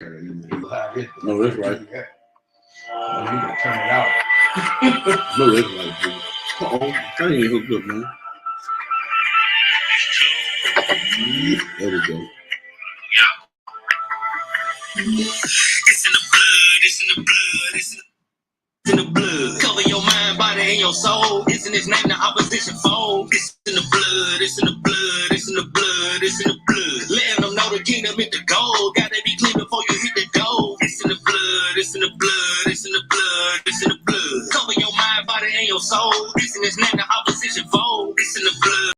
No, that's right. You gotta turn it out. No, that's right, dude. Uh-oh, that ain't hooked up, man. There we go. It's in the blood, it's in the blood, it's in the blood. Cover your mind, body, and your soul. It's in his name, the opposition fold. It's in the blood, it's in the blood, it's in the blood, it's in the blood. Letting them know the kingdom is the goal. Gotta be clean before you hit the goal. It's in the blood, it's in the blood, it's in the blood, it's in the blood. Cover your mind, body, and your soul. It's in his name, the opposition fold. It's in the blood.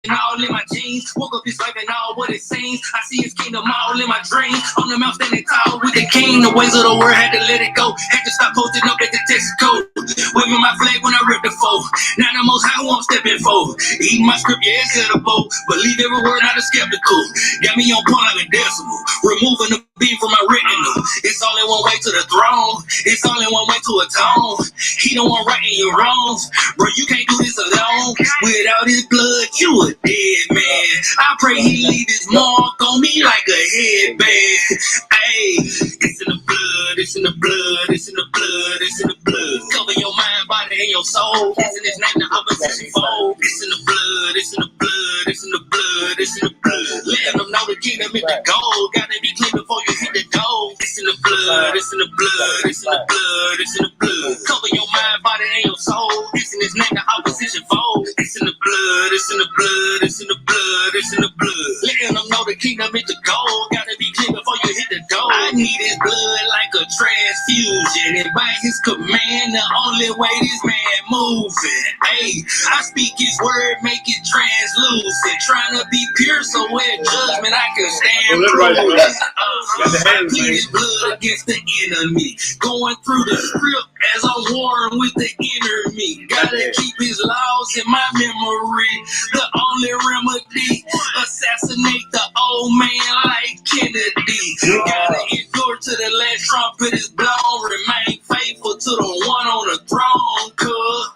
All in my jeans, woke up this life and all what it seems. I see his kingdom all in my dreams. On the mount standing tall with the king. The ways of the world had to let it go. Had to stop posting up at the Texaco. Waving my flag when I rip the foe. Now the most high won't step in foe. Eating my script, yeah, it's edible. Believe every word, not a skeptical. Got me on point like a decimal. Removing the beam from my retinue. It's only one way to the throne. It's only one way to atone. He don't want right and you wrongs. Bro, you can't do this alone. Without his blood, you a dead man. I pray he leave his mark on me like a headband. Ayy, it's in the blood, it's in the blood, it's in the blood, it's in the blood. Cover your mind, body, and your soul. It's in his name, the opposition fold. It's in the blood, it's in the blood, it's in the blood, it's in the blood. Letting them know the kingdom is the goal. Gotta be clean before you hit the goal. It's in the blood, it's in the blood, it's in the blood, it's in the blood. Cover your mind, body, and your soul. It's in his name, the opposition fold. It's in the blood, it's in the blood, it's in the blood, it's in the blood. Letting them know the kingdom is the goal. Gotta be clean before you hit the goal. I need his blood like a transfusion. And by his command, the only way this man moving. Hey, I speak his word, make it translucent. Trying to be pure so with judgment I can stand proven. I plead his blood against the enemy. Going through the script as I'm warring with the enemy. Gotta keep his laws in my memory. The only remedy, assassinate the old man like Kennedy. Gotta endure to the last trumpet is blown. Remain faithful to the one on the throne, cuz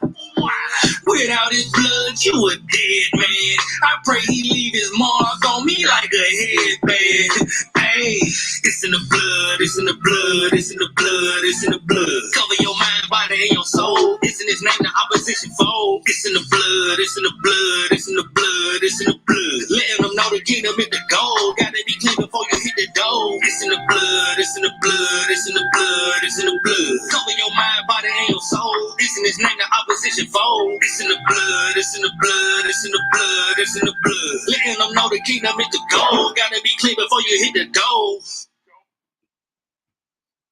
without his blood, you a dead man. I pray he leave his mark on me like a headband. Hey, it's in the blood, it's in the blood, it's in the blood, it's in the blood. Cover your mind, body, and your soul. It's in his name, the opposition fold. It's in the blood, it's in the blood, it's in the blood, it's in the blood. Letting them know the kingdom is the goal. Gotta be clean before you hit the door. It's in the blood, it's in the blood, it's in the blood, it's in the blood. Cover your mind, body, and your soul. It's in his name, the opposition fold. It's in the blood, it's in the blood, it's in the blood, it's in the blood. Letting them know the kingdom is the goal. Gotta be clean before you hit the door.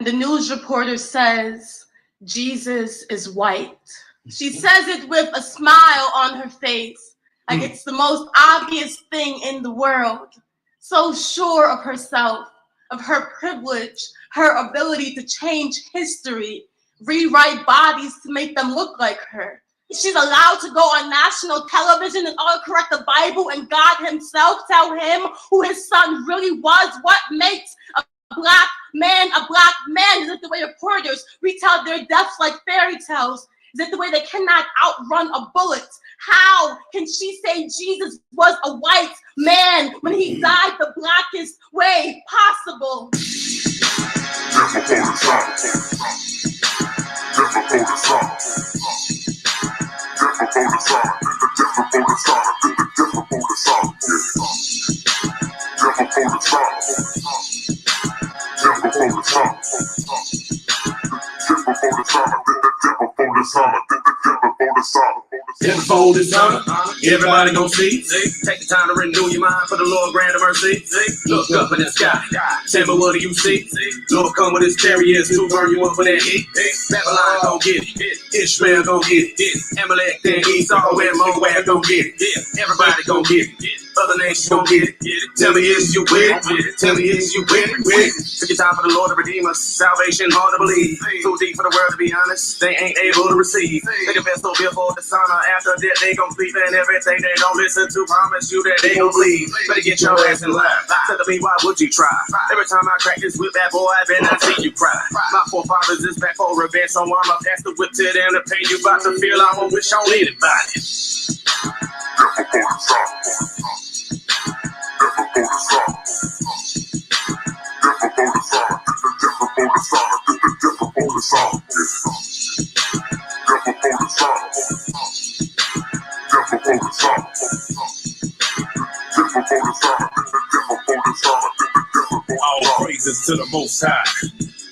The news reporter says Jesus is white. She says it with a smile on her face, like it's the most obvious thing in the world. So sure of herself, of her privilege, her ability to change history, rewrite bodies to make them look like her. She's allowed to go on national television and autocorrect the Bible and God himself tell him who his son really was. What makes a black man a black man? Is it the way reporters retell their deaths like fairy tales? Is it the way they cannot outrun a bullet? How can she say Jesus was a white man when he died the blackest way possible? Tenfold is honor, everybody gon' see. Take the time to renew your mind for the Lord grant of mercy. Look up in the sky, tell me what do you see? Lord come with his chariots to burn you up for that heat. Babylon gon' get it, Ishmael gon' get it, Amalek and Esau and Moab gon' get it. Everybody gon' get it. Other names you gon' get it. Tell me is you with it? Tell me is you with it? Took your time for the Lord to redeem us. Salvation hard to believe. Too deep for the world to be honest. They ain't able to receive. Take a vessel before dishonor. After that they gon' sleep, and everything they don't listen to promise you that they gon' believe. Better get your ass in line. Tell me why would you try? Every time I crack this whip, that boy, I bet I see you cry. My forefathers is back for revenge, so I'ma pass the whip to them to pay you about to feel I won't wish on anybody. All praises to the Most High.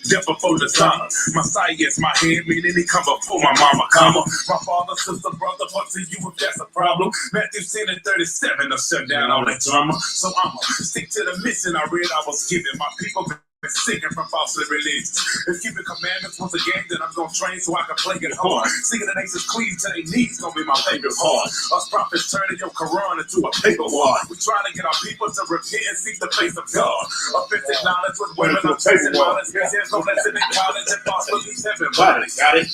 Death before dishonor. Messiah is my head, meaning he come before my mama, comma. My father, sister, brother, but to you if that's a problem. Matthew 10 and 37 to shut down all that drama. So I'ma stick to the mission I read I was given. My people been singing from false religions. If keeping commandments was a game, then I'm gonna train so I can play it hard. Singing the nations clean to their knees gonna be my favorite part. Us prophets turning your Quran into a paper war. We trying to get our people to repent and seek the face of God. Offensive knowledge with women, I'm chasing violence. There's no lesson in college and false beliefs everybody. Got it?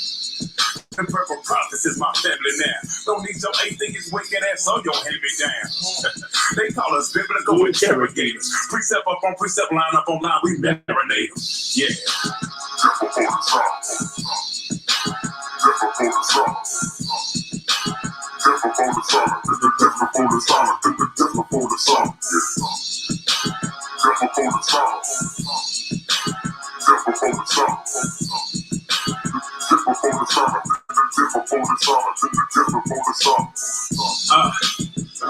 And purple prophets is my family now. Don't need your atheist wicked ass or your hand me down. They call us biblical interrogators. Precept up on precept, line up on line, we marinate them. Yeah.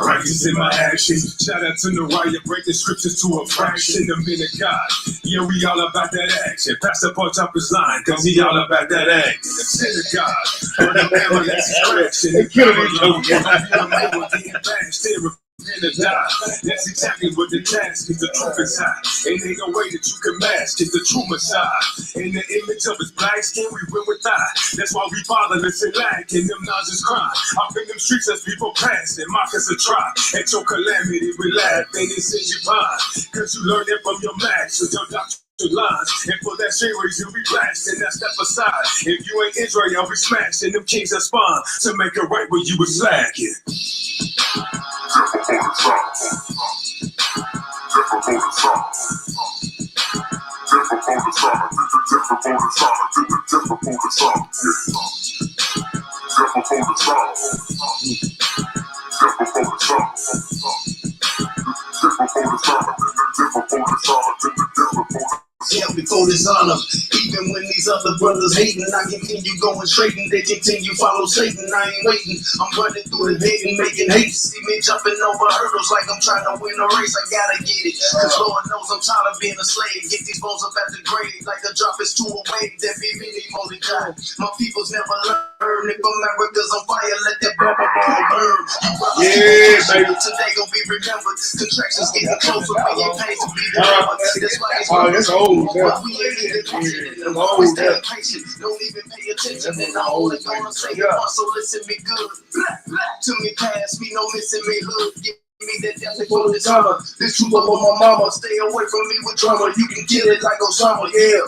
Righteous in my actions. Shout out to Nariah, break the scriptures to a fraction. The men of God, yeah, we all about that action. Pastor Punch up his line, cause he all about that action. The synagogue, or the everlasting crashing. They killing each other. Getting bashed, they repent and die. That's exactly what the task is. The truth inside. Ain't no way that you can mask it. The true Messiah. In the image of his black skin, we will with die. That's why we fatherless and lack, and them nonsense cry. Up in them streets as people pass and mock us a try. At your calamity, we laugh, and it says you pine. Cause you learned it from your max, with your doctor lines. And for that same reason, we blast, and that's step aside. If you ain't Israel, we smash, and them kings that spawn to make it right where you was slacking. Yeah, before dishonor, even when these other brothers hating, I continue going straight and they continue follow Satan. I ain't waiting, I'm running through the hating, making hate. See me jumping over hurdles like I'm trying to win a race. I gotta get it, cause Lord knows I'm tired of being a slave. Get these bones up at the grave like a drop is to a wave. That be me, more than God. My people's never learn. If America's on fire, let that bomb burn. Yeah, baby. Today gon' be remembered. Contractions getting closer when you pay to be remembered. That's why it's That's old. but we ain't even patient. I'm always staying patient. Don't even pay attention. And I'm only gonna say it once, so listen me good. To me past me, no missing me hood. Give me that death before the summer. This truth over my mama. Stay away from me with drama. You can kill it like Osama, yeah.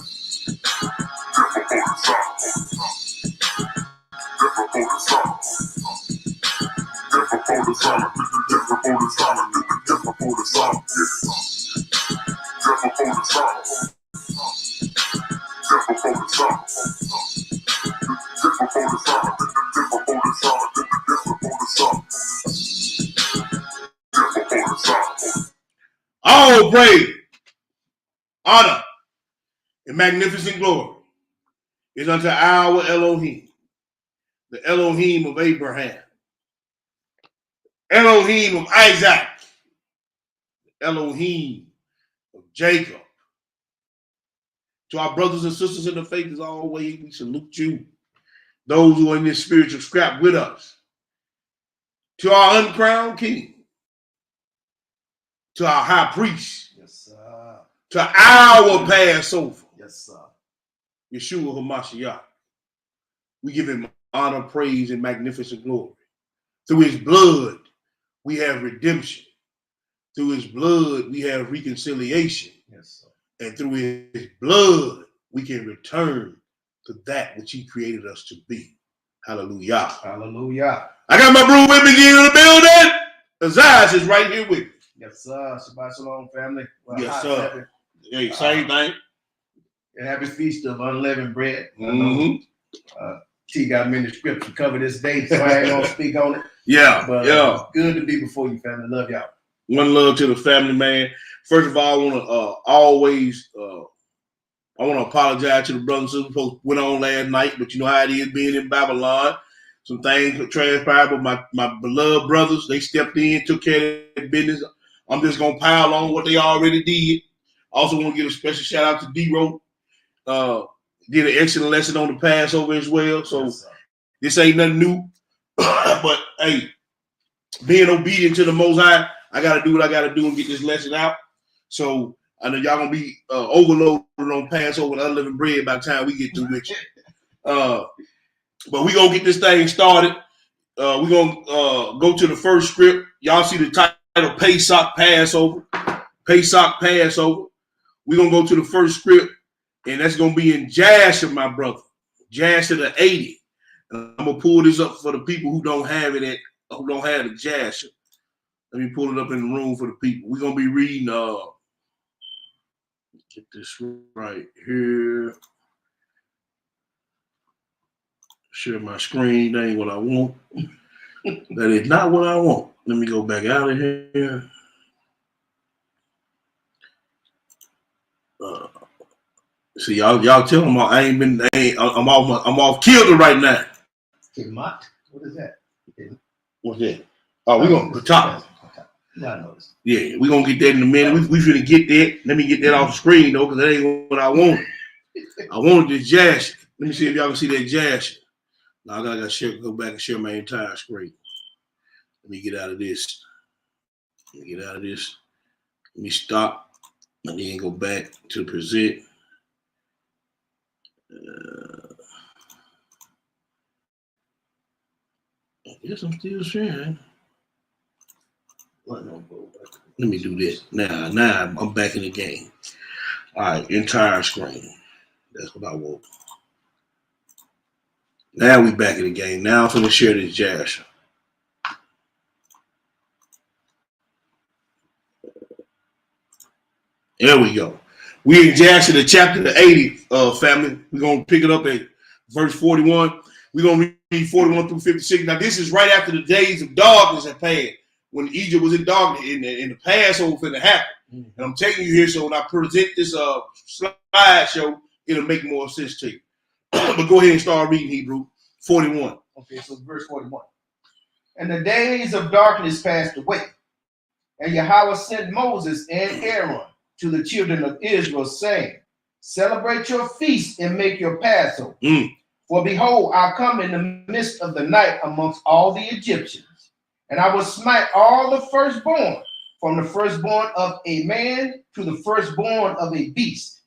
All praise, honor, and magnificent glory is unto our Elohim, the Elohim of Abraham, Elohim of Isaac, Elohim of Jacob. To our brothers and sisters in the faith, as always, we salute you. Those who are in this spiritual scrap with us. To our uncrowned king. To our high priest. Yes, sir. To our Passover. Yes, sir. Yeshua HaMashiach. We give him honor, praise, and magnificent glory. Through his blood, we have redemption. through his blood, we have reconciliation. Yes, sir. And through his blood, we can return to that which he created us to be. Hallelujah. Hallelujah. I got my broom with me again in the building. Aziz is right here with me. Yes, sir. Shabbat shalom, family. Well, Yes, hi, sir. family. Hey, same thing. And happy feast of unleavened bread. Mm-hmm. T got many scripts to cover this day, so I ain't gonna speak on it. Yeah, But yeah. good to be before you, family. Love y'all. One love to the family, man. First of all, I want to apologize to the brothers and sisters who went on last night, but you know how it is being in Babylon. Some things transpired, but my beloved brothers, they stepped in, took care of their business. I'm just going to pile on what they already did. Also want to give a special shout out to D-Ro. Did an excellent lesson on the Passover as well. So Yes, this ain't nothing new. But, hey, being obedient to the Most High, I got to do what I got to do and get this lesson out. So I know y'all going to be overloaded on Passover and unleavened bread by the time we get through with you. But we going to get this thing started. We're going to go to the first script. Y'all see the title, Pesach Passover. Pesach Passover. We're going to go to the first script, and that's going to be in Jasher, my brother. Jasher the 80. And I'm going to pull this up for the people who don't have it who don't have the Jasher. Let me pull it up in the room for the people. We're going to be reading, get this right here. Share my screen. That ain't what I want. That is not what I want. Let me go back out of here. See, y'all tell them I'm off kilter right now. Kemat? What is that? What's that? Oh, we're going to the top. I noticed. Yeah, we're going to get that in a minute. We finna get that. Let me get that off the screen, though, because that ain't what I wanted. I wanted this Jasher. Let me see if y'all can see that Jasher. Now, I got to go back and share my entire screen. Let me get out of this. Let me stop and then go back to present. I guess I'm still sharing. Let me do this. Now I'm back in the game. All right, entire screen. That's what I want. Now we back in the game. Now I'm going to share this Jasher. There we go. We in Jasher, the chapter the 80, family. We're going to pick it up at verse 41. We're going to read 41 through 56. Now, this is right after the days of darkness have passed, when Egypt was in darkness and the Passover finna happen. And I'm taking you here so when I present this slideshow, it'll make more sense to you. But go ahead and start reading Hebrew 41. Okay, so verse 41. And the days of darkness passed away, and Yahweh sent Moses and Aaron to the children of Israel, saying, celebrate your feast and make your Passover. For behold, I come in the midst of the night amongst all the Egyptians, and I will smite all the firstborn, from the firstborn of a man to the firstborn of a beast.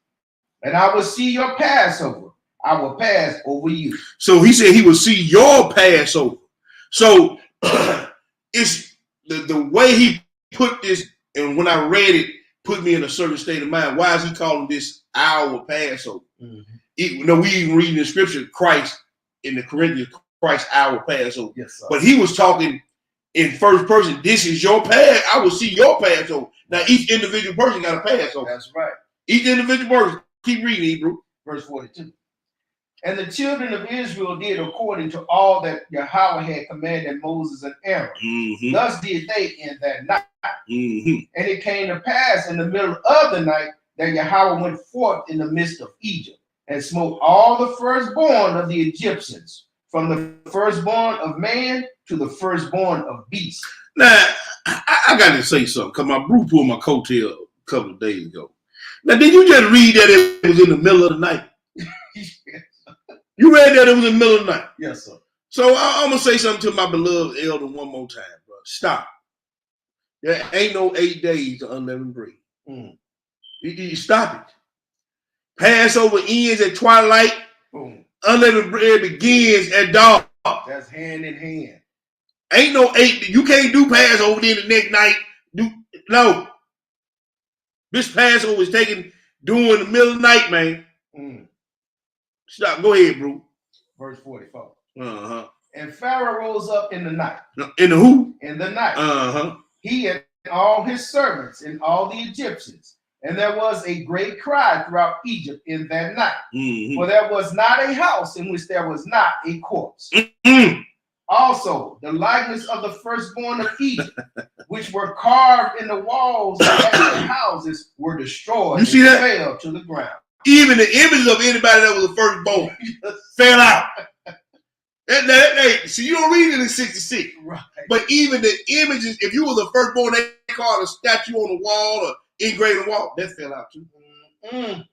And I will see your Passover. I will pass over you. So he said he will see your Passover. So it's the way he put this, and when I read it, put me in a certain state of mind. Why is he calling this our Passover? We even read in the scripture, Christ in the Corinthians, Christ our Passover. Yes, sir. But he was talking in first person. This is your Passover. I will see your Passover. Now each individual person got a Passover. That's right. Each individual person. Keep reading, Hebrew. Verse 42. And the children of Israel did according to all that Yahweh had commanded Moses and Aaron. Thus did they in that night. And it came to pass in the middle of the night that Yahweh went forth in the midst of Egypt and smote all the firstborn of the Egyptians, from the firstborn of man to the firstborn of beast. Now, I got to say something, because my brew pulled my coattail a couple of days ago. Now, did you just read that it was in the middle of the night? You read that it was in the middle of the night? Yes, sir. So I'm going to say something to my beloved elder one more time, bro. Stop. There ain't no 8 days to unleavened bread. You stop it. Passover ends at twilight. Unleavened bread begins at dark. That's hand in hand. Ain't no 8. You can't do Passover then the next night. No. This Passover was taken during the middle of the night, man. Stop. Go ahead, bro. Verse 44. Uh-huh. And Pharaoh rose up in the night. In the who? In the night. Uh-huh. He and all his servants and all the Egyptians. And there was a great cry throughout Egypt in that night. Mm-hmm. For there was not a house in which there was not a corpse. Mm-hmm. Also, the likeness of the firstborn of Egypt, which were carved in the walls of the houses, were destroyed. You see and that? fell to the ground. Even the images of anybody that was the firstborn fell out. See, you don't read it in 66. Right. But even the images, if you were the firstborn, they called a statue on the wall or engraved on the wall, that fell out too. Mm-mm.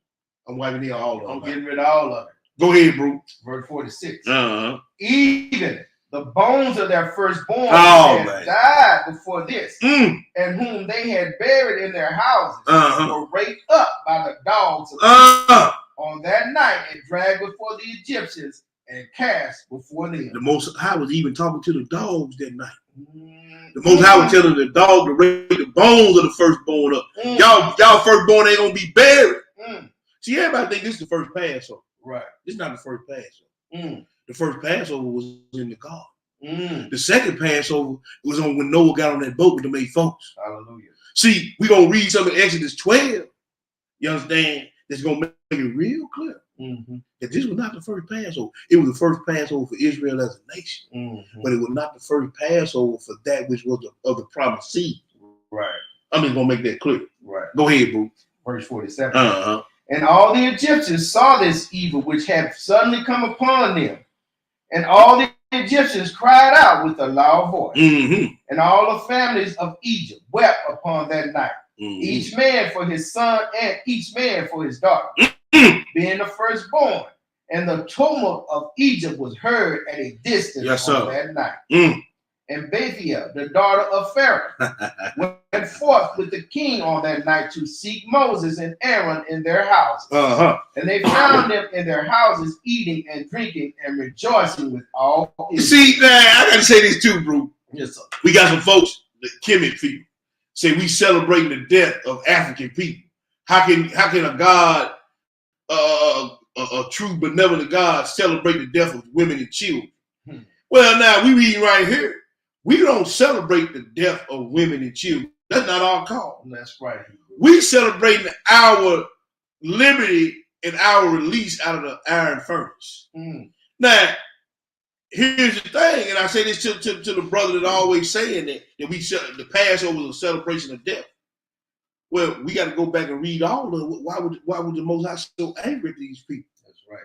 I'm wiping it all of I'm them. getting rid of all of it. Go ahead, bro. Verse 46. Uh-huh. Even the bones of their firstborn man. died before this, Mm. and whom they had buried in their houses Uh-huh. were raked up by the dogs of on that night and dragged before the Egyptians and cast before them. The Most High was even talking to the dogs that night. The Most High was telling the dog to rake the bones of the firstborn up. Y'all firstborn ain't gonna be buried. See, everybody think this is the first Passover. Right. This is not the first Passover. The first Passover was in the garden. The second Passover was on when Noah got on that boat with the 8 folks. Hallelujah. See, we're gonna read some of Exodus 12. You understand? That's gonna make it real clear that this was not the first Passover. It was the first Passover for Israel as a nation, but it was not the first Passover for that which was of the promised seed. Right. I'm just gonna make that clear. Right. Go ahead, boo. Verse 47. Uh-huh. And all the Egyptians saw this evil which had suddenly come upon them. And all the Egyptians cried out with a loud voice. And all the families of Egypt wept upon that night. Each man for his son and each man for his daughter, being the firstborn. And the tumult of Egypt was heard at a distance on that night. And Bethia, the daughter of Pharaoh, went forth with the king on that night to seek Moses and Aaron in their houses. And they found them in their houses eating and drinking and rejoicing with all Israel. See, man, I gotta say this too, bro. Yes, sir. We got some folks, the Kemet people, say we celebrating the death of African people. How can a God, a true benevolent God, celebrate the death of women and children? Well, now we reading right here. We don't celebrate the death of women and children. That's not our call. That's right. We celebrating our liberty and our release out of the iron furnace. Now, here's the thing, and I say this to the brother that always saying that the Passover was a celebration of death. Well, we got to go back and read all of it. Why would the Most High so angry at these people? That's right.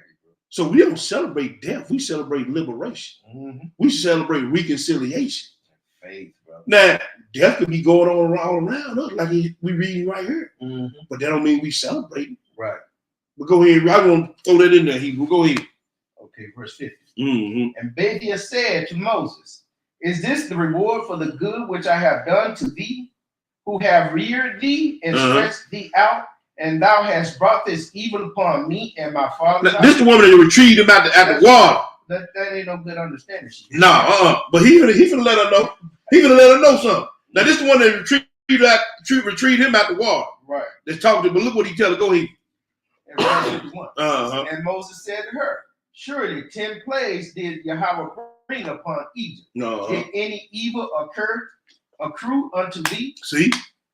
So we don't celebrate death. We celebrate liberation. We celebrate reconciliation. Faith, brother. Now, death could be going on all around us, like we reading right here. But that don't mean we celebrate. Right. But go ahead. I want to throw that in there, Hebrew. Go ahead. Okay, verse 50. And Bethia said to Moses, is this the reward for the good which I have done to thee, who have reared thee and stretched thee out? And thou hast brought this evil upon me and my father's house. This the woman that retrieved him out the water. That ain't no good understanding. But he finna let her know. He finna let her know something. Now this the one that retrieved him out the water. Right. Let's talk to. But look what he tell her. Go ahead. And verse 51. And Moses said to her, surely 10 plagues did Yahweh bring upon Egypt. Did any evil accrue unto thee? See?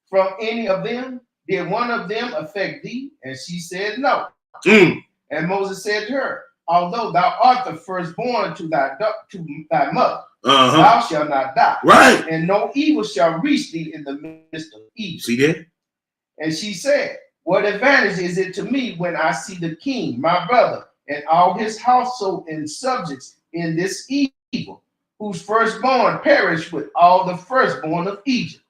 From any of them? Did one of them affect thee? And she said, no. And Moses said to her, although thou art the firstborn to thy mother, thou shalt not die. Right. And no evil shall reach thee in the midst of Egypt. See that? And she said, what advantage is it to me when I see the king, my brother, and all his household and subjects in this evil, whose firstborn perished with all the firstborn of Egypt?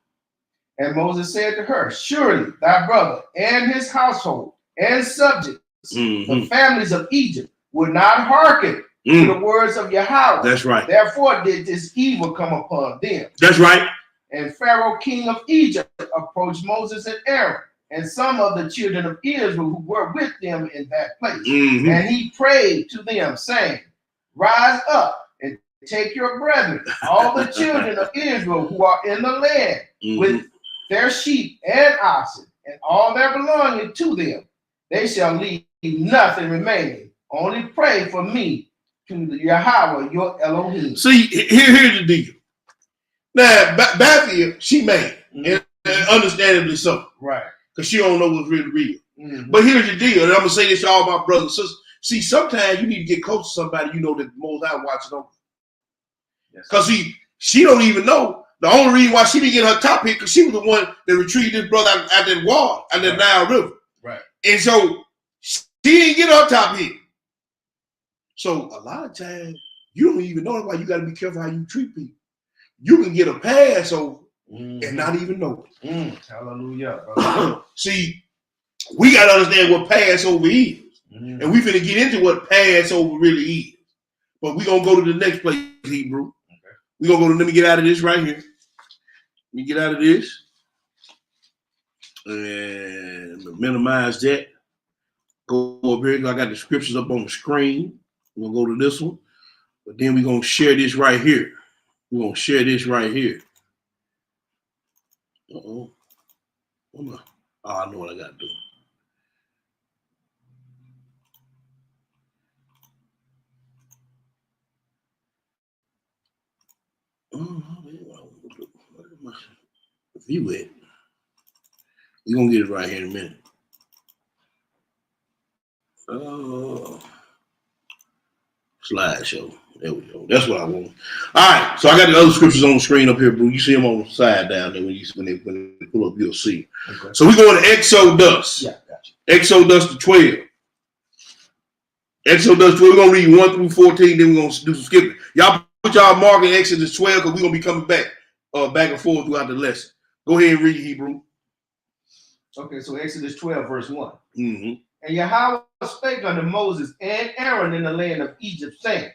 And Moses said to her, surely thy brother and his household and subjects, the families of Egypt, would not hearken to the words of Yahweh. That's right. Therefore did this evil come upon them. That's right. And Pharaoh, king of Egypt, approached Moses and Aaron and some of the children of Israel who were with them in that place. And he prayed to them, saying, rise up and take your brethren, all the children of Israel who are in the land, with their sheep and oxen, and all their belonging to them. They shall leave nothing remaining. Only pray for me to Yahweh, your Elohim. See, here's the deal. Now, Bathia, she mad, and understandably so, Right. because she don't know what's really real. Mm-hmm. But here's the deal, and I'm gonna say this to all my brothers and sisters. See, sometimes you need to get close to somebody you know that the Most High watching over. Because she don't even know. The only reason why she didn't get her top hit because she was the one that retrieved this brother out that water, out that Nile River. Right. And so she didn't get her top hit. So a lot of times you don't even know. That's why you got to be careful how you treat people. You can get a Passover and not even know it. Hallelujah, brother. See, we got to understand what Passover is. And we finna get into what Passover really is. But we're going to go to the next place, Hebrew. Okay. We're going to go to, let me get out of this right here. Let me get out of this. And minimize that. Go up here. I got the scriptures up on the screen. We're going to go to this one. But then we're going to share this right here. We're going to share this right here. Uh-oh. Oh, I know what I got to do. View it. We're going to get it right here in a minute. Slideshow. There we go. That's what I want. All right. So I got the other scriptures on the screen up here, bro. You see them on the side down there when they pull up, you'll see. Okay. So we're going to Exodus. Yeah, gotcha. Exodus to 12. Exodus 12. We're going to read 1 through 14. Then we're going to do some skipping. Y'all put y'all mark in Exodus 12 because we're going to be coming back and forth throughout the lesson. Go ahead and read Hebrew. Okay, so Exodus 12, verse 1. Mm-hmm. And Yahweh spake unto Moses and Aaron in the land of Egypt, saying,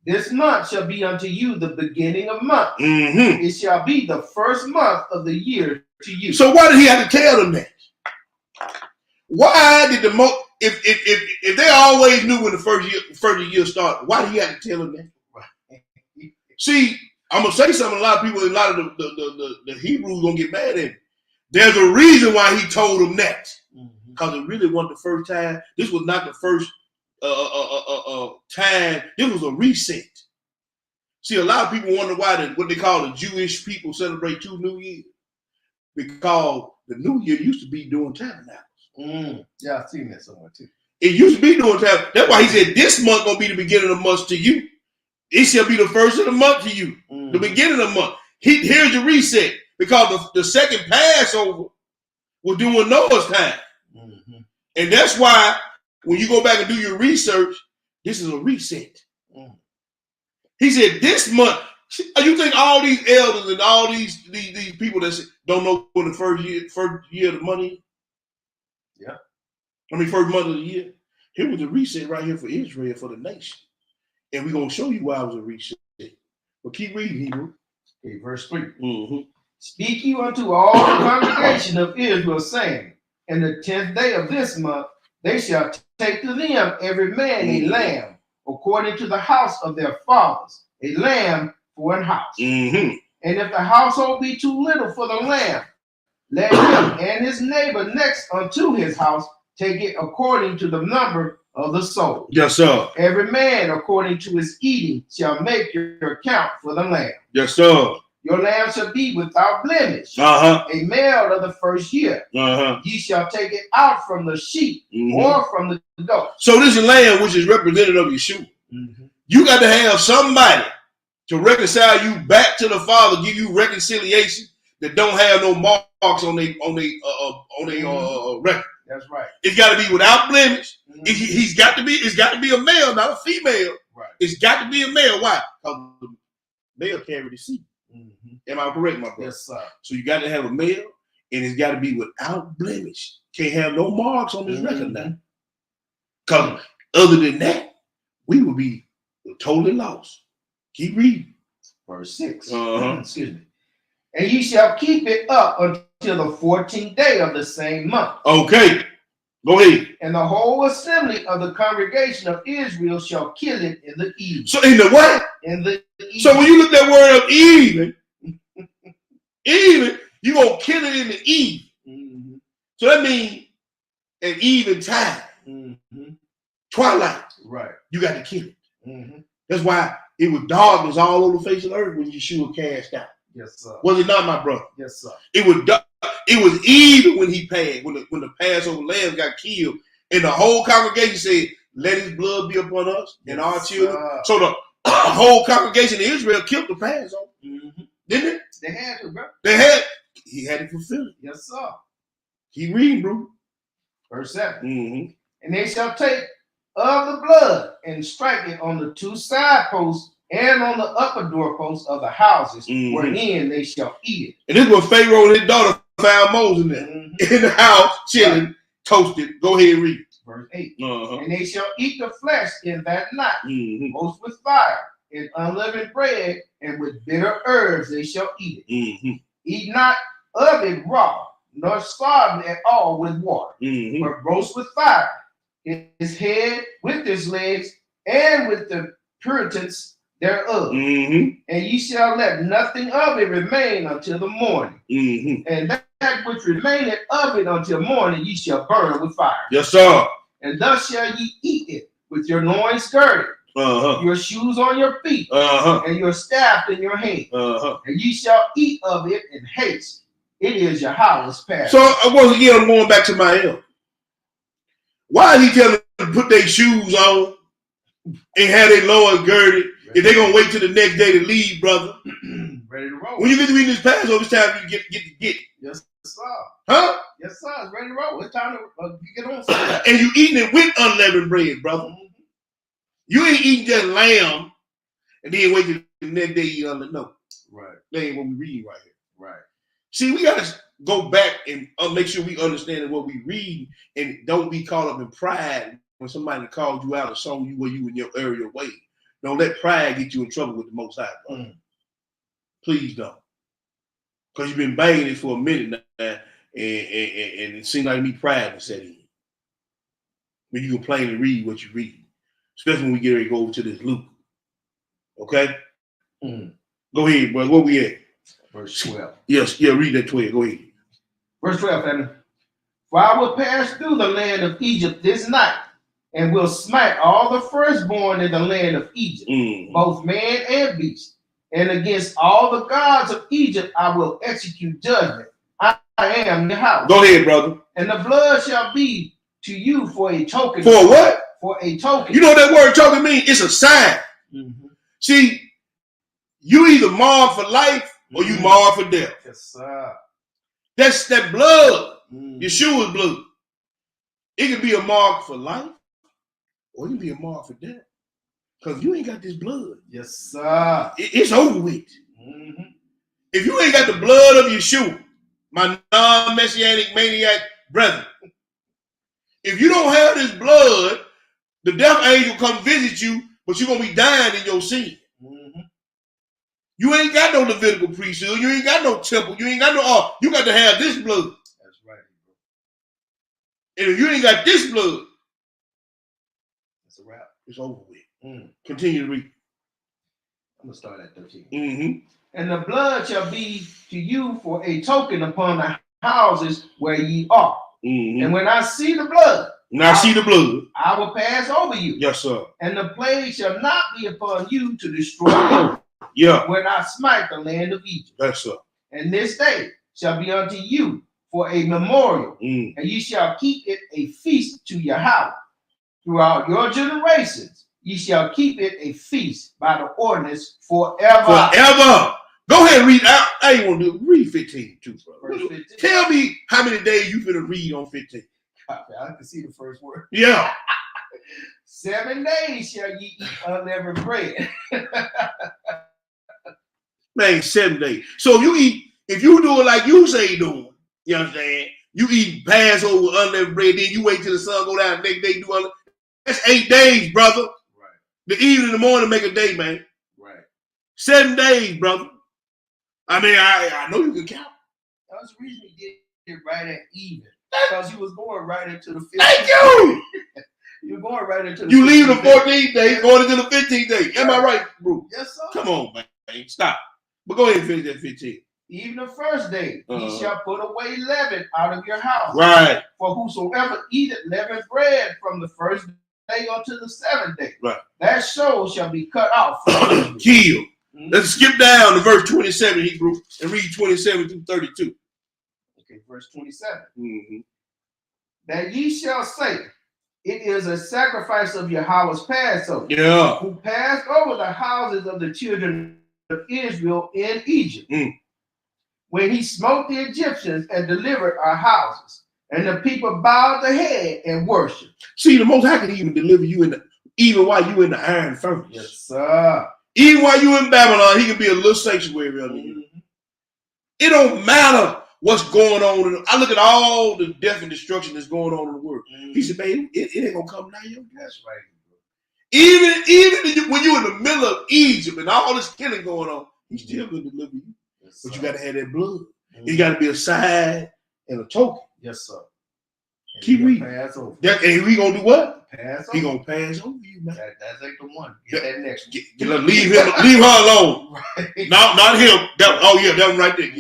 This month shall be unto you the beginning of months. Mm-hmm. It shall be the first month of the year to you. So why did he have to tell them that? Why did if they always knew when the first year started, why did he have to tell them that? See, I'm gonna say something. A lot of the Hebrews gonna get mad at him. There's a reason why he told them that. Because it really wasn't the first time. This was not the first time. This was a reset. See, a lot of people wonder why what they call the Jewish people celebrate 2 New Years. Because the New Year used to be during tabernacles. Yeah, I've seen that somewhere too. It used to be during tabernacles. That's why he said this month gonna be the beginning of the month to you. It shall be the first of the month to you. The beginning of the month. Here's the reset. Because the second Passover was during Noah's time. And that's why when you go back and do your research, this is a reset. He said this month, you think all these elders and all these people that don't know when the first year of the month is? Yeah. First month of the year. Here was a reset right here for Israel, for the nation. And we're going to show you why it was a reset. But keep reading, Hebrew. Okay, verse 3. Speak you unto all the congregation of Israel, saying, In the 10th day of this month, they shall take to them every man a lamb, according to the house of their fathers, a lamb for an house. And if the household be too little for the lamb, let him and his neighbor next unto his house take it according to the number of the soul. Yes, sir. Every man according to his eating shall make your account for the lamb. Yes, sir. Your lamb shall be without blemish, a male of the first year. Ye shall take it out from the sheep or from the goat. So this is lamb, which is representative of Yeshua. You got to have somebody to reconcile you back to the Father, give you reconciliation that don't have no marks on their record. That's right. It's got to be without blemish. It's got to be a male, not a female. Right. It's got to be a male. Why? Because the male carry the seed. Am I correct, my brother? Yes, sir. So you got to have a male, and it's got to be without blemish. Can't have no marks on this record now. Because other than that, we would be totally lost. Keep reading. Verse 6. Excuse me. And ye shall keep it up until the 14th day of the same month. Okay. Go ahead. And the whole assembly of the congregation of Israel shall kill it in the evening. So in the what? In the evening. So when you look at that word of even, You're going to kill it in the eve. Mm-hmm. So that means at even time, Mm-hmm. twilight, Right. you got to kill it. Mm-hmm. That's why it was darkness all over the face of the earth when Yeshua cast out. Yes, sir. Was it not, my brother? Yes, sir. It was even when he passed, when the Passover lamb got killed, and the whole congregation said, "Let his blood be upon us and our children." So the whole congregation of Israel killed the Passover, didn't it? They had to, bro. He had to fulfill it. Yes, sir. Keep reading, bro. Verse 7. Mm-hmm. And they shall take of the blood and strike it on the two side posts and on the upper doorposts of the houses, wherein they shall eat it. And this was Pharaoh and his daughter found Moses in there, in the house, chilling, toasted. Go ahead and read. Verse 8. And they shall eat the flesh in that night, Mm-hmm. most with fire, and unleavened bread, and with bitter herbs they shall eat it. Mm-hmm. Eat not of it raw, nor starve it at all with water, Mm-hmm. but roast with fire, his head with his legs, and with the puritans thereof. Mm-hmm. And ye shall let nothing of it remain until the morning. Mm-hmm. And that which remaineth of it until morning ye shall burn with fire. Yes, sir. And thus shall ye eat it with your loins girded, your shoes on your feet, and your staff in your hand. And ye shall eat of it in haste. It is Yahweh's Passover. So once again, I'm going back to my elder. Why is he telling them to put their shoes on and have their loins girded if they're going to wait till the next day to leave, brother? Ready to roll. When you get to read this Passover, it's time for you to get it. Yes, sir. Huh? Yes, sir. It's ready to roll. It's time to get on something. And you eating it with unleavened bread, brother. You ain't eating just lamb and then wait till the next day you unleavened. No. Right. That ain't what we read right here. Right. See, we got to go back and make sure we understand what we read and don't be caught up in pride when somebody called you out or saw you where you in your area way. Don't let pride get you in trouble with the Most High, brother. Please don't. Because you've been banging it for a minute now, and it seems like me pride will set in. When you can plainly read what you read. Especially when we get ready to go over to this Luke. Okay? Go ahead, brother. Where we at? Verse 12. Yes, yeah, read that 12. Go ahead. Verse 12, family. For I will pass through the land of Egypt this night, and will smite all the firstborn in the land of Egypt, both man and beast. And against all the gods of Egypt I will execute judgment. I am Yahweh. Go ahead, brother. And the blood shall be to you for a token. For what? For a token. You know what that word token means? It's a sign. See, you either marred for life or you marred for death. Yes, sir. That's that blood. Yeshua's blood. It can be a mark for life or it can be a mark for death. Because you ain't got this blood. Yes, sir. It's over with. If you ain't got the blood of Yeshua, my non-messianic maniac brethren, if you don't have this blood, the death angel come visit you, but you're going to be dying in your sin. You ain't got no Levitical priesthood. You ain't got no temple. You ain't got no you got to have this blood. That's right, bro. And if you ain't got this blood, it's a wrap. It's over with. Continue to read. I'm going to start at 13. And the blood shall be to you for a token upon the houses where ye are. And when I see the blood, I will pass over you. Yes, sir. And the plague shall not be upon you to destroy you. When I smite the land of Egypt. Yes, sir. And this day shall be unto you for a memorial, and ye shall keep it a feast to Yahweh. Throughout your generations, ye shall keep it a feast by the ordinance forever. Forever. Go ahead and read. I ain't want to read 15 too, brother. 15. Tell me how many days you finna read on 15. I can see the first word. Yeah. 7 days shall ye eat unleavened bread. Man, 7 days. So if you do it like you say you doing, you understand? You eat Passover unleavened bread, then you wait till the sun go down the next day, do unleavened. That's 8 days, brother. Right. The evening and the morning make a day, man. Right. 7 days, brother. I mean, I know you can count. That was the reason he did it right at even. Because you was going right into the 15th. Thank you. You're going right into the You leave the 14th day, going into the 15th day. Am I right, bro? Yes, sir. Come on, man. Stop. But go ahead and finish that 15. even the first day, ye shall put away leaven out of your house. Right. For whosoever eateth leavened bread from the first day unto the seventh day, Right. that soul shall be cut off from Israel. Killed. Let's skip down to verse 27, Hebrew, and read 27 through 32. Okay, verse 27. Mm-hmm. That ye shall say, it is a sacrifice of Yahweh's Passover, Yeah. who passed over the houses of the children of Israel in Egypt, when he smote the Egyptians and delivered our houses. And the people bowed their head and worshiped. See, the Most High can even deliver you even while you in the iron furnace. Yes, sir. Even while you in Babylon, he can be a little sanctuary under you. It don't matter what's going on. I look at all the death and destruction that's going on in the world. He said, man, it ain't gonna come nigh your door. That's right. Even when you're in the middle of Egypt and all this killing going on, he's still gonna deliver you. Yes, but you gotta have that blood. It gotta be a sign and a token. Yes, sir. And keep reading. Pass over. And we gonna do what? Pass over. He gonna pass over you, man. That's like the one. Get that next one. Leave her alone. Right. Not him. That one right there.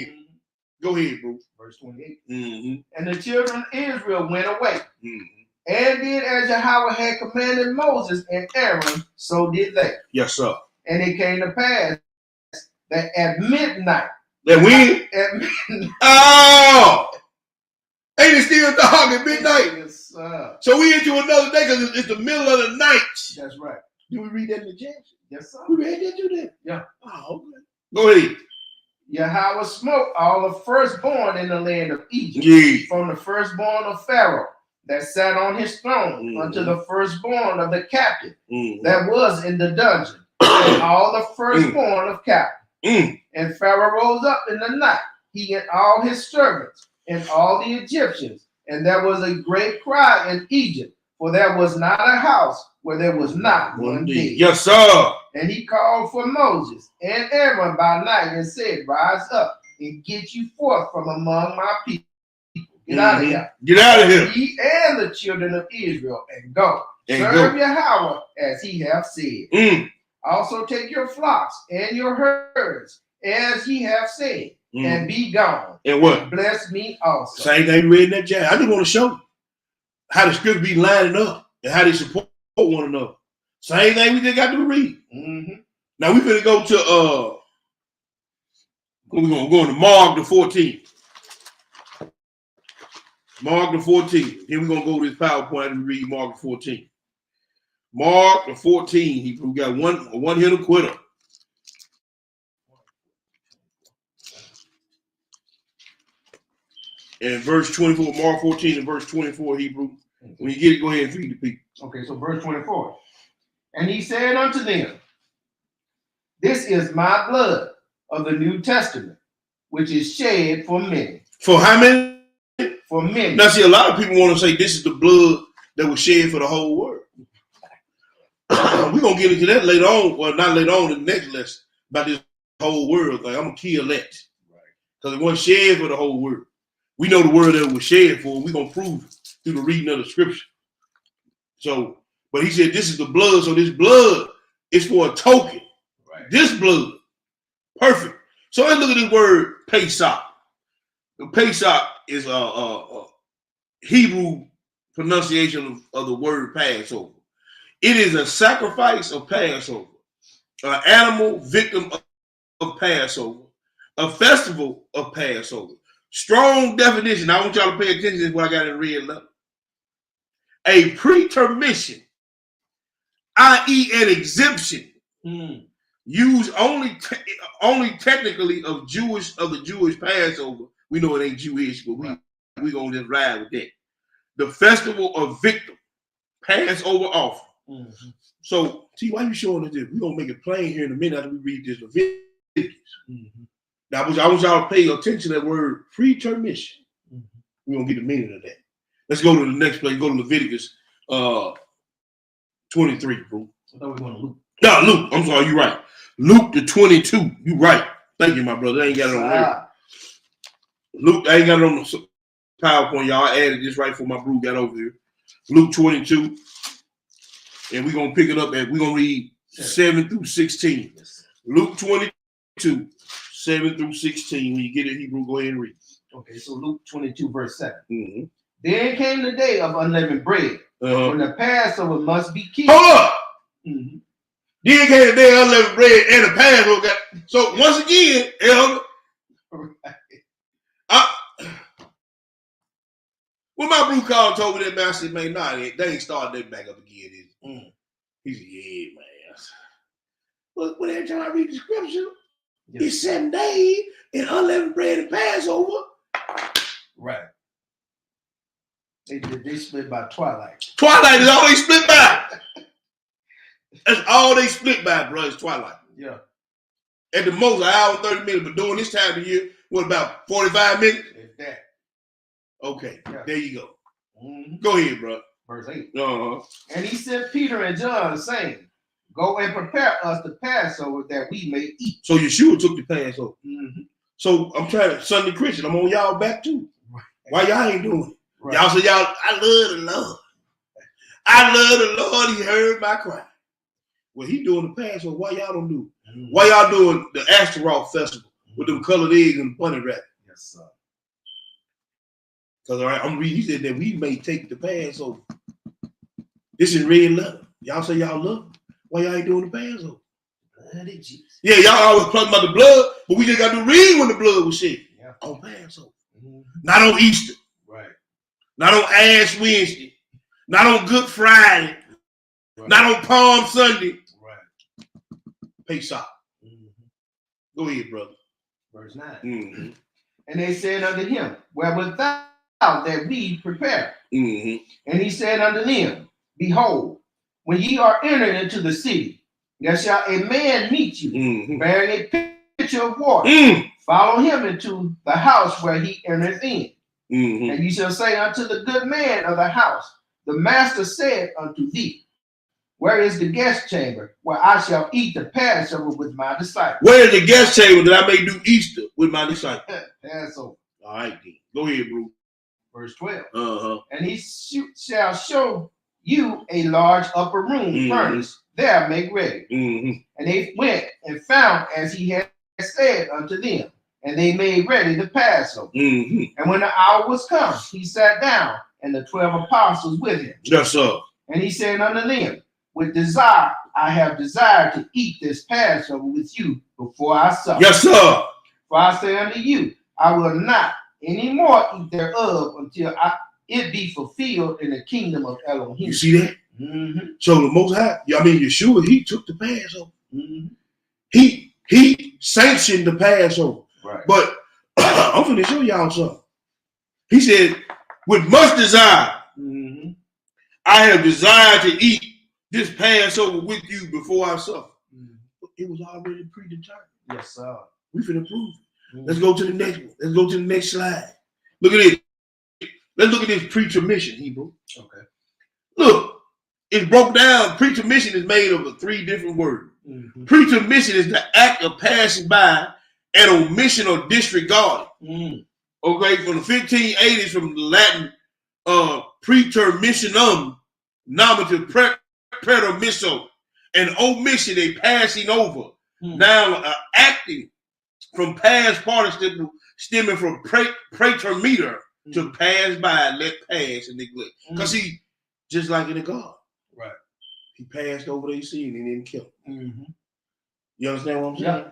Go ahead, bro. Verse 28. Mm-hmm. And the children of Israel went away, mm-hmm. and did as Yahweh had commanded Moses and Aaron, so did they. Yes, sir. And it came to pass that at midnight. That we? At midnight. Oh! Ain't it still dark at midnight? Yes, sir. So we into another day because it's the middle of the night. That's right. Did we read that in the Jackson? Yes, sir. We read that, you did? Yeah. Oh, okay. Go ahead. Yahweh smote all the firstborn in the land of Egypt, from the firstborn of Pharaoh that sat on his throne unto the firstborn of the captive that was in the dungeon, and all the firstborn of captive. And Pharaoh rose up in the night, he and all his servants, and all the Egyptians, and there was a great cry in Egypt, for there was not a house where there was not one dead. Yes, sir. And he called for Moses and Aaron by night and said, rise up and get you forth from among my people. Get out of here. Get out of here. Ye and the children of Israel, and go. Serve Yahweh as he hath said. Also take your flocks and your herds as ye have said, and be gone. And what? Bless me also. Same thing we read in that jazz. I just want to show you how the scripture be lining up and how they support one another. Same thing we just got to read. Now we're going to go to we're going to go into Mark the 14th. Mark the 14th. Then we're going to go to this PowerPoint and read Mark the 14th. Mark the 14th. We got one hitter quitter. And verse 24, Mark 14 and verse 24, Hebrew. When you get it, go ahead and read the people. Okay, so verse 24. And he said unto them, this is my blood of the New Testament, which is shed for many. For how many? For many. Now, see, a lot of people want to say this is the blood that was shed for the whole world. We're going to get into that later on. Well, not later on in the next lesson about this whole world thing. I'm going to kill that. Because it wasn't shed for the whole world. We know the word that it was shed for. We're going to prove it through the reading of the scripture. So, but he said this is the blood. So this blood is for a token. Right. This blood. Perfect. So let's look at this word Pesach. The Pesach is a Hebrew pronunciation of the word Passover. It is a sacrifice of Passover, an animal victim of Passover, a festival of Passover. Strong definition. I want y'all to pay attention to what I got in red letter. A pretermission, i.e., an exemption, used only technically of the Jewish Passover. We know it ain't Jewish, but we gonna just ride with that. The festival of victim, Passover offering. So, see, why are you showing us this? We're gonna make it plain here in a minute after we read this Leviticus. Now, I want y'all to pay attention to that word pretermission. We're gonna get the meaning of that. Let's go to the next place. Go to Leviticus 23, bro. I thought we were going to Luke. No, Luke. I'm sorry, you're right. Luke the 22. You right. Thank you, my brother. I ain't got it on there. Luke, I ain't got it on the PowerPoint, y'all. I added this right before my bro got over here. Luke 22. And we're going to pick it up we're going to read 7 through 16. Luke 22, 7 through 16. When you get it, Hebrew, go ahead and read. Okay, so Luke 22, verse 7. Mm-hmm. Then came the day of unleavened bread, when the Passover must be kept. Hold up. Mm-hmm. Then came the day of unleavened bread and the Passover. So once again, elder, when my blue collar told me that, man, I said, man, nah, they ain't starting that back up again. He said, yeah, man. But when every time I read the scripture, it's 7 days and unleavened bread and Passover. Right. They split by twilight. Twilight is all they split by. That's all they split by, bro, is twilight. Yeah. At the most, an hour and 30 minutes. But during this time of year, what, about 45 minutes? If that. Okay, Yeah. There you go. Mm-hmm. Go ahead, bro. Verse 8. Uh-huh. And he sent Peter and John, saying, go and prepare us the Passover that we may eat. So Yeshua took the Passover. Mm-hmm. So I'm trying to, Sunday Christian, I'm on y'all back too. Right. Why y'all ain't doing it? Right. Y'all say, I love the Lord. I love the Lord. He heard my cry. Well, he doing the Passover. Why y'all don't do it? Mm-hmm. Why y'all doing the Astaroth festival with them colored eggs and bunny rabbit? Yes, sir. Because I'm reading, he said that we may take the Passover. This is red letter. Y'all say y'all love it. Why y'all ain't doing the Passover? Bloody Jesus. Yeah, y'all always talking about the blood, but we just got to read when the blood was shed. Yeah. On Passover. Mm-hmm. Not on Easter. Right. Not on Ash Wednesday. Not on Good Friday. Right. Not on Palm Sunday. Right. Pesach. Mm-hmm. Go ahead, brother. Verse 9. Mm-hmm. And they said unto him, where wilt thou that we prepare? Mm-hmm. And he said unto them, behold, when ye are entered into the city, there shall a man meet you, bearing a pitcher of water. Follow him into the house where he entereth in. And you shall say unto the good man of the house, the master said unto thee, where is the guest chamber where I shall eat the Passover with my disciples? Where is the guest chamber that I may do Easter with my disciples? Passover. All right, then. Go ahead, bro. Verse 12. Uh-huh. And he shall show you a large upper room furnished. There make ready. And they went and found as he had said unto them. And they made ready the Passover. And when the hour was come, he sat down, and the 12 apostles with him. Yes, sir. And he said unto them, with desire I have desired to eat this Passover with you before I suffer. Yes, sir. For I say unto you, I will not any more eat thereof until it be fulfilled in the kingdom of Elohim. You see that? So the Most High, I mean Yeshua, he took the Passover. He sanctioned the Passover. Right. But I'm going to show y'all something. He said, with much desire, I have desired to eat this Passover with you before I suffer. But it was already predetermined. Yes, sir. We finna prove it. Let's go to the next one. Let's go to the next slide. Look at it. Let's look at this preacher mission, Hebrew. Okay. Look, it's broke down. Preacher mission is made of 3 different words. Preacher mission is the act of passing by an omission or disregard. Okay, from the 1580s, from the Latin pretermissionum, nominative pretermisso, an omission, a passing over. Now, acting from past participle stemming from pretermeter to pass by, let pass, and neglect. Because he, just like in the garden, right? He passed over their seed and didn't kill him. You understand what I'm saying? Yeah.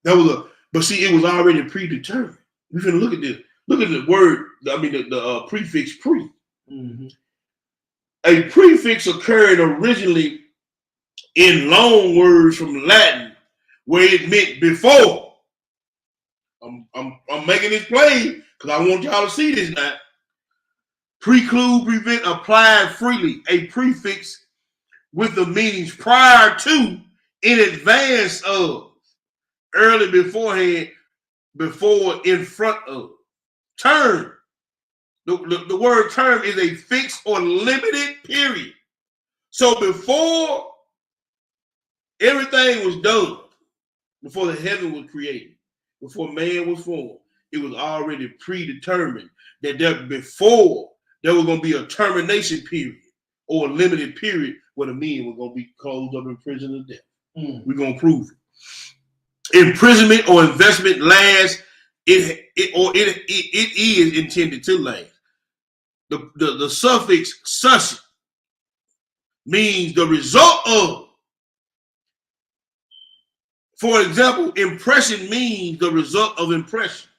That was but see, it was already predetermined. We're gonna look at this. Look at the word. I mean, the prefix pre. A prefix occurred originally in loan words from Latin, where it meant before. I'm making this plain because I want y'all to see this now. Preclude, prevent, applied freely. A prefix with the meanings prior to, in advance of, early, beforehand, before, in front of. Term. The word term is a fixed or limited period. So before everything was done, before the heaven was created, before man was formed, it was already predetermined that before there was going to be a termination period or a limited period where the men were going to be closed up in prison of death. We're going to prove it. imprisonment or investment lasts, it is intended to last. The suffix sus means the result of. For example, impression means the result of impression.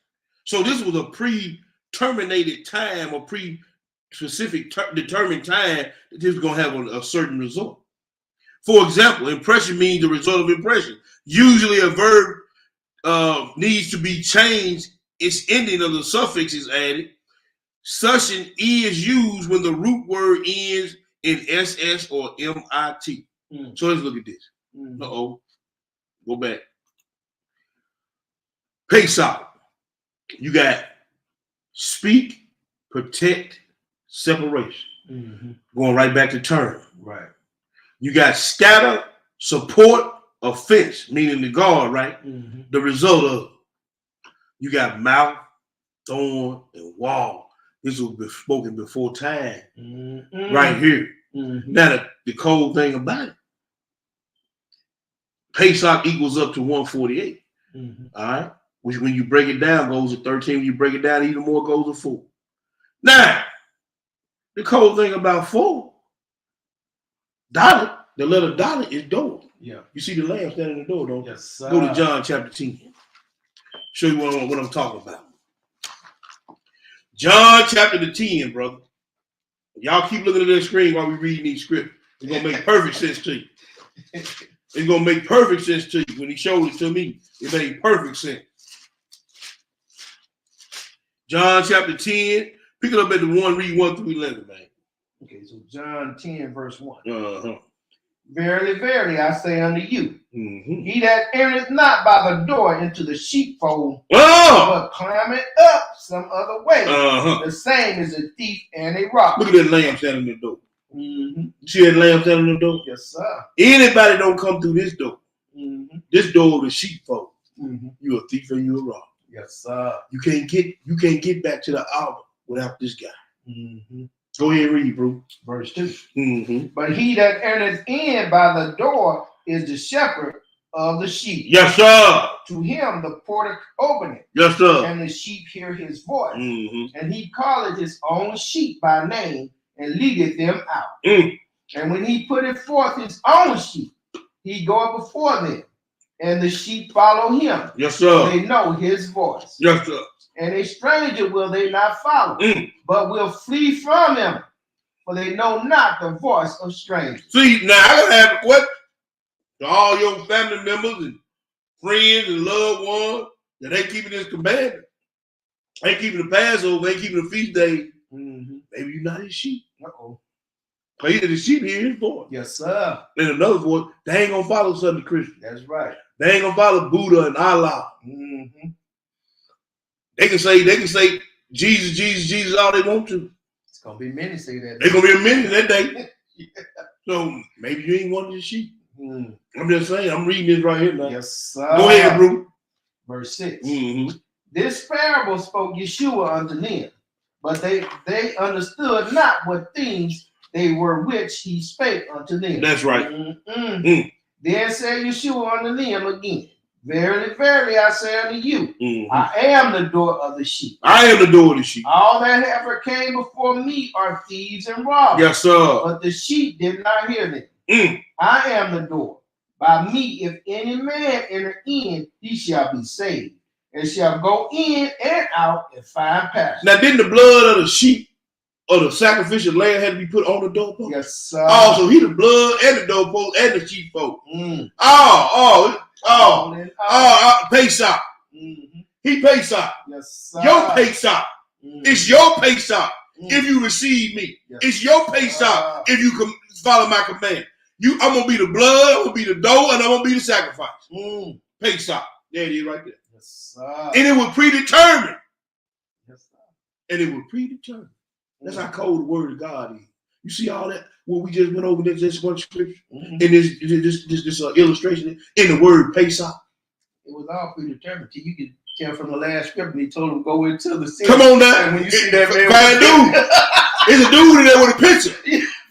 So this was a pre-terminated time or pre-specific determined time that this was going to have a certain result. For example, impression means the result of impression. Usually a verb needs to be changed. Its ending of the suffix is added. Suction is used when the root word ends in SS or MIT. So let's look at this. Uh-oh. Go back. Pesach. You got speak, protect, separation. Going right back to term. Right. You got scatter, support, offense, meaning the guard, right? The result of. You got mouth, thorn, and wall. This was spoken before time. Right here. Now the cold thing about it. Pesach equals up to 148. All right. Which when you break it down goes to 13. When you break it down even more goes to 4. Now, the cold thing about 4, Dalet, the letter Dalet is door. Yeah. You see the lamb standing in the door, don't you? Yes, sir. Go to John chapter 10. Show you what I'm talking about. John chapter 10, brother. Y'all keep looking at that screen while we reading these scriptures. It's going to make perfect sense to you. It's going to make perfect sense to you. When he showed it to me, it made perfect sense. John chapter 10. Pick it up at the 1, read 1 through 11, man. Okay, so John 10, verse 1. Verily, verily, I say unto you, he that entereth not by the door into the sheepfold, but climbeth up some other way, the same is a thief and a robber. Look at that lamb standing in the door. You see that lamb standing in the door? Yes, sir. Anybody don't come through this door. This door of the sheepfold. You a thief and you a robber. Yes, sir. You can't get back to the altar without this guy. Go ahead and read, bro. Verse 2. But he that entereth in by the door is the shepherd of the sheep. Yes, sir. To him the porter openeth. Yes, sir. And the sheep hear his voice. And he calleth his own sheep by name and leadeth them out. And when he putteth forth his own sheep, he goeth before them, and the sheep follow him. Yes, sir. They know his voice. Yes, sir. And a stranger will they not follow, but will flee from him, for they know not the voice of strangers. See, now I gotta have a question to all your family members and friends and loved ones that ain't keeping this commandment, ain't keeping the Passover, ain't keeping the feast days. Maybe you're not his sheep. But either the sheep hear his voice. Yes, sir. And another voice, they ain't gonna follow Sunday Christian. That's right. They ain't gonna follow Buddha and Allah. They can say Jesus, Jesus, Jesus all they want to. It's gonna be many say that. They're gonna be a minute that day. So maybe you ain't one of the sheep. I'm just saying, I'm reading this right here now. Yes, sir. Go ahead, bro. Verse 6. This parable spoke Yeshua unto them, but they understood not what things they were which he spake unto them. That's right. Then said Yeshua unto them again, verily, verily, I say unto you, I am the door of the sheep. I am the door of the sheep. All that ever came before me are thieves and robbers. Yes, sir. But the sheep did not hear them. I am the door. By me, if any man enter in, he shall be saved, and shall go in and out and find pasture. Now, didn't the blood of the sheep or the sacrificial lamb had to be put on the doorpost? Yes, sir. Oh, so he the blood and the doorpost and the sheepfold. Pesach. He Pesach. Yes, sir. Your Pesach. It's your Pesach if you receive me. Yes. It's your Pesach if you can follow my command. I'm gonna be the blood, I'm gonna be the dough, and I'm gonna be the sacrifice. Pesach. There it is right there. Yes, sir. And it was predetermined. Yes, sir. And it was predetermined. That's how cold the word of God is. You see all that? What we just went over this one scripture in this illustration in the word Pesach. It was all predetermined. You could tell from the last scripture. He told him go into the city. Come on now. And when you see that man, it's a dude in there with a picture.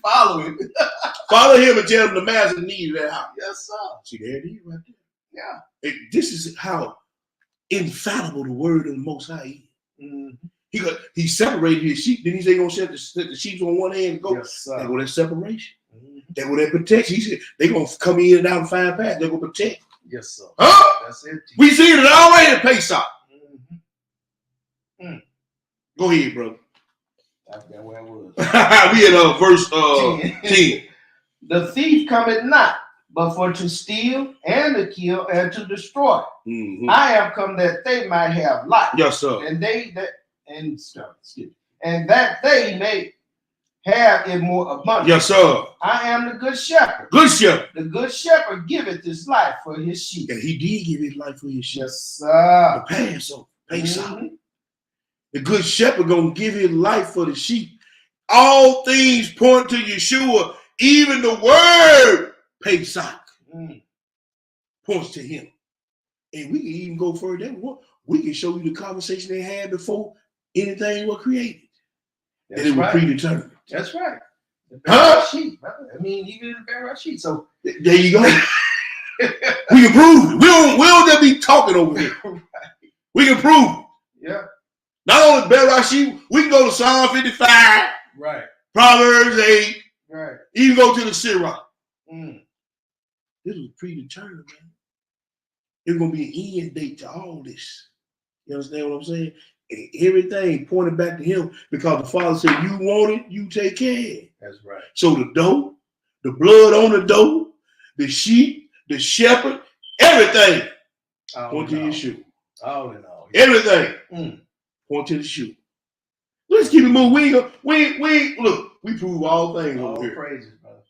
Follow him. Follow him and tell him the master needs that house. Yes, sir. See, there it is right Yeah. This is how infallible the word of the Most High is. He separated his sheep. Then he said, "Gonna set the sheep on one hand and go." Yes, sir. They go that separation. They go that protection. He said they gonna come in and out and find path. They gonna protect. Yes, sir. Huh? That's it. We seen it already in Pesach. Go ahead, brother. I forgot where I was. We at verse 10. The thief cometh not, but for to steal and to kill and to destroy. I am come that they might have life. Yes, sir. And that they may have it more abundant. Yes, sir. I am the good shepherd. Good shepherd. The good shepherd giveth his life for his sheep. And he did give his life for his sheep. Yes, sir. The Passover. Pesach. The good shepherd gonna give his life for the sheep. All things point to Yeshua. Even the word Pesach points to him. And we can even go further. We can show you the conversation they had before anything was created. That's and it was right. predetermined. That's right. The Huh? sheep, brother. I mean, even the bare sheep. So there you go. We can prove it. We don't just be talking over here. Right. We can prove it. Yeah. Not only Bereshit, we can go to Psalm 55, Right. Proverbs 8, Right. even go to the Sirach. This was predetermined, man. There's going to be an end date to all this. You understand what I'm saying? And everything pointed back to him because the Father said, you want it, you take care. That's right. So the dough, the blood on the dough, the sheep, the shepherd, everything point to Yeshua. All in all. Everything point to the shoe. Let's keep it moving. Look, we prove all things over here. Praises, brother.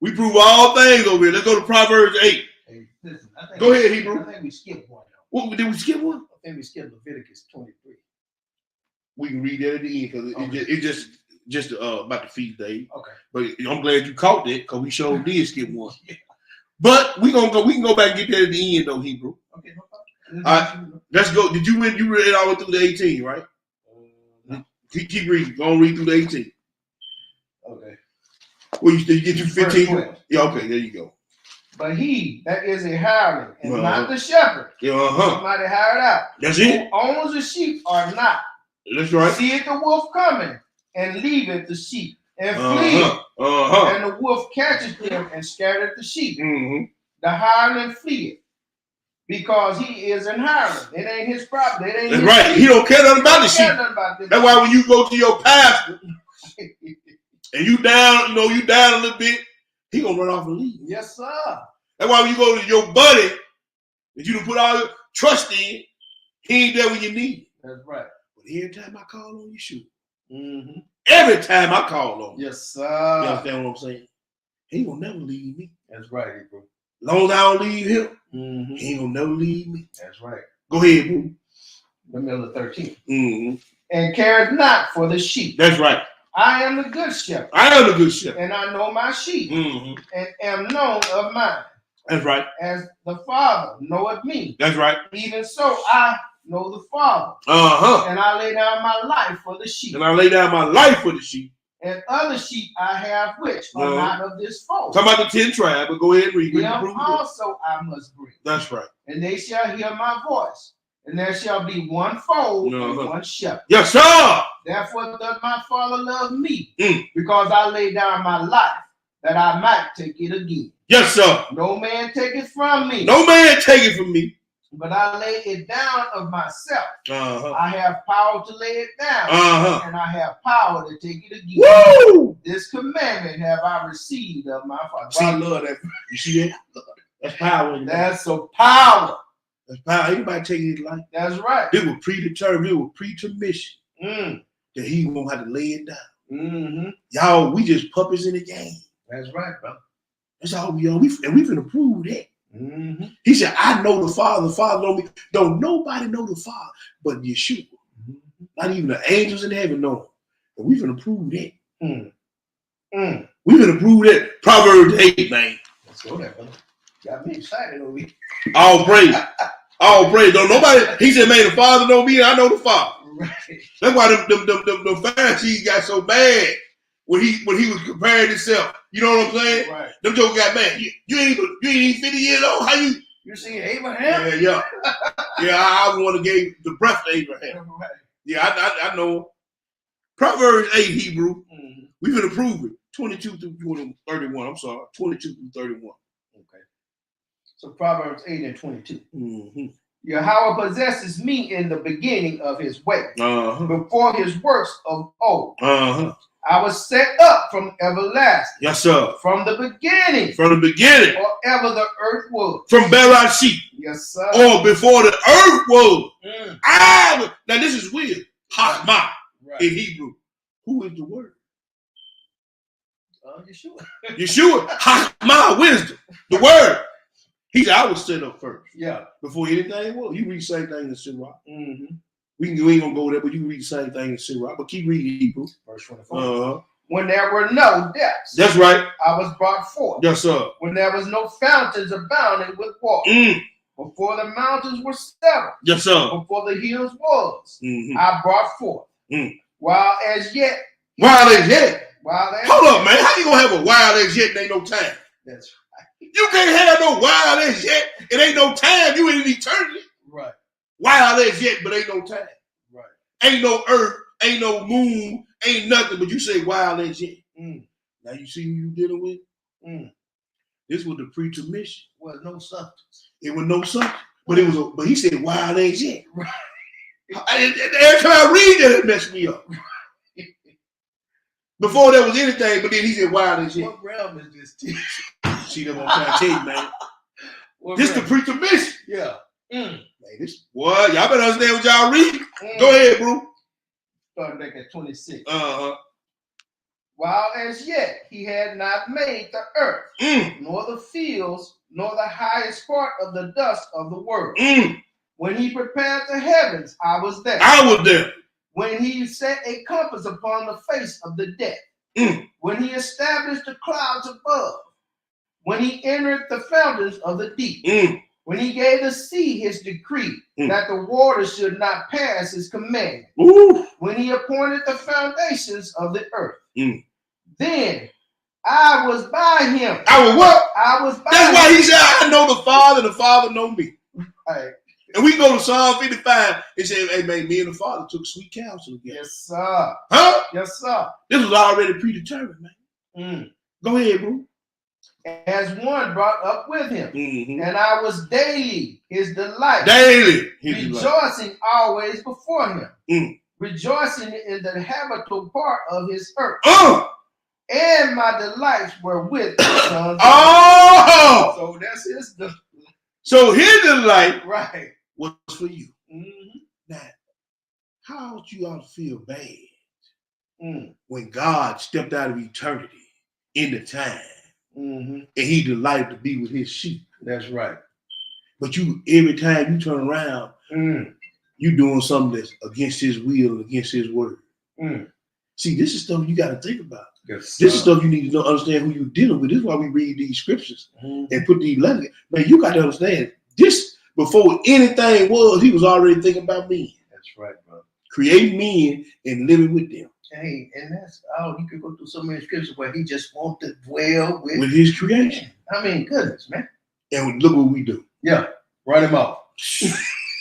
We prove all things over here. Let's go to Proverbs 8. Hey, listen, Go ahead, Hebrew. I think we skipped one. What, did we skip one? I think we skipped Leviticus 23. We can read that at the end because it's just about the feast day. Okay. But I'm glad you caught that because we sure did skip one. Yeah. But we can go back and get that at the end though, Hebrew. Okay, no problem. All right, let's go. Did you read it all the way through the 18, right? No. Keep reading. Go on, read through the 18. Okay. Well, you get you 15. Yeah, okay, there you go. But he that is a hireling and not the shepherd, somebody hired out. That's it. Who owns the sheep or not. That's right. Seeth the wolf coming and leaveth the sheep and fleeth. And the wolf catcheth them and scattereth the sheep. The hireling fleeth because he is an hireling. It ain't his property. It ain't That's his right. sheep. He don't care nothing about the sheep. That's why when you go to your pastor and you down a little bit, he gonna run off and leave. Yes, sir. That's why when you go to your buddy that you done put all your trust in, he ain't there when you need him. That's right. But every time I call on Yeshua, every time I call on him, yes, sir. You understand what I'm saying? He gonna never leave me. That's right, bro. As long as I don't leave him, he ain't gonna never leave me. That's right. Go ahead, boo. The middle of 13. And careth not for the sheep. That's right. I am the good shepherd. I am the good shepherd. And I know my sheep. And am known of mine. That's right. As the Father knoweth me. That's right. Even so I know the Father. And I lay down my life for the sheep. And I lay down my life for the sheep. And other sheep I have which are not of this fold. Talk about the 10 tribes, but go ahead and read. Them also I must bring. That's right. And they shall hear my voice. And there shall be one fold and one shepherd. Yes, sir. Therefore does my Father love me, because I lay down my life, that I might take it again. Yes, sir. No man take it from me. No man take it from me. But I lay it down of myself. I have power to lay it down, and I have power to take it again. Woo! This commandment have I received of my Father. See, I love that. You see that? That's power. That's so power. That's power. Anybody taking his life? That's right. It was predetermined. It was pretermission that he won't have to lay it down. Y'all, we just puppets in the game. That's right, bro. That's all we are. And we finna prove that. He said, I know the Father. The Father know me. Don't nobody know the Father but Yeshua. Not even the angels in heaven know him. And we finna prove that. We finna prove that. Proverbs 8, man. Let's go there, brother. Got me excited over here. All praise. All praise. Don't nobody. He said, man, the Father know me and I know the Father. Right. That's why the Pharisees got so bad when he was comparing himself. You know what I'm saying? Right. Them jokers got mad. You ain't even 50 years old. How you You see Abraham? Yeah. I want to give the breath to Abraham. Right. Yeah, I know. Proverbs 8 Hebrew. Mm-hmm. We're going to prove it. 22 through 31. I'm sorry. 22 through 31. Okay. So Proverbs 8 and 22. Mm-hmm. Yahweh possesses me in the beginning of his way, Uh-huh. before his works of old. Uh-huh. I was set up from everlasting. Yes, sir. From the beginning. From the beginning. Or ever the earth was. From Bereshit. Yes, sir. Or before the earth was. Mm. Now this is weird. Hakma Right. in Hebrew. Who is the word? Yeshua. Yeshua. Hakma, wisdom. The word. He said, I was set up first. Yeah. Before anything was. You read the same thing in Sirach. Mm-hmm. We ain't gonna go there, but you can read the same thing in Sirach. But keep reading Hebrew. Verse 24. Uh-huh. When there were no depths, That's right. I was brought forth. Yes, sir. When there was no fountains abounding with water, before the mountains were settled, Yes, sir. before the hills was, Mm-hmm. I brought forth. While as yet. Wild as yet. Hold yet. up, man. How you gonna have a wild as yet and ain't no time? That's right. You can't have no wild as yet. It ain't no time. You in eternity. Right. Wild as yet, but ain't no time. Right. Ain't no earth, ain't no moon, ain't nothing, but you say wild as yet. Now you see who you dealing with? This was the preacher mission. Was no substance. It was no substance. But but he said wild as yet. Right. Every time I read that, it messed me up. Before there was anything, but then he said wild as yet. What realm is this? See, that's what I'm trying to tell you, man. This realm? the preacher mission. Yeah. Man, this what y'all better understand what y'all read. Go ahead, bro. Starting back at 26. While as yet he had not made the earth, nor the fields, nor the highest part of the dust of the world. When he prepared the heavens, I was there. I was there. When he set a compass upon the face of the depth. When he established the clouds above. When he entered the fountains of the deep. When he gave the sea his decree, that the waters should not pass his command. When he appointed the foundations of the earth. Then I was by him. I was what? I was by That's him. why he said, I know the Father know me. Right. And we go to Psalm 55 and say, hey, man, me and the Father took sweet counsel together. Yes, sir. Huh? Yes, sir. This was already predetermined, man. Go ahead, bro. As one brought up with him. And I was daily his delight. Daily. Rejoicing always before him. Rejoicing in the habitable part of his earth. And my delights were with the sons. So that's his delight. So his delight right. was for you. Now, how ought you all feel bad when God stepped out of eternity into time and he delighted to be with his sheep? That's right. But you, every time you turn around, you doing something that's against his will and against his word. See, this is stuff you got to think about. Yes, this is stuff you need to understand who you're dealing with. This is why we read these scriptures and put these letters. Man, you got to understand this before anything was, he was already thinking about men. That's right, bro. Creating men and living with them. Hey, and that's you could go through so many scriptures where he just wants to dwell with his creation. I mean, goodness, man. And look what we do. Yeah, run him off.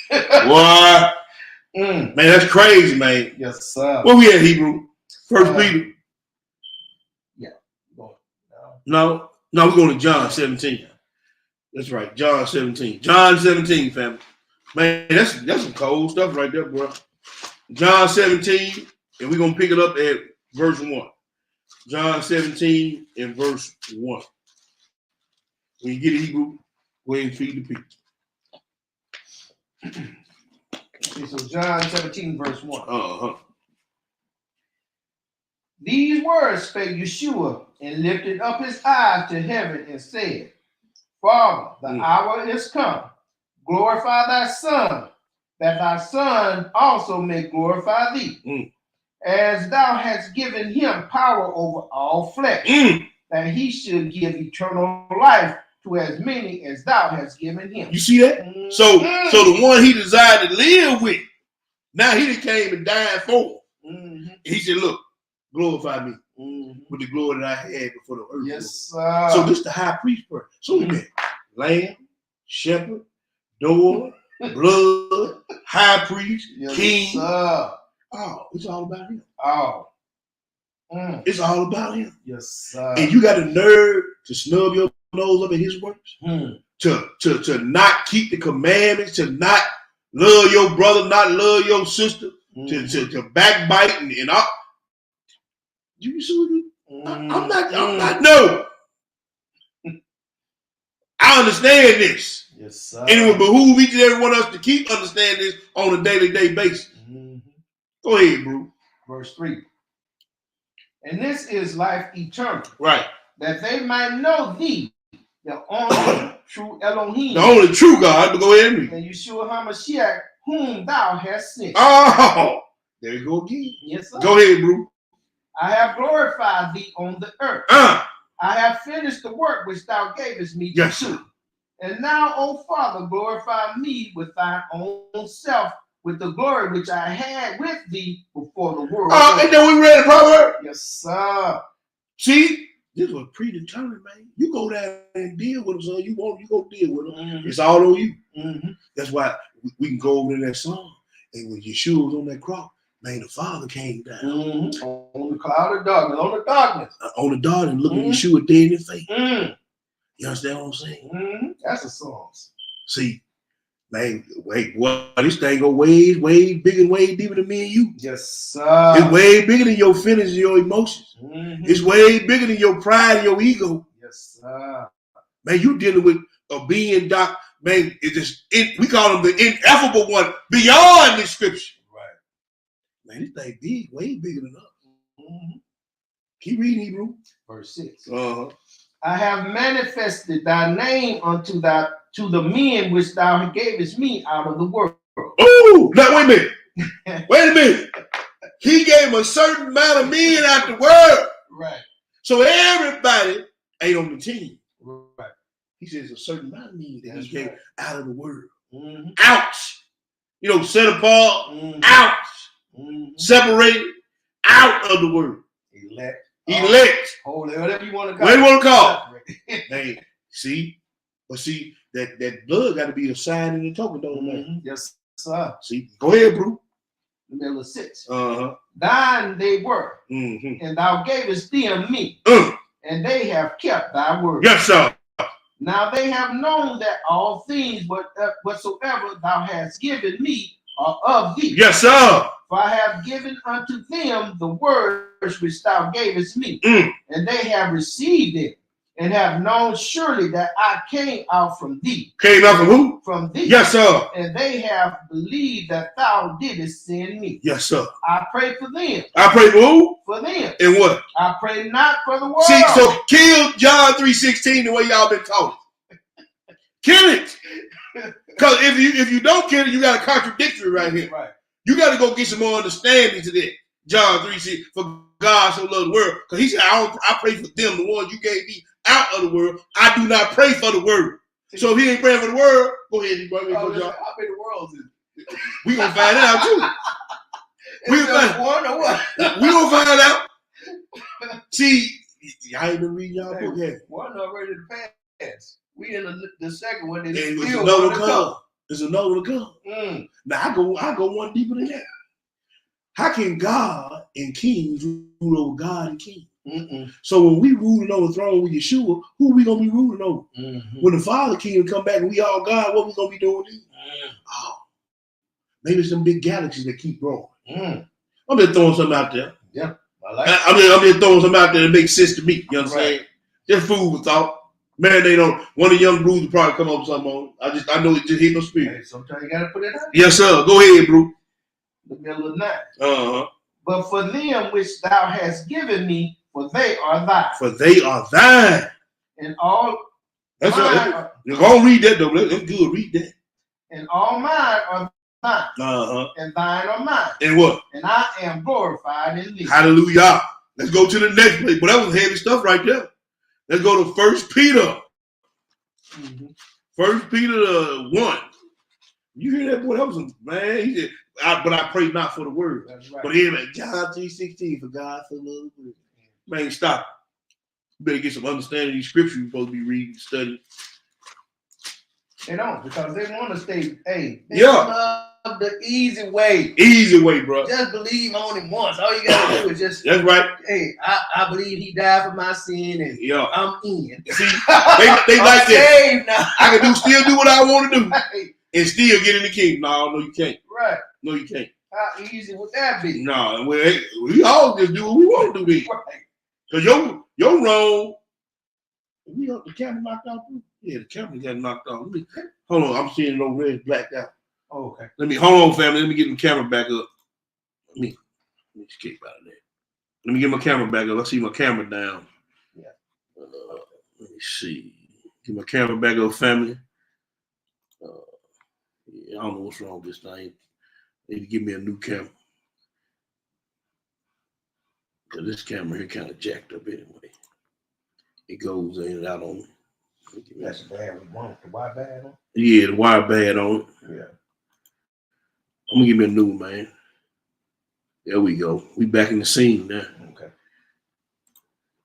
What? Man, that's crazy, man. Yes, sir. Where we at, Hebrew? First Peter. Yeah. No, we're going to John 17. That's right, John 17. John 17, family. Man, that's some cold stuff right there, bro. John 17, and we're going to pick it up at verse 1. John 17 and verse 1. When you get it, Hebrew, go ahead and feed the people. Okay, so John 17, verse 1. These words spake Yeshua and lifted up his eyes to heaven and said, Father, the hour is come. Glorify thy Son, that thy Son also may glorify thee. As thou hast given him power over all flesh, that he should give eternal life to as many as thou hast given him. You see that? So the one he desired to live with, now he that came and died for. He said, look, glorify me with the glory that I had before the earth. Yes, sir. So this is the high priest prayer. So we met lamb, shepherd, door, blood, high priest, Yes, king. sir. Oh, it's all about him. Oh. It's all about him. Yes, sir. And you got the nerve to snub your nose up at his works, to not keep the commandments, to not love your brother, not love your sister, to backbite and all. You see what I'm not, no. I understand this. Yes, sir. And it would behoove each and every one of us to keep understanding this on a daily basis. Go ahead, bro. Verse 3. And this is life eternal. Right. That they might know thee, the only true Elohim. The only true God, but go ahead and read. And Yeshua HaMashiach, whom thou hast sent. Oh, there you go again. Yes, sir. Go ahead, bro. I have glorified thee on the earth. I have finished the work which thou gavest me to do. And now, O Father, glorify me with thine own self, with the glory which I had with thee before the world. And then we read the proverb. Yes, sir. See, this was predetermined, man. You go down and deal with them, son. You go deal with them. It's all on you. That's why we can go over to that song. And when Yeshua was on that cross, man, the Father came down. On the cloud of darkness, on the darkness. On the darkness, looking at Yeshua dead in the face. You understand what I'm saying? That's a song. See, man, wait, what? This thing go way bigger and way deeper than me and you. Yes, sir. It's way bigger than your feelings and your emotions. It's way bigger than your pride and your ego. Yes, sir. Man, you dealing with a being, doc. Man, we call him the ineffable one beyond this scripture. Right. Man, this thing big, way bigger than us. Keep reading, Hebrew. Verse 6. I have manifested thy name unto the men which thou gavest me out of the world. Oh, now wait a minute. Wait a minute. He gave a certain amount of men out the world. Right. So everybody ain't on the team. Right. He says a certain amount of men that he gave out of the world. Mm-hmm. Ouch. You know, set apart. Mm-hmm. Ouch. Separated. Out of the world. Elect. Holy, whatever you want to call it. Whatever you want to call it. Man, see? But see, that blood got to be a sign and a token, don't it, man? Yes, sir. See, go ahead, bro. Middle of 6. Thine they were, and thou gavest them me, and they have kept thy word. Yes, sir. Now they have known that all things whatsoever thou hast given me are of thee. Yes, sir. For I have given unto them the words which thou gavest me, and they have received it, and have known surely that I came out from thee. Came out from who? From thee. Yes, sir. And they have believed that thou didst send me. Yes, sir. I pray for them. I pray for who? For them. And what? I pray not for the world. See, so kill John 3:16 the way y'all been talking. Kill it. Because if you don't kill it, you got a contradictory right here. Right. You got to go get some more understanding to that. John 3:16, for God so loved the world. Because he said, I pray for them, the ones you gave me out of the world. I do not pray for the world. So if he ain't praying for the world, go ahead. How many worlds is it? We going to find out too. We going to find out. See, y'all ain't been reading y'all book yet. One already passed. We in the second one. It's another one to come. There's another one to come. Now I go one deeper than that. How can God and kings rule over God and kings? So when we ruling on the throne with Yeshua, who we gonna be ruling over? When the Father King come back and we all God, what we gonna be doing then? Oh, maybe some big galaxies that keep growing. I'm just throwing something out there. Yeah, I like it. I'm just throwing something out there that makes sense to me. You know what I'm saying? Just food for thought. Man, they don't. One of the young brews will probably come up with something on. I know it just hit no spirit. Hey, sometimes you gotta put it out. Yes, sir. Go ahead, bro. The middle of the night. But for them which thou hast given me, for they are thine. For they are thine. And all that's right. You're gonna read that though. That's good. Read that. And all mine are thine. And thine are mine. And what? And I am glorified in thee. Hallelujah. Let's go to the next place. But that was heavy stuff right there. Let's go to 1 Peter. 1 Peter 1. You hear that, boy? That was man. He said, but I pray not for the word. That's right. But here, man, John 3:16, for God so loved the world. Man, stop. You better get some understanding of these scriptures you're supposed to be reading, studying. They don't, because they want to stay. Hey, they Yeah. love the easy way. Easy way, bro. Just believe on him once. All you gotta do is just. That's right. Hey, I believe he died for my sin, and Yeah. I'm in. See, they I'm like that. saved now. I can still do what I want to do Right. and still get in the kingdom. No, you can't. Right. No, you can't. How easy would that be? No, we all just do what we want to do then. Right. Cause your role. We got the camera knocked out. Yeah, the camera got knocked out. Hold on, I'm seeing no red blacked out. Oh, okay. Hold on, family. Let me get the camera back up. Let me just kick out of there. Let me get my camera back up. I see my camera down. Yeah. Let me see. Get my camera back up, family. Yeah, I don't know what's wrong with this thing. They need to give me a new camera. Cause this camera here kind of jacked up anyway. It goes in and out on me. That's bad. We want the wide bad on. Yeah, the wire bad on it. Yeah. I'm gonna give me a new one, man. There we go. We back in the scene now. Okay.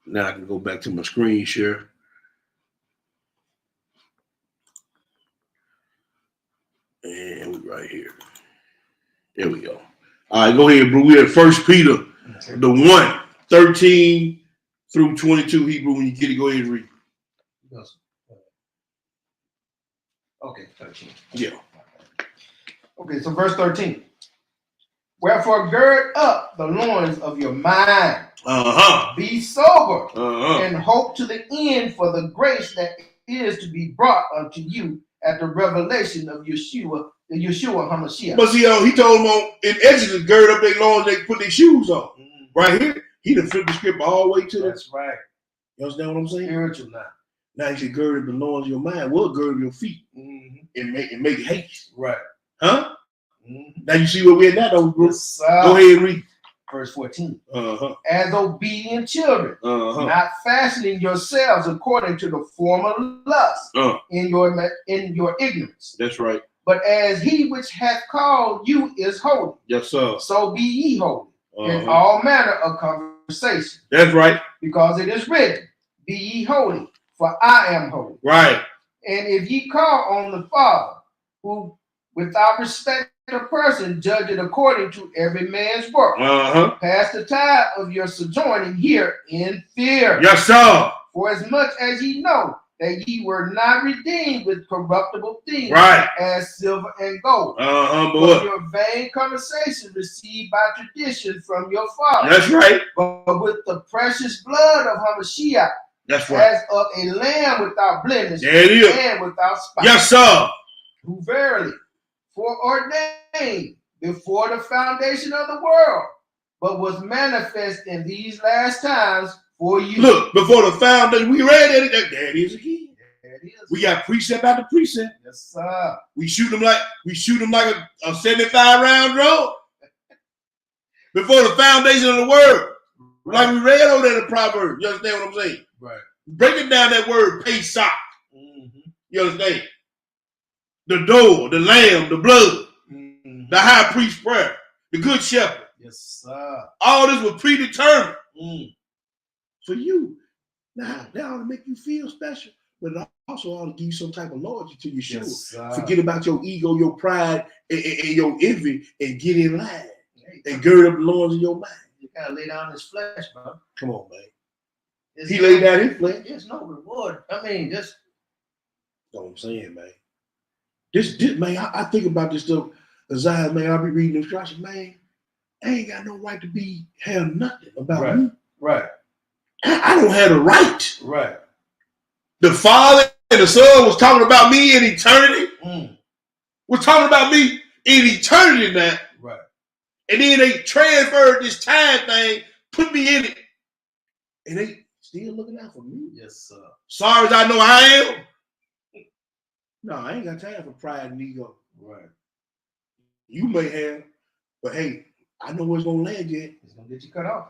Now I can go back to my screen share. And we right here. There we go. All right, go ahead, bro. We at 1 Peter, Okay. the 1, 13 through 22 Hebrew. When you get it, go ahead and read. Okay, 13. Yeah. Okay, so verse 13. Wherefore gird up the loins of your mind. Be sober and hope to the end for the grace that is to be brought unto you at the revelation of Yeshua HaMashiach. But see, he told them in Exodus, gird up their loins, they put their shoes on. Right here, he done flipped the script all the way to That's right. You understand what I'm saying? Spiritual now. Now he said, gird up the loins of your mind. Well, gird up your feet and make haste. Right. Huh? Now you see where we're at now, though, bro. Yes, go ahead and read. Verse 14. As obedient children, not fashioning yourselves according to the former lust in your ignorance. That's right. But as he which hath called you is holy, yes, sir, so be ye holy in all manner of conversation. That's right. Because it is written, be ye holy, for I am holy. Right. And if ye call on the Father, who without respect of person judge it according to every man's work, pass the time of your sojourning here in fear. Yes, sir. For as much as ye know that ye were not redeemed with corruptible things, right, as silver and gold, but your vain conversation received by tradition from your father. That's right. But with the precious blood of Hamashiach, that's right, as of a lamb without blemish and without spot. Yes, sir. Who verily foreordained before the foundation of the world, but was manifest in these last times for you. Look, before the foundation, we read it. There it is again. There it is. We got precept after precept. Yes, sir. We shoot them like a 75 round drum. Before the foundation of the world. Right. Like we read over there in the Proverbs. You understand what I'm saying? Right. Breaking down that word Pesach. You understand? The door, the lamb, the blood, the high priest's prayer, the good shepherd. Yes, sir. All this was predetermined for you. Now, that ought to make you feel special, but it also ought to give you some type of loyalty to Yeshua. Yes, forget about your ego, your pride, and your envy, and get in line and gird up the loins of your mind. You gotta lay down his flesh, bro. Come on, man. He laid down his flesh. There's no reward. I mean, just. That's what I'm saying, man. This man, I think about this stuff. Isaiah, man, I'll be reading this. I said, man, I ain't got no right to have nothing about me. Right. I don't have the right. Right. The Father and the Son was talking about me in eternity. We're talking about me in eternity now. Right. And then they transferred this time thing, put me in it. And they still looking out for me. Yes, sir. Sorry as I know I am. No, I ain't got time for pride and ego. Right. You may have, but hey, I know where it's gonna land yet. It's gonna get you cut off.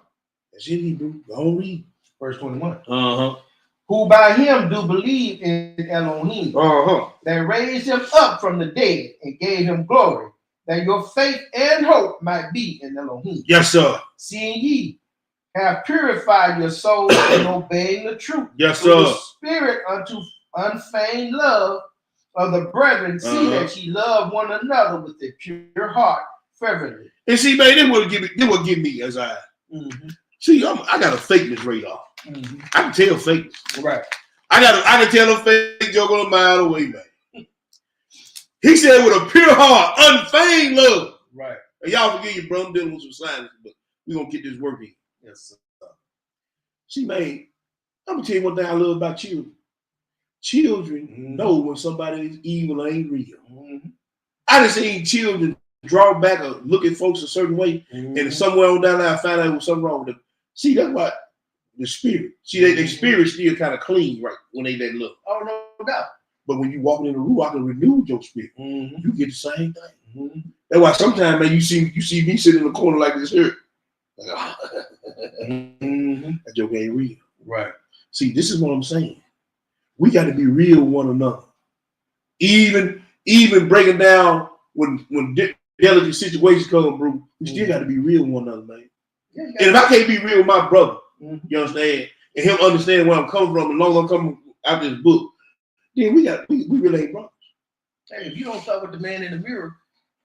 That's it, Hebrew. Go on read. Verse 21. Who by him do believe in Elohim, that raised him up from the dead and gave him glory, that your faith and hope might be in Elohim. Yes, sir. Seeing ye have purified your souls in obeying the truth. Yes, sir. The spirit unto unfeigned love of the brethren, see that ye love one another with a pure heart fervently. And see, man, they will give me as I see. I got a fakeness radar. I can tell fakeness. Right. I can tell a fake joke on a mile away, man. He said with a pure heart, unfeigned love. Right. And y'all forget your brother dealing with some silence, but we're gonna get this work in. Yes, sir. See, man, I'm gonna tell you one thing I love about children. Children know when somebody is evil or ain't real. I just seen children draw back or look at folks a certain way, and somewhere on down there I found out there was something wrong with them. See, that's why the spirit. See, their spirit still kind of clean, right, when they that look. Oh, no doubt. But when you walk in the room, I can renew your spirit. You get the same thing. That's why sometimes, man, you see me sitting in the corner like this here. Like, that joke ain't real. Right. See, this is what I'm saying. We got to be real with one another. Even breaking down when delicate situations come, bro, we still got to be real with one another, man. Yeah, and if I can't be real with my brother, you understand, and him understand where I'm coming from, as long as I'm coming out this book, then we really ain't brothers. Hey, if you don't talk with the man in the mirror,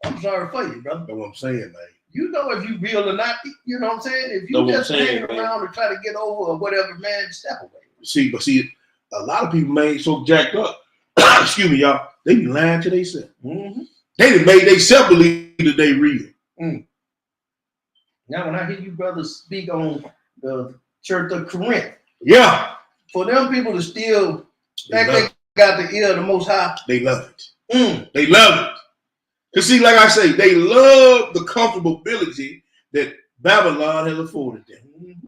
I'm sorry for you, brother. That's what I'm saying, man. You know if you real or not, you know what I'm saying? If you just hanging around and try to get over or whatever, man, step away. See, a lot of people, man, so jacked up. Excuse me, y'all. They be lying to themselves. They done made themselves believe that they real. Now, when I hear you brothers speak on the Church of Corinth, for them people to still think they got the ear of the Most High, they love it. They love it. Because see, like I say, they love the comfortability that Babylon has afforded them.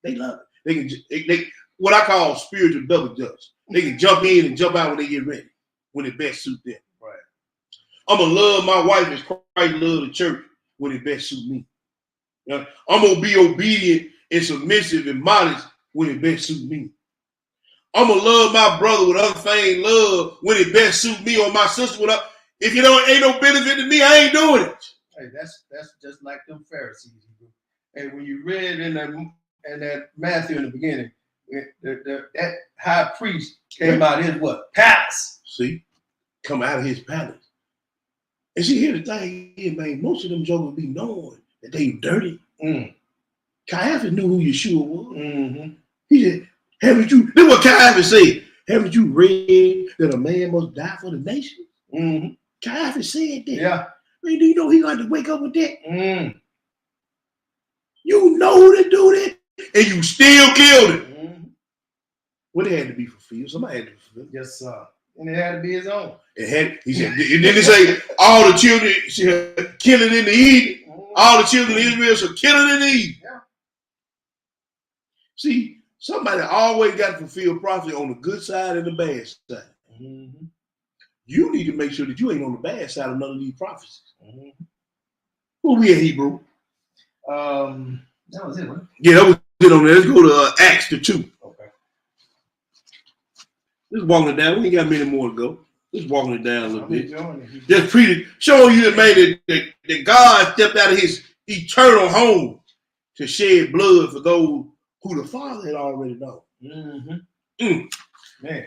They love it. They what I call spiritual double dutch. They can jump in and jump out when they get ready, when it best suit them. Right. I'm gonna love my wife as Christ loved the church when it best suit me. I'm gonna be obedient and submissive and modest when it best suit me. I'm gonna love my brother with unfeigned love when it best suit me, or my sister with if you don't ain't no benefit to me, I ain't doing it. Hey, that's just like them Pharisees. Hey, when you read in that Matthew in the beginning, that high priest came out of his what? Palace. See? Come out of his palace. And see, here's the thing here, man. Most of them jokers be knowing that they dirty. Caiaphas knew who Yeshua was. He said, haven't you, this is what Caiaphas said, haven't you read that a man must die for the nation? Caiaphas said that. Yeah. Man, do you know he got to wake up with that? You know to do that, and you still killed it. Well, it had to be fulfilled. Somebody had to fulfill it. Yes, sir. And it had to be his own. He said, and then they say, all the children should kill it in the Eden. All the children of Israel should kill it in the Eden. Yeah. See, somebody always got to fulfill prophecy on the good side and the bad side. You need to make sure that you ain't on the bad side of none of these prophecies. Where we at, Hebrew? That was it, right? Yeah, that was it on there. Let's go to Acts 2. Okay. Let's walk it down. We ain't got many more to go. Let's walk it down a little bit. Just showing you that, man, that God stepped out of his eternal home to shed blood for those who the Father had already known. Man.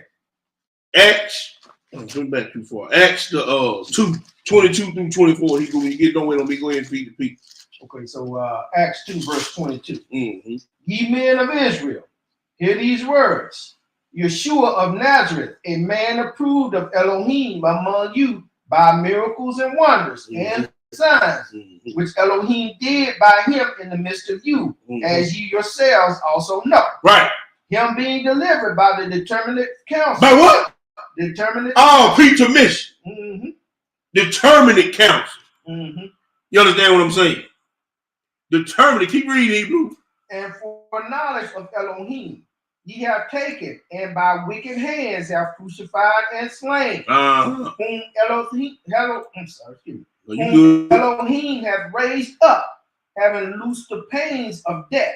Acts, I'm back too far. Acts 2, 22 through 24. When you get nowhere on me, go ahead and feed the people. Okay, so Acts 2, verse 22. Ye men of Israel, hear these words. Yeshua of Nazareth, a man approved of Elohim among you by miracles and wonders and signs, which Elohim did by him in the midst of you, as ye yourselves also know. Right. Him being delivered by the determinate counsel. By what? Determinate. Oh, pretermission. Determinate counsel. You understand what I'm saying? Determinate. Keep reading, Hebrew. And for knowledge of Elohim, ye have taken, and by wicked hands have crucified and slain, whom Elohim hath raised up, having loosed the pains of death,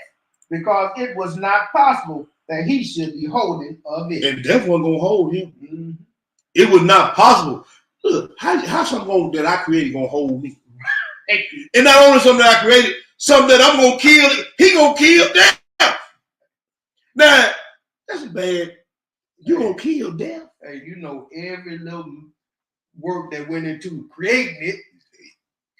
because it was not possible that he should be holding of it. And death wasn't going to hold him. It was not possible. Look, how something that I created going to hold me? And not only something that I created, something that I'm going to kill, he going to kill death. Now, that's bad. You're going to kill death. Hey, you know every little work that went into creating it.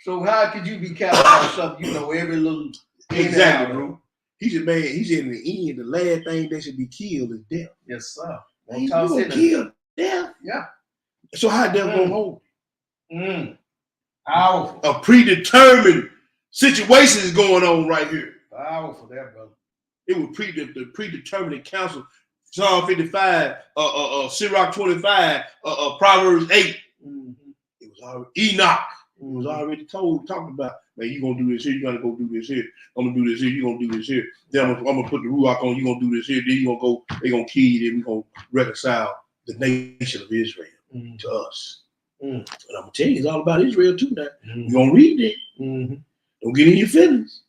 So how could you be counting on something you know every little thing? Exactly, bro. He's in the end, the last thing that should be killed is death. Yes, sir. Hey, you gonna kill death? Yeah. So how death gonna hold? Powerful. A predetermined situation is going on right here. Powerful there, brother. It was the predetermined counsel. Psalm 55, Sirach 25, Proverbs 8. It was already Enoch. It was already talking about, man, you gonna do this here, you gotta go do this here. I'm gonna do this here, you gonna do this here. Then I'm gonna put the ruach on, you gonna do this here, then you gonna go, they gonna kill you, then we gonna reconcile the nation of Israel to us. And I'm gonna tell you, it's all about Israel too now. You gonna read it. Don't get in your feelings.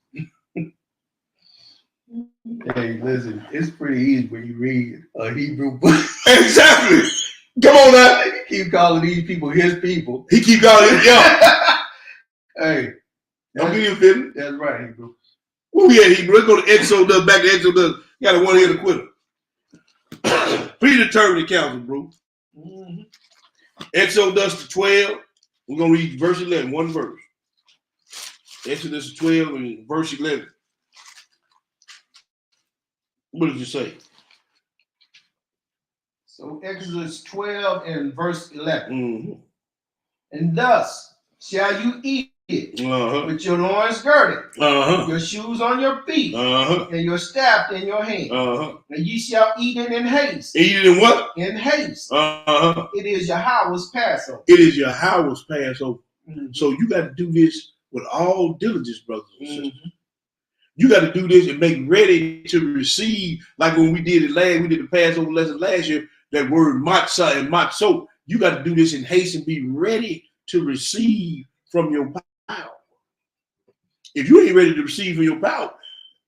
Hey, listen, it's pretty easy when you read a Hebrew book. Exactly. Come on now. He keep calling these people his people. He keep calling it, yeah. Hey, Don't get in your feelings. that's right, Hebrew. Where we at, Hebrew? Let's go to Exodus, back to Exodus. You got a one here to quit. Predetermined counsel, bro. Exodus 12. We're gonna read verse 11, one verse. Exodus 12 and verse 11. What did you say? So Exodus 12 and verse 11. And thus shall you eat it with your loins girded, your shoes on your feet, and your staff in your hand. And ye shall eat it in haste. Eat it in what? In haste. It is Yahweh's Passover. It is Yahweh's Passover. So you got to do this with all diligence, brothers and sisters. You got to do this and make ready to receive, like when we did the Passover lesson last year, that word matzah and matzo. You got to do this in haste and be ready to receive from your power. If you ain't ready to receive from your power,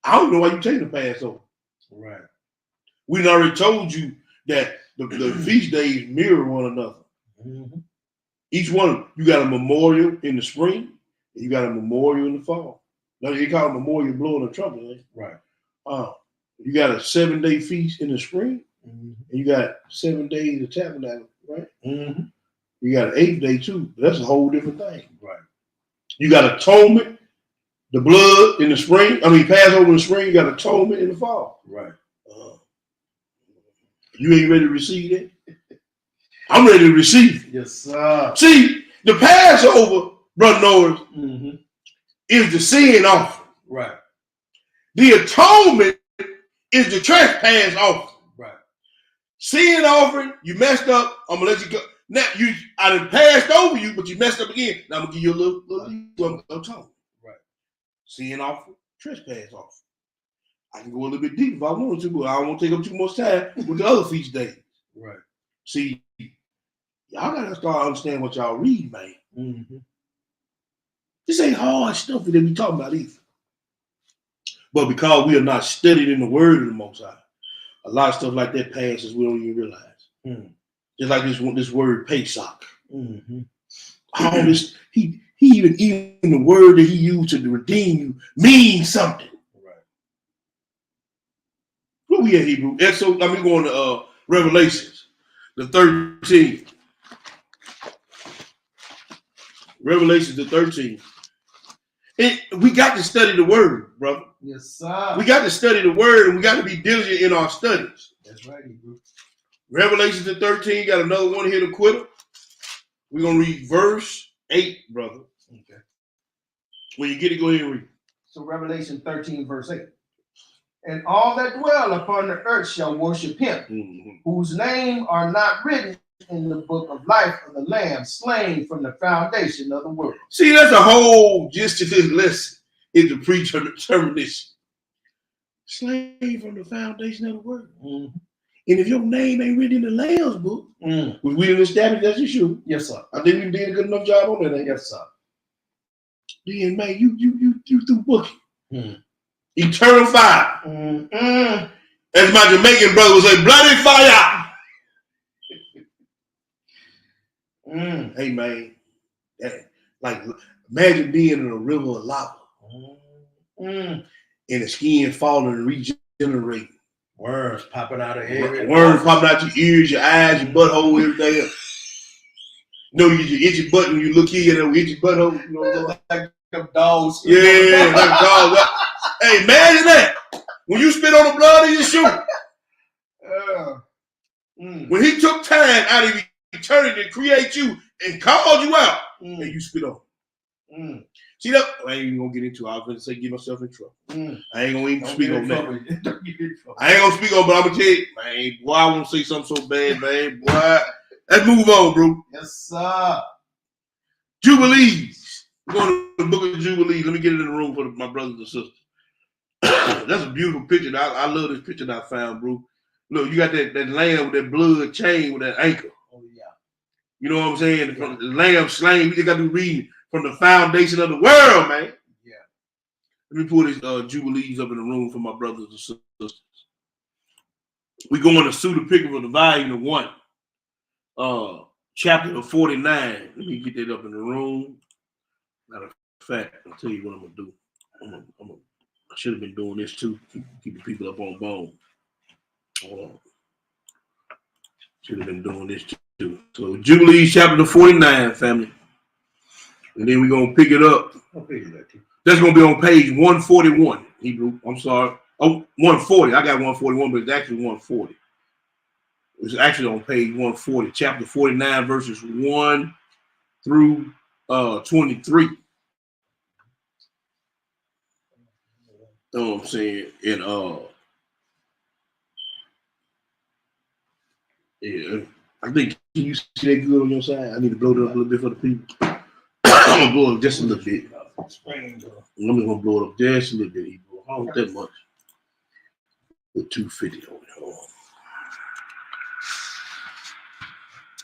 I don't know why you taking the Passover. Right. We already told you that the feast days mirror one another. Each one, you got a memorial in the spring, and you got a memorial in the fall. Now they call it memorial blowing a trumpet, right? Right. You got a 7-day feast in the spring, and you got 7 days of tabernacle, right? You got an 8th day too. That's a whole different thing. Right. You got atonement, the blood in the spring. Passover in the spring. You got atonement in the fall. Right. You ain't ready to receive that? I'm ready to receive it. Yes, sir. See, the Passover, Brother Norris, is the sin offering. Right. The atonement is the trespass offering. Right. Sin offering, you messed up. I'm gonna let you go. Now I done passed over you, but you messed up again. Now I'm gonna give you a little atonement. Right. Sin offering, trespass offering. I can go a little bit deep if I wanted to, but I don't want to take up too much time with the other feast days. Right. See, y'all gotta start understanding what y'all read, man. This ain't hard stuff that we talking about either. But because we are not studied in the word of the Most High, a lot of stuff like that passes we don't even realize. Just like this word Pesach. All this, he even the word that he used to redeem you means something. Right. Where we at, Hebrew? So let me go on to Revelations, the 13. Revelations the 13. We got to study the word, brother. Yes, sir. We got to study the word, and we got to be diligent in our studies. That's right, Hebrew. Revelations the 13, got another one here to quit. We're going to read verse 8, brother. Okay. When you get it, go ahead and read. So Revelation 13, verse 8. And all that dwell upon the earth shall worship him, whose name are not written in the book of life of the Lamb slain from the foundation of the world. See, that's a whole gist of this lesson, is the predetermination. Slain from the foundation of the world. And if your name ain't written in the Lamb's book, which we didn't establish that's your shoe. Yes, sir. I think we did a good enough job on that. Yes, sir. Then, man, you through booking. Eternal fire. As my Jamaican brother would say, bloody fire. Hey, man. Like, imagine being in a river of lava. And the skin falling and regenerating. Worms popping out of every Worms popping out your ears, your eyes, your butthole, everything else. You know, you itch your butt when you look here, that itch your butthole. You know, like them dogs. yeah, like dog. Hey, imagine that. When you spit on the blood in your shoe. When he took time out of eternity to create you and called you out, and you spit on. See that? I ain't even gonna get into it. I was gonna say get myself in trouble. I ain't gonna even speak on that. I ain't gonna speak on, but I'm gonna tell you, man, boy, I won't say something so bad, man. Boy, let's move on, bro. Yes, sir. Jubilees. We're going to the book of Jubilees. Let me get it in the room for my brothers and sisters. That's a beautiful picture. I love this picture that I found, bro. Look, you got that lamb with that blood chain with that anchor. Oh, yeah. You know what I'm saying? The lamb slain. We just got to read from the foundation of the world, man. Yeah. Let me pull these Jubilees up in the room for my brothers and sisters. We going to Suda Picker of the volume of 1. Chapter 49. Let me get that up in the room. Matter of fact, I'll tell you what I'm gonna do. I should have been doing this too. Keep the people up on bone. Hold on. Should have been doing this too. So Jubilees chapter 49, family. And then we're gonna pick it up. That's gonna be on page 141. Hebrew. I'm sorry. Oh, 140. I got 141, but it's actually 140. It's actually on page 140, chapter 49, verses 1 through 23. You know what I'm saying? And yeah, I think, can you see that good on your side? I need to blow it up a little bit for the people. I'm gonna blow it up just a little bit. I'm just gonna blow it up just a little bit. I don't that much. Put 250 on it. Hold on.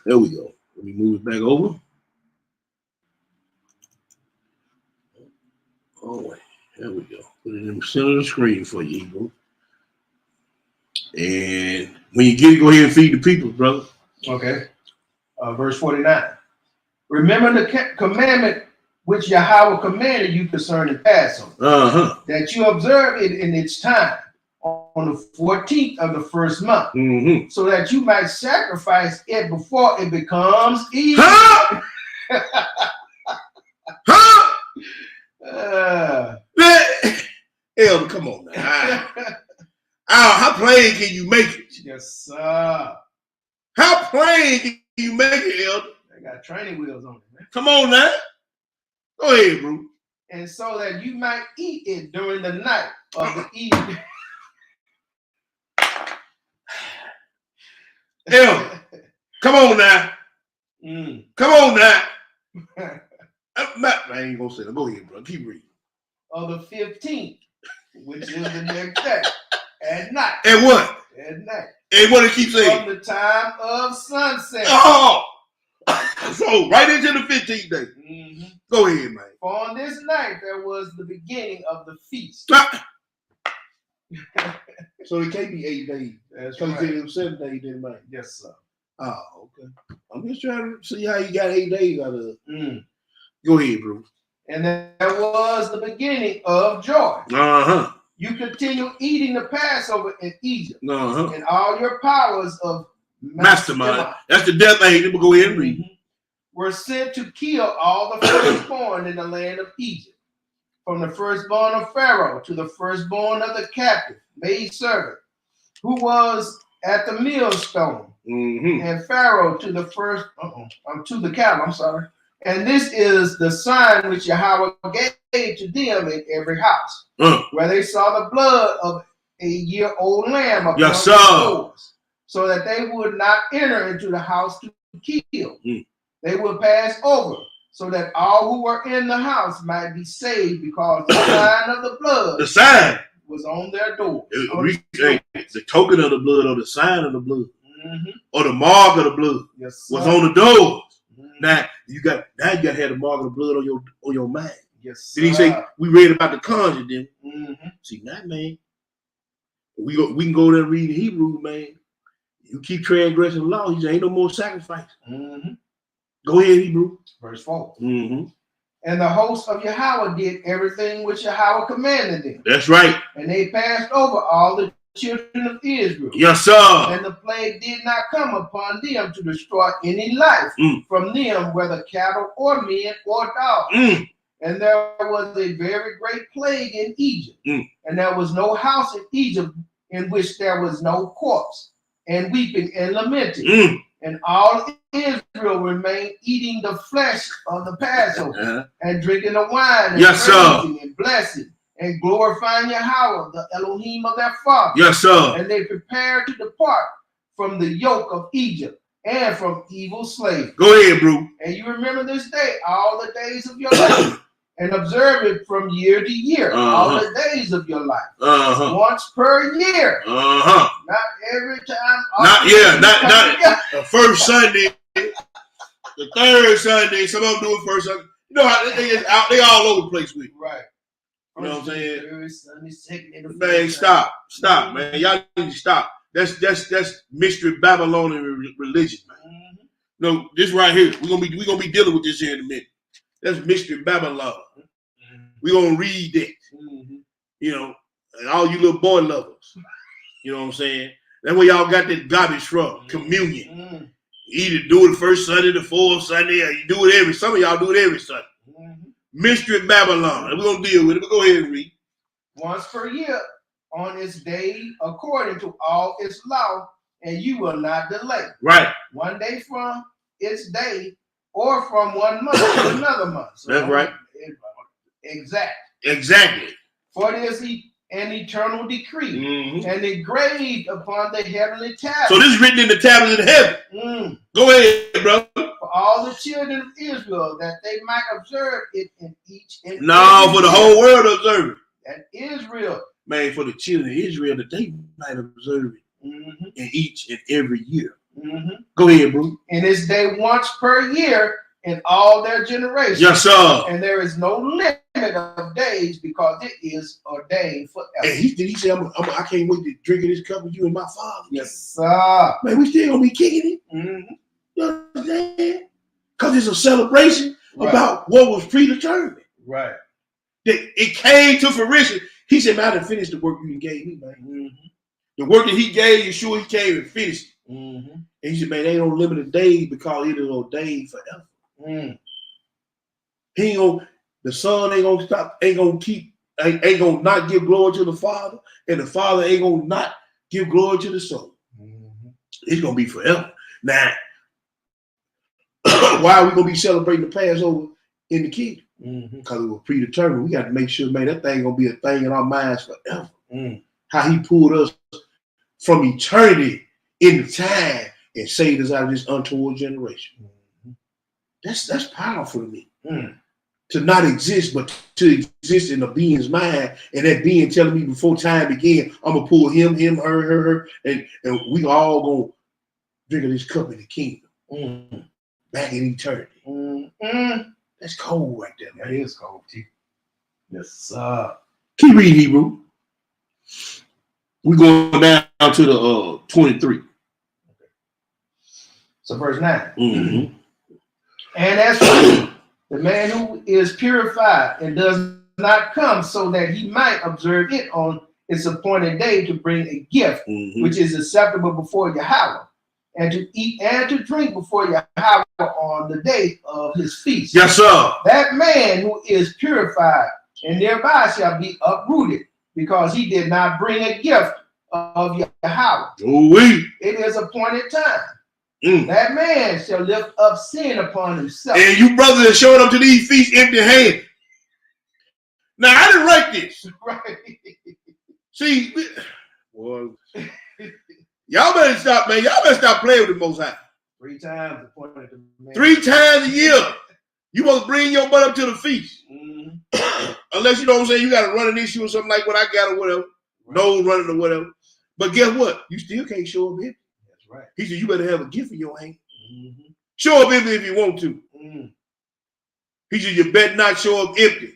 There we go. Let me move it back over. Oh, there we go. Put it in the center of the screen for you, Eagle. And when you get it, go ahead and feed the people, brother. Okay. Verse 49. Remember the commandment which Yahweh commanded you concerning Passover, that you observe it in its time, on the 14th of the first month, so that you might sacrifice it before it becomes evil. Elder, come on now. How plain can you make it? Yes, sir. How plain can you make it, Elder? They got training wheels on it, man. Come on now. Go ahead, bro. And so that you might eat it during the night of the evening. Elder, come on now. Come on now. I ain't gonna say that. Go ahead, bro. Keep reading. Of the 15th, which is the next day, at night. And what? At night. And what it keeps saying? From the time of sunset. Oh! So, right into the 15th day. Go ahead, man. For on this night, there was the beginning of the feast. So it can't be 8 days. That's right. right. It was 7 days, didn't it? Yes, sir. Oh, okay. I'm just trying to see how you got 8 days out of it. Go ahead, bro. And there was the beginning of joy. You continue eating the Passover in Egypt, and all your powers of mastermind. That's the death angel. We'll go ahead and read. Were sent to kill all the firstborn in the land of Egypt, from the firstborn of Pharaoh to the firstborn of the captive maid servant, who was at the millstone, and Pharaoh to the first to the cattle. I'm sorry. And this is the sign which Yahweh gave to them in every house, where they saw the blood of a year-old lamb upon the doors, so that they would not enter into the house to kill. They would pass over, so that all who were in the house might be saved, because the sign of the blood, was on their doors. The token of the blood, or the sign of the blood, or the mark of the blood, was on the doors. Now you got to have the mark of the blood on your mind. Yes. Did he say we read about the conjure then? See that, man. We can go there and read the Hebrew, man. You keep transgressing the law, he say ain't no more sacrifice. Go ahead, Hebrew. Verse 4. And the host of Yahweh did everything which Yahweh commanded them. That's right. And they passed over all the children of Israel. Yes, sir. And the plague did not come upon them to destroy any life from them, whether cattle or men or dogs. And there was a very great plague in Egypt. And there was no house in Egypt in which there was no corpse, and weeping and lamenting. And all Israel remained eating the flesh of the Passover and drinking the wine and praising and blessing and glorifying Yahweh, the Elohim of their fathers. Yes, sir. And they prepared to depart from the yoke of Egypt and from evil slavery. Go ahead, bro. And you remember this day all the days of your life, and observe it from year to year, all the days of your life, once per year. Not every time. Not the first Sunday, the third Sunday. Some of them do it first Sunday. You know how they all over the place with you. Right. You know what I'm saying? Third Sunday, second, and the Man, stop, man. Y'all need to stop. That's mystery Babylonian religion, man. No, this right here. We're gonna be dealing with this here in a minute. That's mystery Babylon. We're gonna read that. You know, and all you little boy lovers. You know what I'm saying? That's where y'all got that garbage from. Communion. You either do it first Sunday, the fourth Sunday, or you do it some of y'all do it every Sunday. Mystery Babylon. We're gonna deal with it. But go ahead and read. Once per year, on its day, according to all its law, and you will not delay. Right. One day from its day, or from 1 month to another month. So that's right. Exactly. For it is an eternal decree, and engraved upon the heavenly tablet. So this is written in the tablet of heaven. Go ahead, brother. For all the children of Israel, that they might observe it in each and for the whole world to observe it. And Israel. Man, for the children of Israel, that they might observe it in each and every year. Go ahead, bro. And it's day once per year in all their generations. Yes, sir. And there is no limit of days, because it is ordained forever. And he said, I can't wait to drink of this cup with you and my father. Yes, sir. Man, we still gonna be kicking it. You understand? Because it's a celebration about what was predetermined. Right. It came to fruition. He said, man, I done finished the work you gave me, man. The work that he gave you, sure he came and finished it. And he said, man, they ain't no limited days, because it is ordained forever. He ain't gonna, the Son ain't gonna stop, ain't gonna not give glory to the Father, and the Father ain't gonna not give glory to the Son. It's gonna be forever. Now, why are we gonna be celebrating the Passover in the kingdom? Because it was predetermined. We got to make sure, man, that thing gonna be a thing in our minds forever. How he pulled us from eternity into time and saved us out of this untoward generation. That's powerful to me. To not exist, but to exist in a being's mind, and that being telling me before time began, I'm gonna pull him, her, and we all gonna drink of this cup in the kingdom. Back in eternity. That's cold right there, man. That is cold, T. Yes, sir. Keep reading, Hebrew. We're going down to the 23. So verse 9. And as for the man who is purified and does not come, so that he might observe it on its appointed day to bring a gift, which is acceptable before Yahweh, and to eat and to drink before Yahweh on the day of his feast. Yes, sir. That man who is purified and thereby shall be uprooted, because he did not bring a gift of Yahweh. It is appointed time. That man shall lift up sin upon himself. And you brothers are showing up to these feasts empty-handed. Now, I didn't write this. Right. See, well, y'all better stop, man. Y'all better stop playing with the Most High. 3 times appointed to man. 3 times a year. You must bring your butt up to the feast. Unless, you know what I'm saying, you got to run an issue or something like what I got or whatever. No running or whatever. But guess what? You still can't show up empty. That's right. He said, you better have a gift in your hand. Show up empty if you want to. He said, you better not show up empty.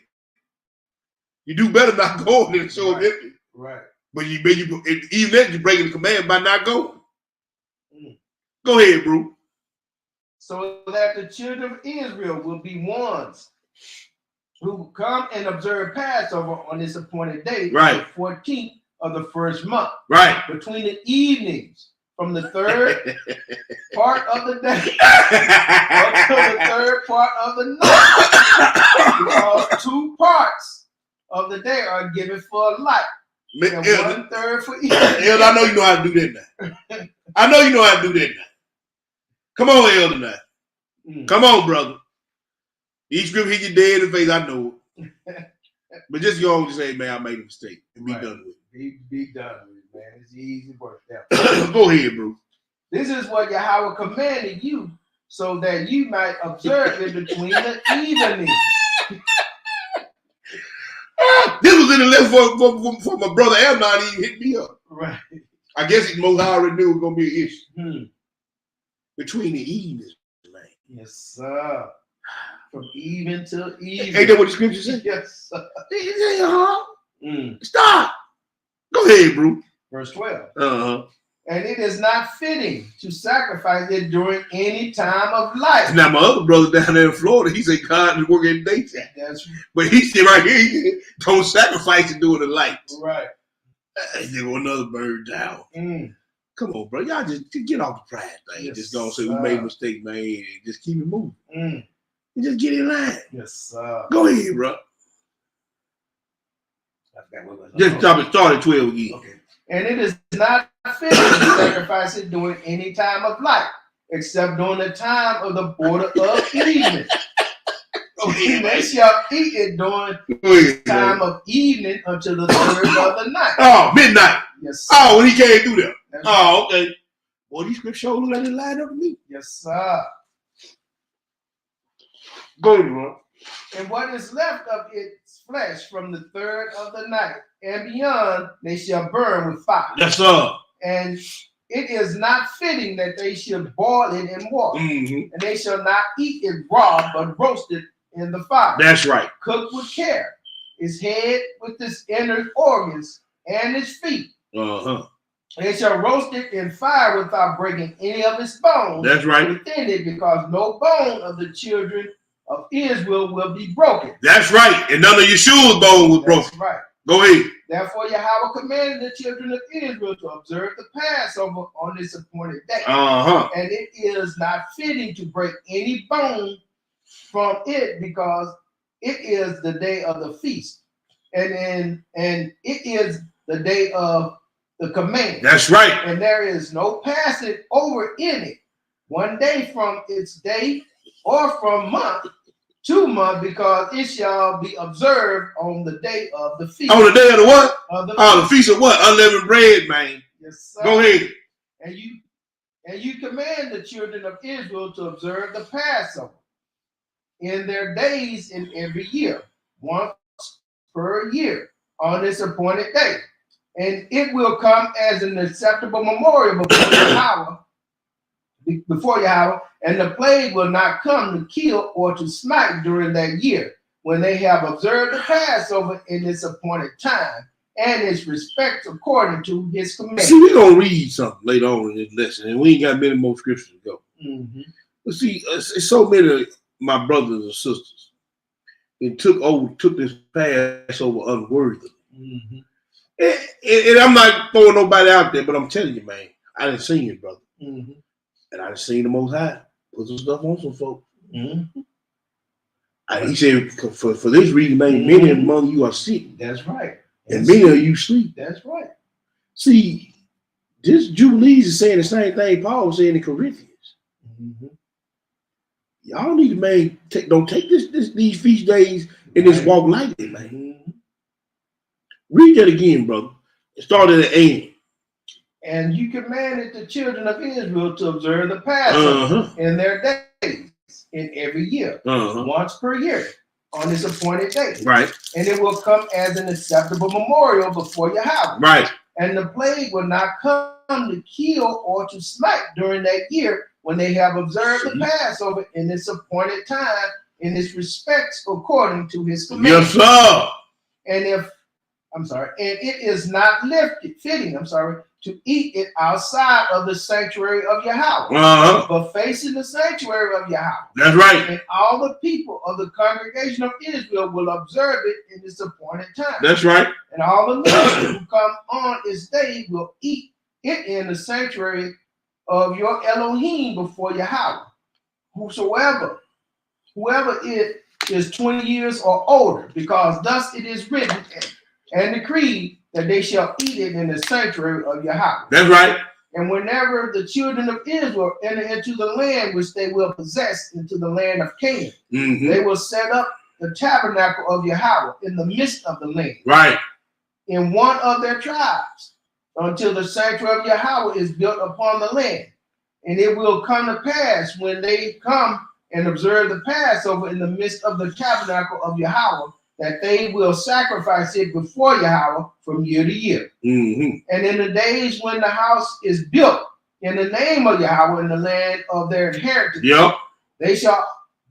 You do better not go than show up empty. Right. But even then, you're breaking the command by not going. Go ahead, bro. So that the children of Israel will be ones who come and observe Passover on this appointed day, right, the 14th of the first month, Right. between the evenings from the third part of the day until the third part of the night, because 2 parts of the day are given for light, and 1/3 for evening. Elder, I know you know how to do that now. I know you know how to do that now. Come on, Elder, now. Come on, brother. Each scripture hit you dead in the face, I know it. But just go on and say, man, I made a mistake. And be done with it. Be done with it, man. It's easy work. Go ahead, bro. This is what Yahweh commanded you, so that you might observe it between the evenings. This was in the list for my brother Amnon. He hit me up. Right. I guess it most I already knew it was going to be an issue. Between the evenings, man. Yes, sir. From even to even. Ain't that what the scripture said? Yes, sir. Stop. Go ahead, bro. Verse 12. Uh-huh. And it is not fitting to sacrifice it during any time of life. Now, my other brother down there in Florida, he said God is working in the daytime. That's But he said right here, don't sacrifice it during the light. right. There go another bird down. Come on, bro. Y'all just get off the pride thing. Yes, just gonna say we made a mistake, man. And just keep it moving. And just get in line. Yes, sir. Go ahead, bro. I forgot what it was. Just start at 12 again. Okay. And it is not fitting to sacrifice it during any time of life, except during the time of the border of evening. They shall eat it during the time of evening until the third of the night. Oh, midnight. Yes, sir. Oh, when he came through there. That's Oh, okay. Well, these scriptures look like they line up to me. Yes, sir. Go ahead, bro. And what is left of its flesh from the third of the night and beyond, they shall burn with fire. Yes, sir. And it is not fitting that they should boil it in water. And they shall not eat it raw, but roast it in the fire. That's right. Cooked with care. Its head with its inner organs and its feet. They shall roast it in fire without breaking any of its bones. That's right. Within it, because no bone of the children of Israel will be broken. That's right. And none of Yeshua's bone was broken. That's right. Go ahead. Therefore, Yahweh commanded the children of Israel to observe the Passover on this appointed day. And it is not fitting to break any bone from it, because it is the day of the feast. And it is the day of the command. That's right. And there is no passing over in it, one day from its day or from month to month, because it shall be observed on the day of the feast. On the day of the what? Of the the feast of what? Unleavened bread, man. Yes, sir. Go ahead. And you command the children of Israel to observe the Passover in their days in every year, once per year, on this appointed day. And it will come as an acceptable memorial before Yahweh, and the plague will not come to kill or to smite during that year, when they have observed the Passover in its appointed time and its respects according to his command. See, we're going to read something later on in this lesson, and we ain't got many more scriptures to go. But see, it's so many of my brothers and sisters that took this Passover unworthily. And I'm not throwing nobody out there, but I'm telling you, man, I done seen it, brother. And I done seen the Most High put some stuff on some folks. And he said, for this reason, man, many among you are sick. That's right. And many of you sleep. That's right. See, this Jubilees is saying the same thing Paul was saying in Corinthians. Y'all need to, man, don't take these feast days and just walk lightly, man. Read that again, brother. It started at the end. And you commanded the children of Israel to observe the Passover in their days in every year, once per year, on this appointed day. Right. And it will come as an acceptable memorial before Yahweh. Right. And the plague will not come to kill or to smite during that year, when they have observed the Passover in its appointed time, in its respects according to his command. Yes, sir. And if and it is not fitting, to eat it outside of the sanctuary of Yahweh, but facing the sanctuary of Yahweh. That's right. And all the people of the congregation of Israel will observe it in its appointed time. That's right. And all the men who come on its day will eat it in the sanctuary of your Elohim before Yahweh. Whoever it is 20 years or older, because thus it is written and decreed that they shall eat it in the sanctuary of Yahweh. That's right. And whenever the children of Israel enter into the land which they will possess, into the land of Canaan, they will set up the tabernacle of Yahweh in the midst of the land, right, in one of their tribes, until the sanctuary of Yahweh is built upon the land. And it will come to pass when they come and observe the Passover in the midst of the tabernacle of Yahweh, that they will sacrifice it before Yahweh from year to year. And in the days when the house is built in the name of Yahweh in the land of their inheritance, they shall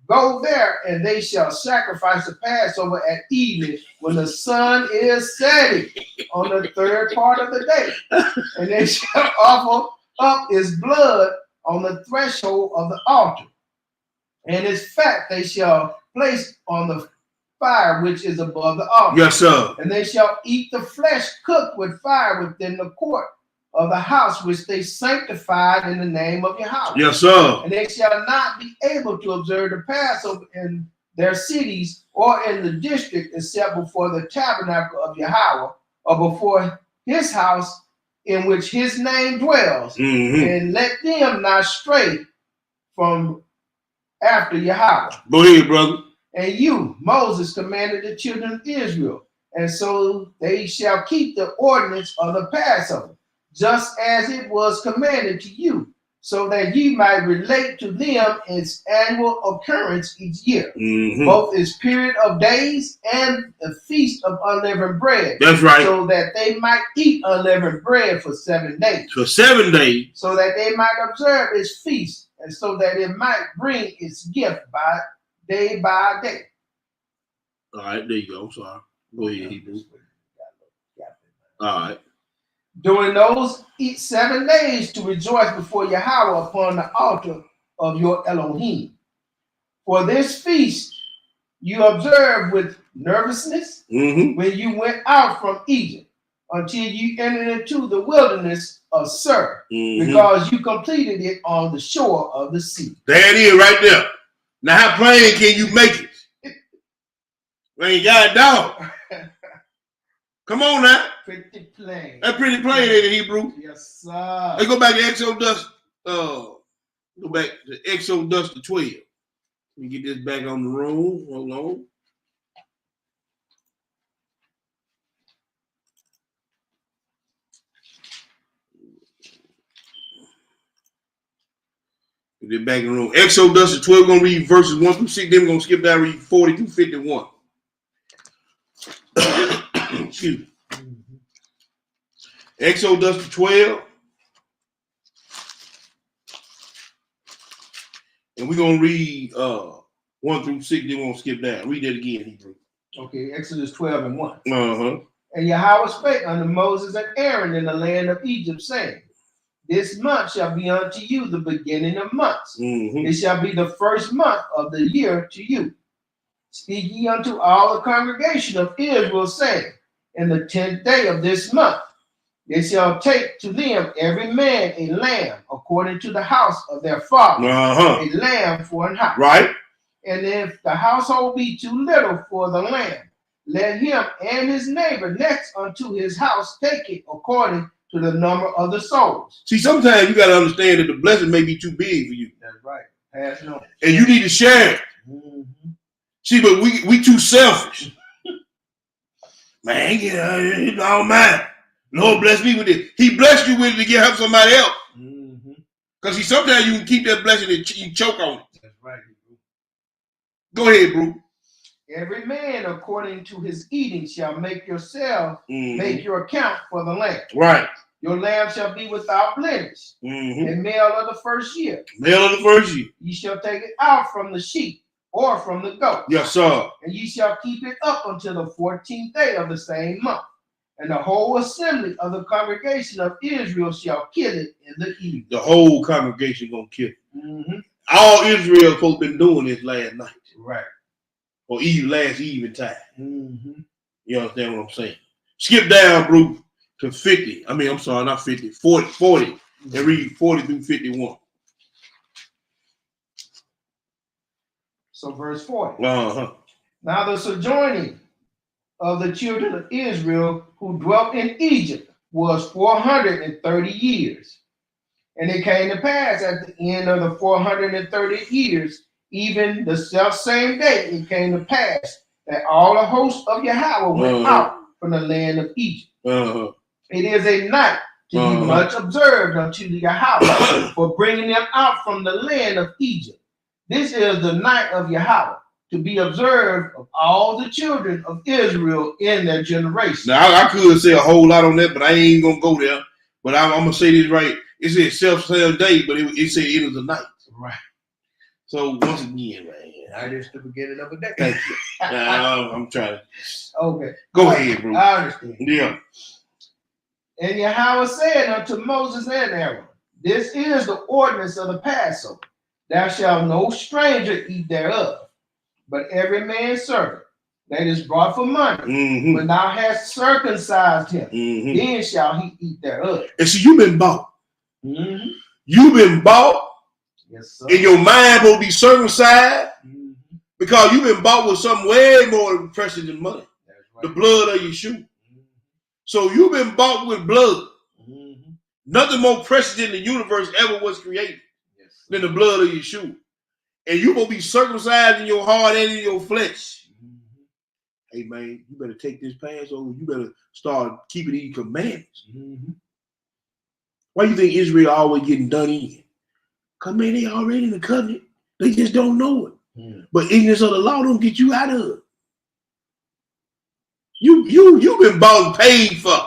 go there and they shall sacrifice the Passover at evening when the sun is setting on the third part of the day. And they shall offer up its blood on the threshold of the altar. And its fat they shall place on the fire which is above the altar. Yes, sir. And they shall eat the flesh cooked with fire within the court of the house which they sanctified in the name of Yahweh. Yes, sir. And they shall not be able to observe the Passover in their cities or in the district except before the tabernacle of Yahweh, or before his house in which his name dwells. And let them not stray from after Yahweh. Go ahead, brother. And you, Moses, commanded the children of Israel, and so they shall keep the ordinance of the Passover, just as it was commanded to you, so that ye might relate to them its annual occurrence each year, both its period of days and the feast of unleavened bread. That's right. So that they might eat unleavened bread for 7 days. For 7 days. So that they might observe its feast, and so that it might bring its gift by day. All right, there you go. I'm sorry. Go ahead, Hebrew. All right. During those 7 days to rejoice before Yahweh upon the altar of your Elohim. For this feast you observe with nervousness when you went out from Egypt, until you entered into the wilderness of Sur, because you completed it on the shore of the sea. There it is right there. Now how plain can you make it? When you got it down. Come on now. Pretty plain. That's pretty plain, ain't it, Hebrew? Yes, sir. Let's go back to Exodus. Go back to Exodus 12. Let me get this back on the room. Hold on. Get it back in the room. Exodus 12. We're gonna read verses 1 through 6. Then we're gonna skip down and read 40 through 51. Excuse me. Exodus 12. And we're going to read 1 through 6. Then we're going to skip down. Read that again, Hebrew. Okay, Exodus 12 and 1. And Yahweh spake unto Moses and Aaron in the land of Egypt, saying, this month shall be unto you the beginning of months. It shall be the first month of the year to you. Speak ye unto all the congregation of Israel, saying, in the 10th day of this month, they shall take to them every man a lamb according to the house of their father, a lamb for an house. Right. And if the household be too little for the lamb, let him and his neighbor next unto his house take it according to the number of the souls. See, sometimes you got to understand that the blessing may be too big for you. That's right. Pass it on. And you need to share it. See, but we too selfish. Man, it's all mine. Lord bless me with it. He blessed you with it to help somebody else. Because see, sometimes you can keep that blessing and you choke on it. That's right. Go ahead, bro. Every man according to his eating shall make yourself make your account for the lamb. Right. Your lamb shall be without blemish, a male of the first year. Male of the first year. Ye shall take it out from the sheep or from the goat. Yes, sir. And ye shall keep it up until the 14th day of the same month. And the whole assembly of the congregation of Israel shall kill it in the evening. The whole congregation gonna kill it. Mm-hmm. All Israel folks been doing this last night. Right. Or even last evening time. Mm-hmm. You understand what I'm saying? Skip down, bro, to 50. I mean, I'm sorry, not 50. 40. And read 40 through 51. So verse 40. Uh-huh. Now the sojourning of the children of Israel who dwelt in Egypt was 430 years. And it came to pass at the end of the 430 years, even the self-same day, it came to pass that all the hosts of Yahweh went out from the land of Egypt. It is a night to be much observed unto the Yahweh for bringing them out from the land of Egypt. This is the night of Yahweh, to be observed of all the children of Israel in their generation. Now, I could say a whole lot on that, but I ain't going to go there. But I'm going to say this right. It said self-same day, but it said it was a night. Right. So, once again, man. That is the beginning of a day. Thank you. I'm trying to. Okay. Go ahead, bro. I understand. Yeah. And Yahweh said unto Moses and Aaron, this is the ordinance of the Passover. Thou shalt no stranger eat thereof, but every man's servant that is brought for money, when thou hast circumcised him, then shall he eat thereof. And see, you've been bought. Mm-hmm. You've been bought. Yes, sir. And your mind will be circumcised because you've been bought with something way more precious than money. That's right. The blood of Yeshua. So you've been bought with blood. Nothing more precious in the universe ever was created than the blood of Yeshua. And you will be circumcised in your heart and in your flesh. Hey, man, you better take this Passover. You better start keeping these commandments. Why do you think Israel always getting done in? Because, man, they already in the covenant. They just don't know it. But ignorance of the law don't get you out of it. You've been bought and paid for.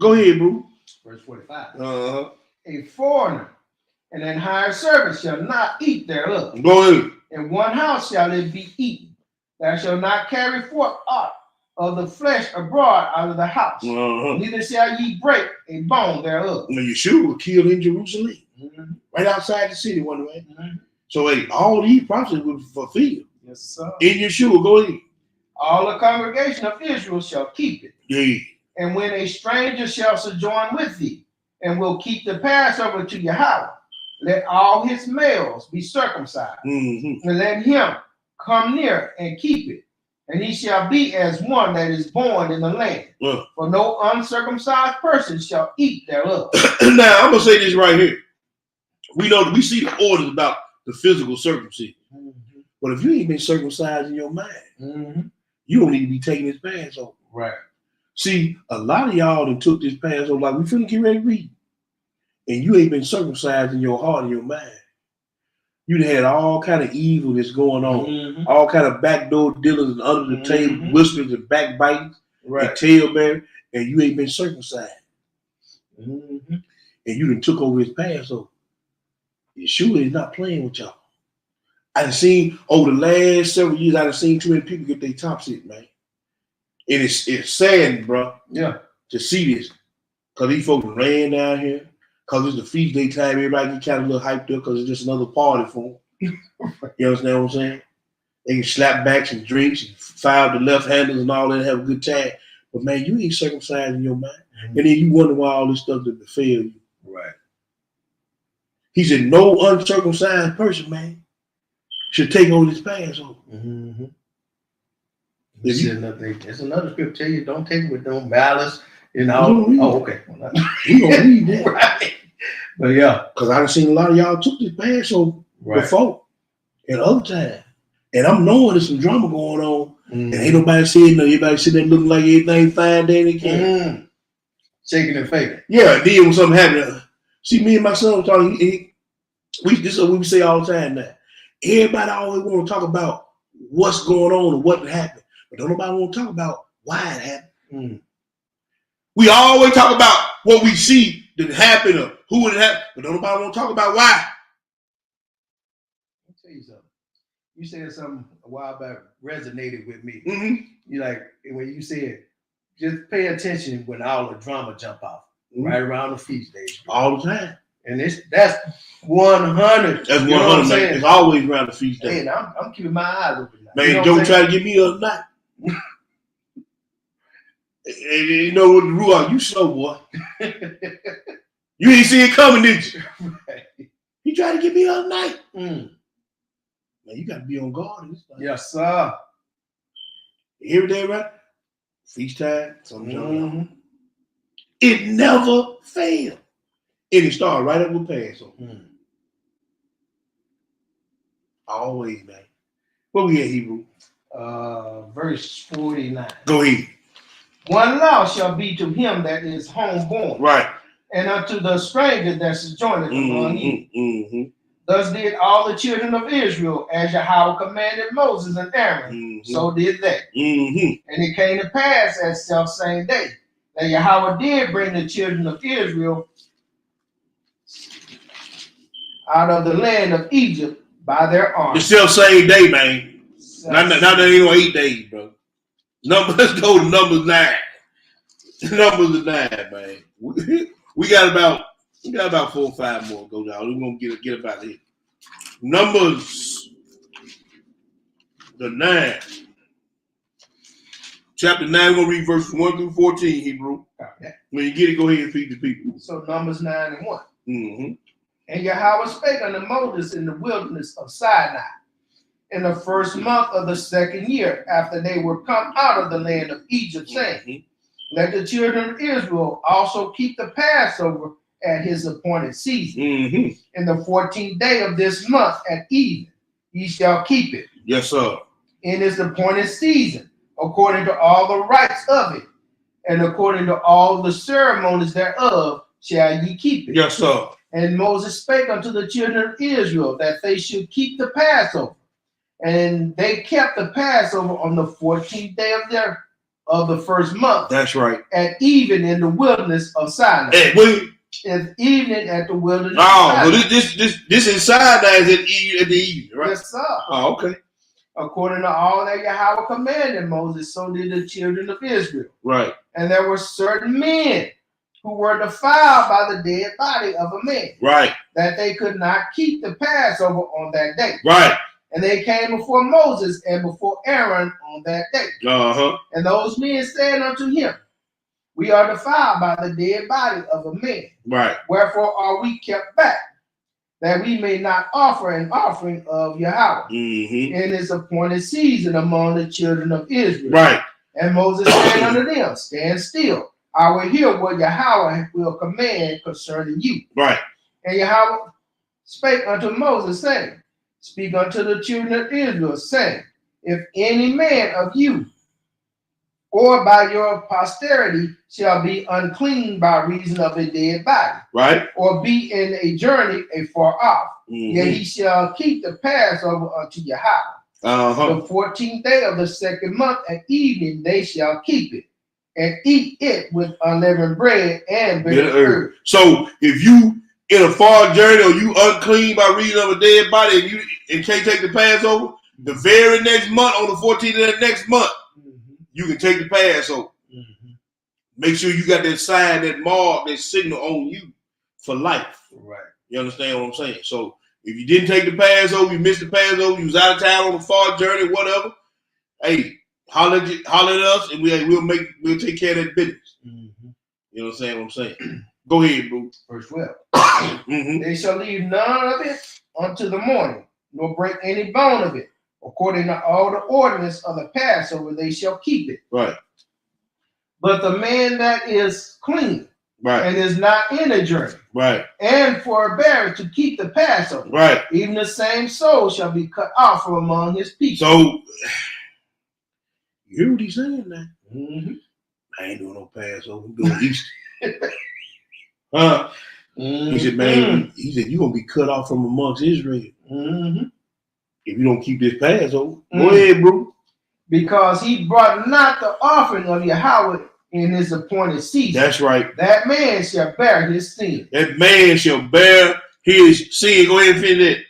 Go ahead, bro. Verse 45. A foreigner and an hired servant shall not eat thereof. Go ahead. In one house shall it be eaten. Thou shalt not carry forth aught of the flesh abroad out of the house. Neither shall ye break a bone thereof. Now, Yeshua was killed in Jerusalem. Right outside the city, one way. So, hey, all these prophecies were fulfilled. Yes, sir. In Yeshua, go ahead. All the congregation of Israel shall keep it. Yeah. And when a stranger shall sojourn with thee, and will keep the Passover to Yahweh, let all his males be circumcised, and let him come near and keep it. And he shall be as one that is born in the land. For no uncircumcised person shall eat thereof. Now, I'm going to say this right here. We see the orders about the physical circumcision. But if you ain't been circumcised in your mind, you don't need to be taking this Passover. Right. See, a lot of y'all that took this Passover, like we finna get ready to read, and you ain't been circumcised in your heart and your mind. You had all kind of evil that's going on, all kind of backdoor dealings and under the table, whispers and backbiting, and tail bearing, and you ain't been circumcised. And you done took over his Passover. Yeshua is not playing with y'all. I done seen over the last several years, I done seen too many people get their tops hit, man. And it's sad, bro. Yeah. To see this. Because these folks ran down here. Because it's the feast day time. Everybody get kind of a little hyped up because it's just another party for them. You understand what I'm saying? They can slap backs and drinks and fire the left handers and all that and have a good time. But, man, you ain't circumcised in your mind. And then you wonder why all this stuff that befell you. Right. He said, no uncircumcised person, man, should take over this Passover. There's another scripture tell you don't take it with no malice, you know. Oh, okay. We gonna read that. Right. But yeah. Because I done seen a lot of y'all took this Passover before and other time. And I'm knowing there's some drama going on. And ain't nobody saying nothing. Everybody sitting there looking like everything fine there they can. Shaking and faking. Yeah, then when something happened, see me and my son talking, this is what we say all the time now. Everybody always want to talk about what's going on and what happened. But don't nobody want to talk about why it happened. We always talk about what we see that happened or who it happened, but don't nobody want to talk about why. Let me tell you something. You said something a while back resonated with me. You like when you said, just pay attention when all the drama jump off right around the feast days. All the time. And that's 100. That's You know what I'm 100, man. saying? It's always around the feast day. Hey, and I'm keeping my eyes open now. Man, You know don't what I'm try to get me the other night. And you know what the rule? You slow, boy. You ain't see it coming, did you? Right. You tried to get me the other night. Mm. Man, you got to be on guard. In this thing. Yes, sir. Every day, right? Feast time. Something Mhm. It never failed. And it started right up with Passover. Mm. Always, man. Where we at, Hebrew? Verse 49. Go ahead. One law shall be to him that is homeborn, Right. and unto the stranger that sojourneth among you. Mm-hmm. Thus did all the children of Israel, as Yahweh commanded Moses and Aaron, Mm-hmm. so did they. Mm-hmm. And it came to pass at self same day that Yahweh did bring the children of Israel out of the land of Egypt by their The arms. self-same day, man. Not that ain't no 8 days, bro. Let's go to Numbers 9. Numbers 9, man. We got about 4 or 5 more to go down. We're gonna get about it. Numbers the 9. Chapter 9, we're gonna read verses 1 through 14, Hebrew. Okay. When you get it, go ahead and feed the people. So Numbers 9 and 1. Mm-hmm. And Yahweh spake unto Moses in the wilderness of Sinai in the first month of the second year, after they were come out of the land of Egypt, saying, Mm-hmm. let the children of Israel also keep the Passover at his appointed season. Mm-hmm. In the 14th day of this month at even, ye shall keep it. Yes, sir. In its appointed season, according to all the rites of it, and according to all the ceremonies thereof, shall ye keep it. Yes, sir. And Moses spake unto the children of Israel that they should keep the Passover. And they kept the Passover on the 14th day of the first month. That's right. At even in the wilderness of Sinai. Hey, wait. At evening at the wilderness No, of Sinai. but this inside now is at the evening, right? Yes, sir. Oh, okay. According to all that Yahweh commanded Moses, so did the children of Israel. Right. And there were certain men who were defiled by the dead body of a man, Right. that they could not keep the Passover on that day. Right. And they came before Moses and before Aaron on that day. Uh-huh. And those men said unto him, we are defiled by the dead body of a man. Right. Wherefore are we kept back, that we may not offer an offering of Yahweh Mm-hmm. in his appointed season among the children of Israel. Right. And Moses said unto them, stand still. I will hear what Yahweh will command concerning you. Right. And Yahweh spake unto Moses, saying, speak unto the children of Israel, saying, if any man of you or by your posterity shall be unclean by reason of a dead body, Right. or be in a journey afar off, Mm-hmm. yet he shall keep the Passover unto Yahweh. Uh-huh. The 14th day of the second month at evening they shall keep it, and eat it with unleavened bread and bitter herb. So if you in a far journey or you unclean by reason of a dead body and can't take the Passover, the very next month, on the 14th of the next month, you can take the Passover. Mm-hmm. Make sure you got that sign, that mark, that signal on you for life. Right. You understand what I'm saying? So if you didn't take the Passover, you missed the Passover, you was out of town on a far journey, whatever, hey, holler at us and we'll take care of that business. Mm-hmm. You understand what I'm saying? Go ahead, bro. Verse 12. Mm-hmm. They shall leave none of it unto the morning, nor break any bone of it. According to all the ordinance of the Passover, they shall keep it. Right. But the man that is clean Right. and is not in a journey, Right. and forbear to keep the Passover, Right. even the same soul shall be cut off from among his people. So you hear what he's saying now? Mm-hmm. I ain't doing no Passover. I'm doing Easter. Huh? Mm-hmm. He said, man, you're going to be cut off from amongst Israel Mm-hmm. if you don't keep this Passover. Go ahead, bro. Because he brought not the offering of Yahweh in his appointed season. That's right. That man shall bear his sin. That man shall bear his sin. Go ahead and finish it.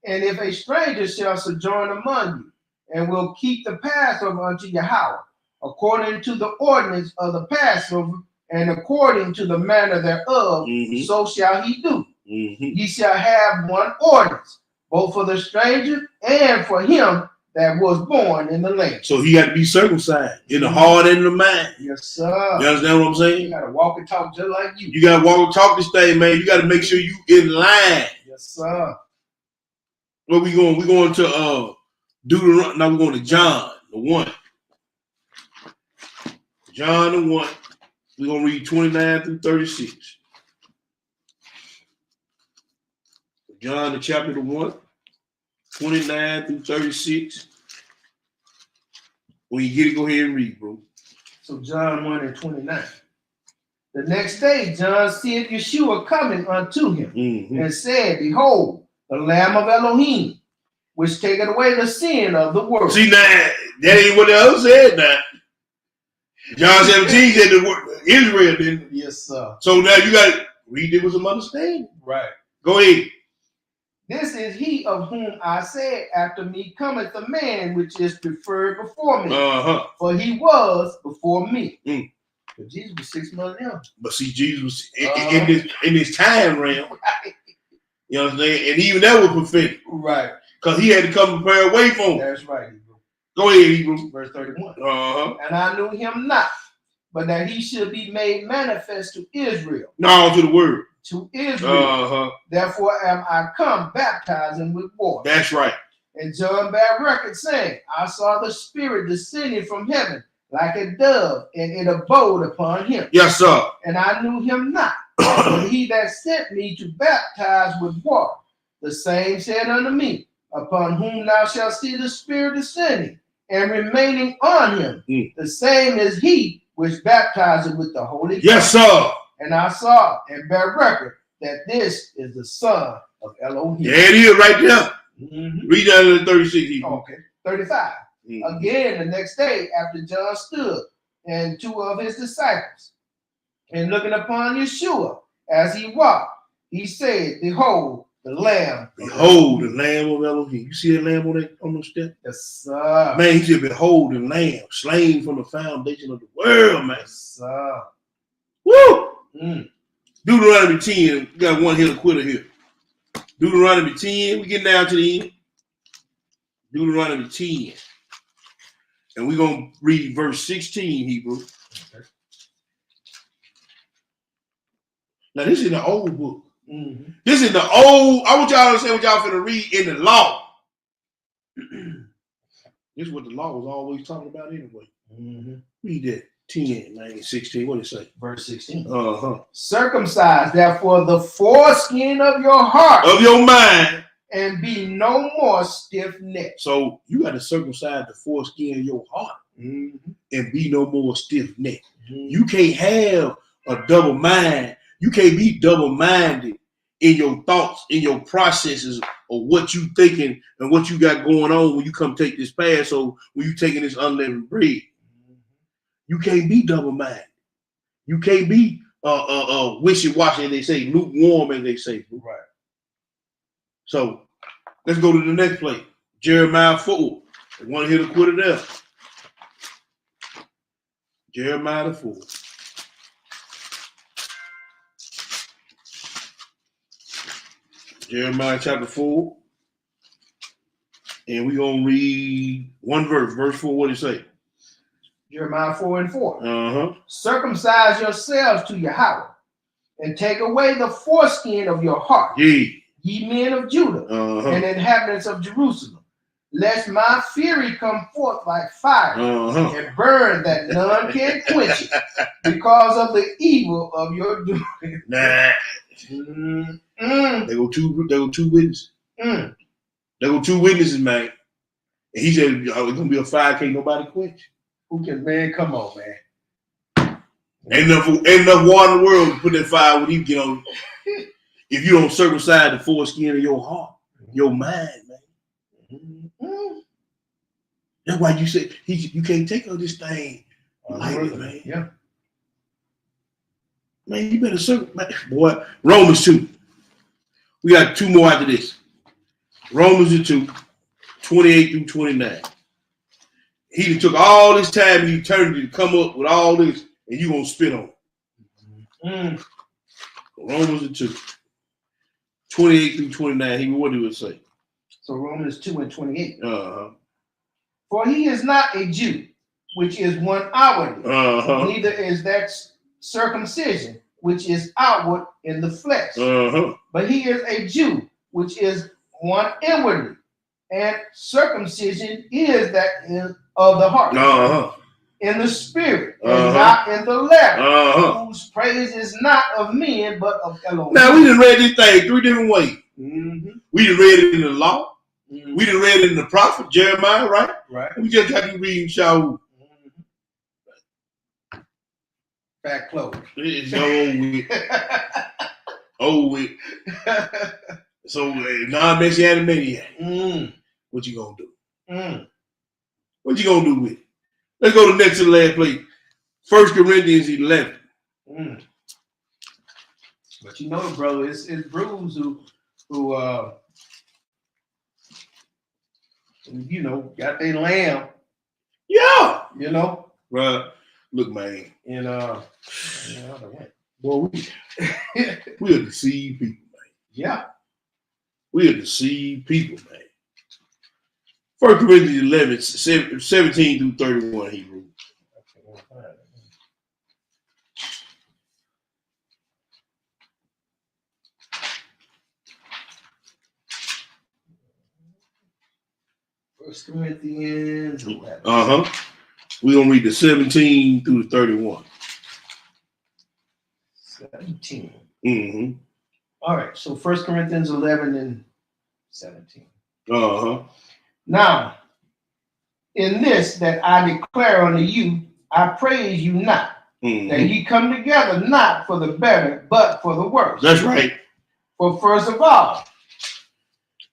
And if a stranger shall sojourn among you, and will keep the Passover unto Yahweh, according to the ordinance of the Passover, and according to the manner thereof, so shall he do. Ye shall have one ordinance, both for the stranger and for him that was born in the land. So he got to be circumcised in the heart and the mind. Yes, sir. You understand what I'm saying? You got to walk and talk just like you. You got to walk and talk this thing, man. You got to make sure you in line. Yes, sir. Where we going? We're going to Deuteronomy. Now we're going to John, the 1. John, the 1. We're going to read 29 through 36. John, the chapter the 1, 29 through 36. When you get it, go ahead and read, bro. So John 1 and 29. The next day, John seeth Yeshua coming unto him, and said, Behold, the Lamb of Elohim, which taketh away the sin of the world. See, now, that ain't what the other said now. John 17 said the word Israel didn't. Yes, sir. So now you got to read it with some understanding. Right. Go ahead. This is he of whom I said, After me cometh a man which is preferred before me, for he was before me. But Jesus was 6 months young. But see, Jesus was in this time realm. You know what I'm saying? And even that was prophetic. Right. Because he had to come prepare away from him. That's right, Hebrew. Go ahead, Hebrew. Verse 31. And I knew him not, but that he should be made manifest to Israel. No, to the word. To Israel. Therefore am I come baptizing with water. That's right. And John bare record, saying, I saw the Spirit descending from heaven like a dove, and it abode upon him. Yes, sir. And I knew him not, but he that sent me to baptize with water, the same said unto me, Upon whom thou shalt see the Spirit descending and remaining on him, the same is he which baptizeth with the Holy Ghost. Yes, sir. And I saw and bear record that this is the Son of Elohim. Yeah, it is right there. Read down to the 36. Hebrew. Okay, 35. Again, the next day, after John stood and 2 of his disciples, and looking upon Yeshua as he walked, he said, Behold, the Lamb. Behold, the Lamb of Elohim. You see that Lamb on the step? Yes, sir. Man, he said, Behold, the Lamb, slain from the foundation of the world, man. Yes, sir. Woo! Deuteronomy 10. We got one hitter quitter here. Deuteronomy 10. We get down to the end. Deuteronomy 10. And we're going to read verse 16, Hebrew. Okay. Now, this is in the old book. This is the old. I want y'all to understand what y'all finna read in the law. This is what the law was always talking about anyway. Read that 10, 9, 16. What did it say? Verse 16. Circumcise, therefore, the foreskin of your heart. Of your mind. And be no more stiff-necked. So you got to circumcise the foreskin of your heart and be no more stiff-necked. You can't have a double mind. You can't be double-minded in your thoughts, in your processes of what you thinking and what you got going on when you come take this Passover, when you taking this unleavened bread. You can't be double-minded. You can't be wishy-washy, as they say, lukewarm, as they say. Right. So let's go to the next place. Jeremiah 4. I want to hear the quitter there. Jeremiah 4. Jeremiah chapter 4. And we're going to read one verse. Verse 4, what did it say? Jeremiah 4 and 4. Circumcise yourselves to Yahweh, and take away the foreskin of your heart. Ye men of Judah and inhabitants of Jerusalem, lest my fury come forth like fire and burn that none can quench it, because of the evil of your doing. Nah. They go two witnesses. They go two witnesses, man. And he said, it's gonna be a fire, can't nobody quench. Who can, man? Come on, man. Ain't enough water in the world to put that fire when you get on. If you don't circumcise the foreskin of your heart, your mind, man. That's why you say you can't take all this thing lightly, man. Yeah. Man, you better circumcise. Boy, Romans 2. We got two more after this. Romans 2, 28 through 29. He done took all this time in eternity to come up with all this, and you gonna spit on it. Romans 2, 28 through 29. What did it say? So Romans 2 and 28. Uh-huh. For he is not a Jew, which is one outwardly, neither is that circumcision, which is outward in the flesh. But he is a Jew, which is one inwardly, and circumcision is that of the heart, in the spirit, and not in the letter, whose praise is not of men, but of Elohim. Now, we done read this thing 3 different ways. We done read it in the law. We done read it in the prophet, Jeremiah, right? Right. We just got to read Shaul. Back close. It's over with. So, non-messianic maniac. What you gonna do? What you gonna do with it? Let's go to next to the last place. 1 Corinthians 11. But you know, bro, it's Bruce who you know, got their lamb. Yeah. You know? Right. Look, man. And boy, we are deceived people, man. Yeah. We are deceived people, man. 1 Corinthians 11, 17 through 31, Hebrew. First Corinthians 11. We're going to read the 17 through the 31. 17. All right, so 1 Corinthians 11 and 17. Now, in this that I declare unto you, I praise you not, that ye come together not for the better, but for the worse. That's right. For first of all,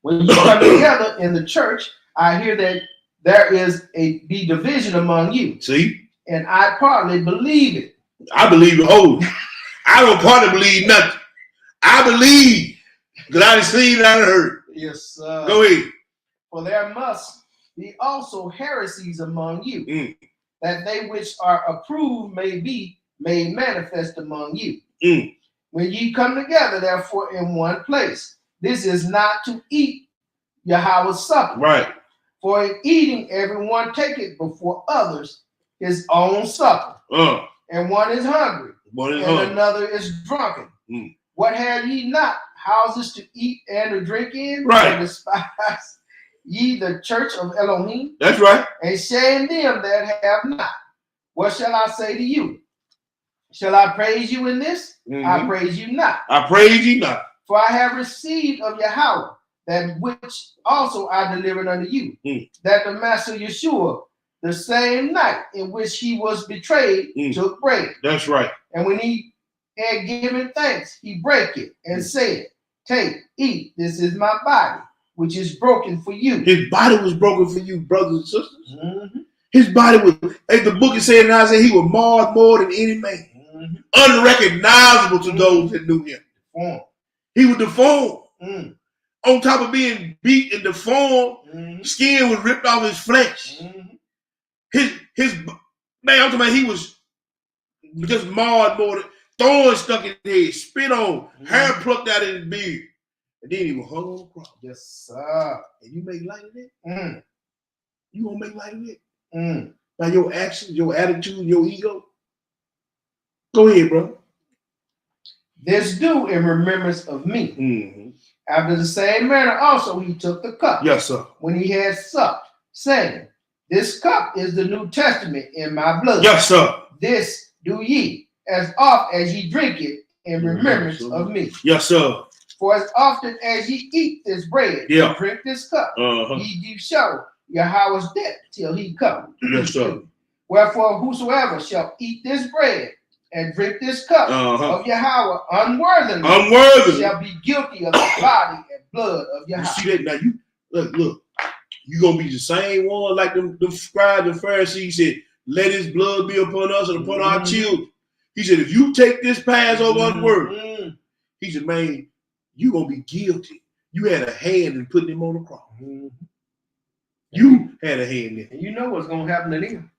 when you come together in the church, I hear that there is be division among you. See? And I partly believe it. I believe it wholly. I don't partly believe nothing. I believe that I done seen and I done heard. Yes, sir. Go ahead. For there must be also heresies among you, that they which are approved may be made manifest among you. When ye come together, therefore, in one place, this is not to eat Yahweh's supper. Right. For in eating, everyone taketh before others his own supper. And one is hungry, another is drunken. What have ye not? Houses to eat and to drink in? Right. And despise ye the church of Elohim? That's right. And shame them that have not. What shall I say to you? Shall I praise you in this? I praise you not. I praise you not. For I have received of Yahweh that which also I delivered unto you, that the Master Yeshua, the same night in which he was betrayed, took bread. That's right. And when he had given thanks, he brake it and said, take, eat, this is my body, which is broken for you. His body was broken for you, brothers and sisters. His body was, as the book is saying now, he was marred more than any man. Unrecognizable to those that knew him. He was deformed. On top of being beat and deformed, skin was ripped off his flesh. His man, I'm talking about he was just marred more than thorns stuck in his head, spit on, hair plucked out of his beard. And then he was hung on the cross. Yes, sir. And you make light of that? You gonna make light of it? By your actions, your attitude, your ego? Go ahead, bro. This do in remembrance of me. After the same manner also he took the cup. Yes, sir. When he had supped, saying, this cup is the New Testament in my blood. Yes, sir. This do ye, as oft as ye drink it, in remembrance of me. Yes, sir. For as often as ye eat this bread and drink this cup, ye do show Yahweh's death till he come. Yes, sir. Wherefore whosoever shall eat this bread and drink this cup of Yahweh unworthily shall be guilty of the body and blood of Yahweh. You see that? Now you look. You gonna be the same one like them scribes and Pharisees said, let his blood be upon us and upon our children. He said, if you take this Passover unworthy, he said, man, you gonna be guilty. You had a hand in putting him on the cross. You had a hand in it. And you know what's gonna happen to them.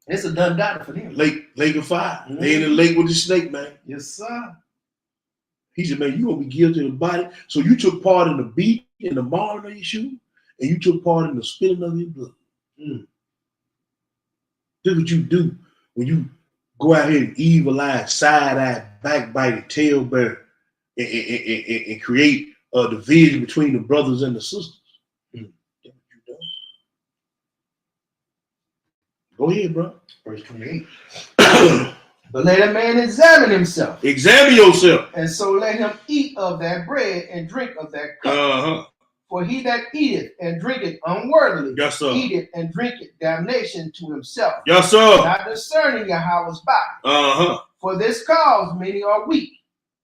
It's a done data for them. Lake of fire. They in the lake with the snake, man. Yes, sir. He said, man, you gonna be guilty of the body. So you took part in the beat and the marring of your shoe, and you took part in the spilling of your blood. This is what you do when you go out here and evil eye, side eye, backbiting, tail bear, and create a division between the brothers and the sisters. That's what you do. Go ahead, bro. Verse 28. But let a man examine himself. Examine yourself. And so let him eat of that bread and drink of that cup. For he that eateth and drinketh unworthily, Yes, sir. eateth and drinketh damnation to himself. Yes, sir. Not discerning Yahweh's body. For this cause many are weak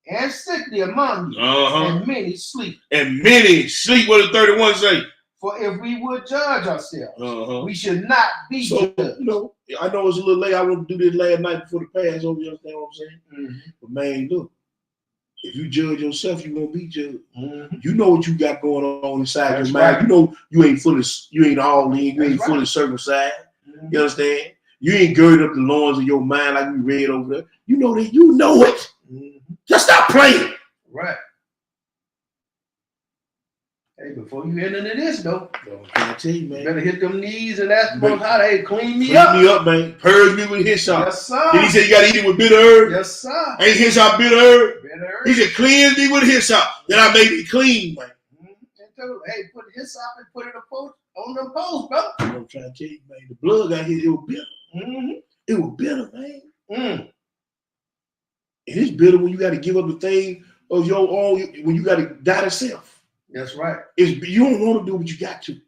and sickly among you, and many sleep. And many sleep. What did 31 say? For if we would judge ourselves, we should not be judged. You know, I know it's a little late. I want to do this last night before the Passover. You understand what I'm saying? But man, look, if you judge yourself, you're gonna be judged. You know what you got going on inside your mind. You know you ain't all in. You ain't fully circumcised. You understand? You ain't girded up the loins of your mind like we read over there. You know that. You know it. Just stop playing. Right. Hey, before you enter into this, though, I tell you, man, you better hit them knees and ask them how they clean me up. Clean me up, man. Purge me with hyssop. Yes, sir. Then he said you got to eat it with bitter herb. Yes, sir. Ain't hyssop bitter herb? Bitter herb. He said cleanse me with hyssop. Then I made it clean, man. Hey, put hyssop and put it on them posts, bro. I'm trying to tell you, man. The blood got here. It was bitter. It was bitter, man. And it's bitter when you got to give up the thing of your own, when you got to die to self. That's right. You don't want to do what you got to,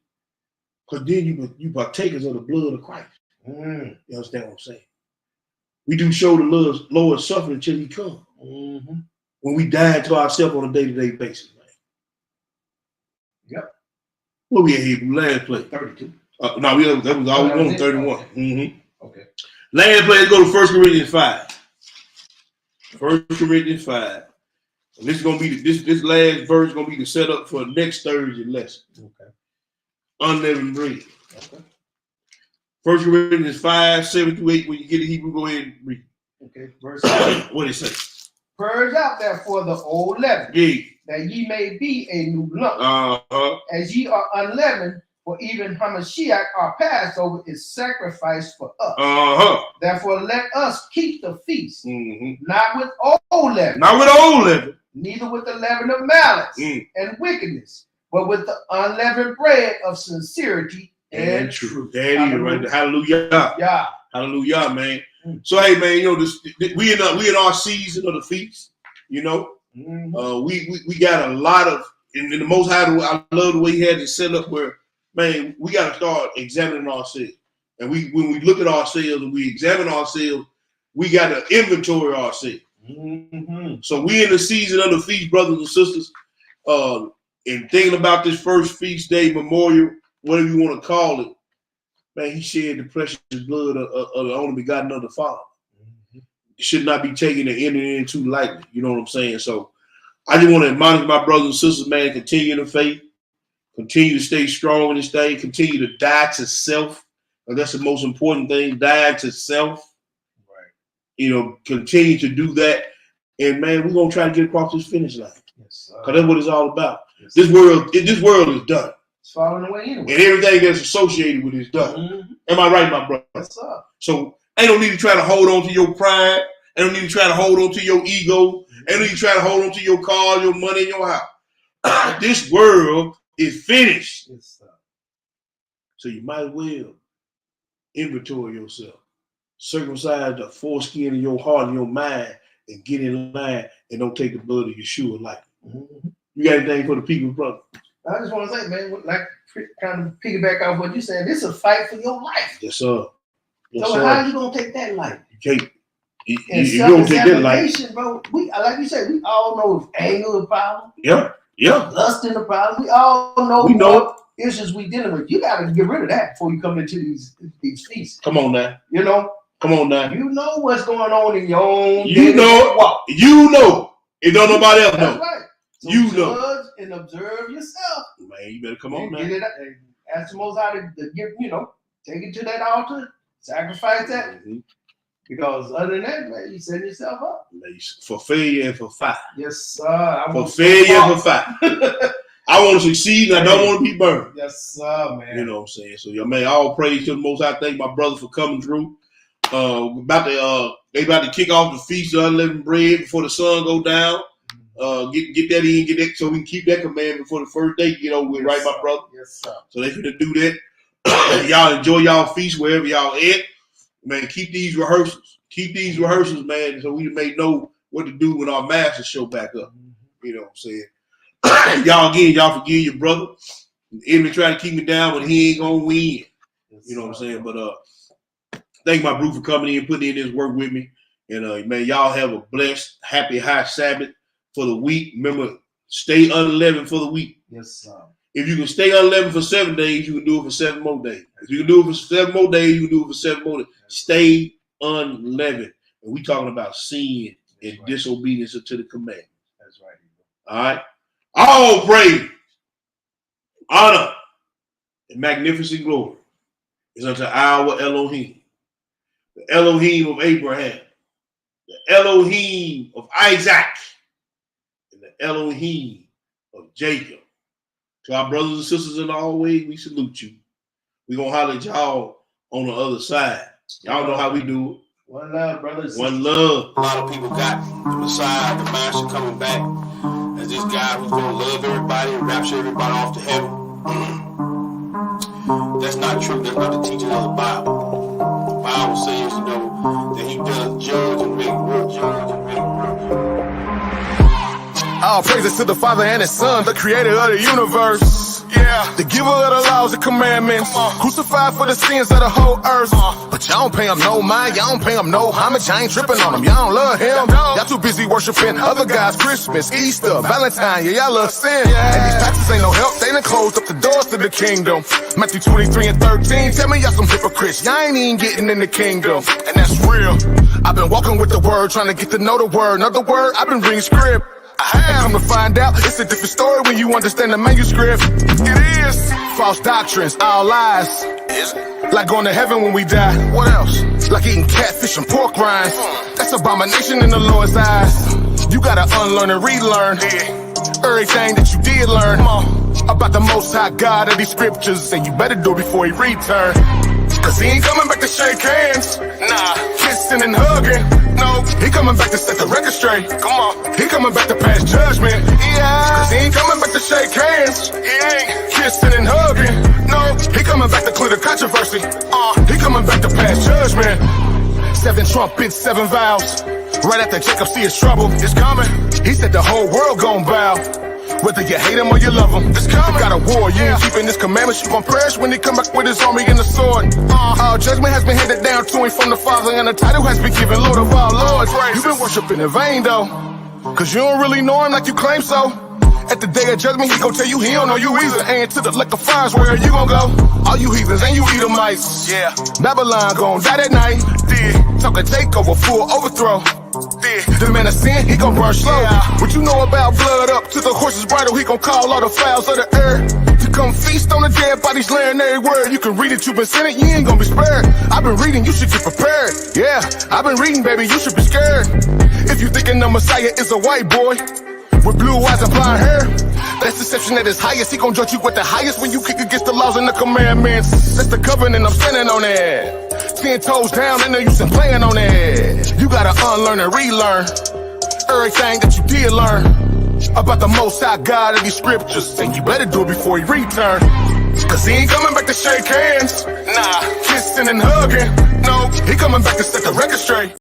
because then you partakers of the blood of Christ. You understand what I'm saying? We do show the Lord suffering until he comes. When we die to ourselves on a day-to-day basis, man. Yep. What we at here? Last play. 32. No, that was all we on 31. Okay. Last play, let's go to 1 Corinthians 5. 1 Corinthians 5. And this is gonna be this last verse is gonna be the setup for next Thursday lesson. Okay. Unleavened bread. Okay. 1 Corinthians 5, 7 through 8. When you get the Hebrew, go ahead and read. Okay. Verse 7. What it say? Purge out therefore the old leaven, that ye may be a new lump, as ye are unleavened. For even Hamashiach, our Passover, is sacrificed for us. Therefore, let us keep the feast, not with old leaven. Not with old leaven. Neither with the leaven of malice and wickedness, but with the unleavened bread of sincerity and truth. That is right there. Hallelujah. Yeah. Hallelujah, man. So hey, man, you know, we in our season of the feast. You know, we got a lot of, and the Most High. I love the way he had it set up where, man, we got to start examining ourselves. And when we look at ourselves and we examine ourselves, we got to inventory ourselves. So we in the season of the feast, brothers and sisters, and thinking about this first feast day memorial, whatever you want to call it, man, he shed the precious blood of the only begotten of the Father. It should not be taken and entered into lightly. You know what I'm saying? So I just want to admonish my brothers and sisters, man, continue in the faith. Continue to stay strong in this thing. Continue to die to self. That's the most important thing. Die to self. Right. You know, continue to do that. And man, we're gonna try to get across this finish line. Yes, because that's what it's all about. Yes, this world is done. It's falling away anyway. And everything that's associated with it is done. Am I right, my brother? Yes, sir. So ain't no need to try to hold on to your pride. Ain't no need to try to hold on to your ego. Ain't no need to try to hold on to your car, your money, and your house. This world is finished. Yes, sir. So you might as well inventory yourself. Circumcise the foreskin of your heart and your mind and get in line and don't take the blood of Yeshua lightly. You got anything for the people, brother? I just want to say, man, like kind of piggyback off what you're saying, this is a fight for your life. Yes, sir. Yes, so sir. how are you going to take that life? You can't. You don't take that life. Bro, like you said, we all know if anger is a problem. Yeah. Lust is a problem. We all know what issues we dealing with. You got to get rid of that before you come into these feasts. Come on now. You know? Come on now. You know what's going on in your own. You know. You know. It don't nobody else know. That's right. So you judge and observe yourself. Man, you better come on now. Get it Ask the Most High to give, take it to that altar, sacrifice that. Mhm. Because other than that, man, you set yourself up. For failure and for fire. Yes, sir. For failure and for fire. I want to succeed and I don't want to be burned. Yes, sir, man. You know what I'm saying? So, man, all praise to the Most High. Thank my brother for coming through. They about to kick off the feast of unleavened bread before the sun go down. Get that in, get that, so we can keep that command before the first day get over with, right, my brother? Yes, sir. So they finna do that. Y'all enjoy y'all feast wherever y'all at. Man, keep these rehearsals. Keep these rehearsals, man, so we may know what to do when our masters show back up. You know what I'm saying? y'all forgive your brother. The enemy trying to keep me down, but he ain't gonna win. You know what I'm saying? But thank my bro for coming in, putting in this work with me. And man, y'all have a blessed, happy, high Sabbath for the week. Remember, stay unleavened for the week. Yes, sir. If you can stay unleavened for 7 days, you can do it for 7 more days. If you can do it for 7 more days, you can do it for 7 more days. Stay unleavened. And we talking about sin and disobedience to the commandment. That's right. All right? All praise, honor, and magnificent glory is unto our Elohim, the Elohim of Abraham, the Elohim of Isaac, and the Elohim of Jacob. To our brothers and sisters in all ways, we salute you. We're going to holler at y'all on the other side. Y'all know how we do it. One love, brothers. One love. A lot of people got the Messiah, the Master coming back as this guy who's going to love everybody and rapture everybody off to heaven. That's not true. That's not the teaching of the Bible. The Bible says, that he does judge and make work. All praises to the Father and His Son, the creator of the universe. Yeah, the giver of the laws and commandments, crucified for the sins of the whole earth. But y'all don't pay him no mind, y'all don't pay him no homage, I ain't tripping on him, y'all don't love him. Y'all too busy worshiping other guys, Christmas, Easter, Valentine, yeah, y'all love sin. And these pastors ain't no help, they done closed up the doors to the kingdom. Matthew 23 and 13, tell me y'all some hypocrites, y'all ain't even getting in the kingdom. And that's real. I've been walking with the word, trying to get to know the word. Another word, I've been reading script. I come to find out it's a different story when you understand the manuscript. It is false doctrines, all lies. Is it? Like going to heaven when we die. What else? Like eating catfish and pork rinds. That's abomination in the Lord's eyes. You gotta unlearn and relearn everything that you did learn about the Most High God of these scriptures, and you better do it before He return. Cause He ain't coming back to shake hands. Nah, kissing and hugging. No, He coming back to set the record straight. Come on, He coming back to pass judgment. Yeah, cause He ain't coming back to shake hands. He ain't kissing and hugging. No, He coming back to clear the controversy. He coming back to pass judgment. 7 trumpets, 7 vows. Right after Jacob see his trouble, it's coming. He said the whole world gon' bow. Whether you hate him or you love him, it's coming. Got a war, you ain't keeping this commandment. You gon' perish when He come back with His army and the sword. All judgment has been handed down to Him from the Father, and the title has been given Lord of all lords. You've been worshiping in vain though, cause you don't really know Him like you claim so. At the day of judgment, He gon' tell you He don't know you either. And to the lake of fires, where you gon' go? All you heathens and you Edomites. Yeah, Babylon gon' die that night. Talk a takeover, full overthrow. The man of sin, he gon' burn slow. What you know about blood up to the horse's bridle? He gon' call all the fowls of the earth to come feast on the dead bodies laying everywhere. You can read it, you been sinning, you ain't gon' be spared. I've been reading, you should get prepared. Yeah, I've been reading, baby, you should be scared. If you thinking the Messiah is a white boy with blue eyes and blonde hair, that's deception at its highest. He gon' judge you with the highest when you kick against the laws and the commandments. That's the covenant, I'm standing on it. 10 toes down, ain't no use in playing on it. You gotta unlearn and relearn everything that you did learn about the Most High God of these scriptures, and you better do it before He return. Cause He ain't coming back to shake hands. Nah, kissing and hugging. No, He coming back to set the record straight.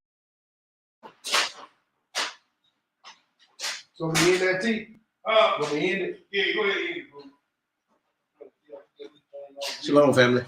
So we end that T? When we end it? Yeah, go ahead. Shalom, family.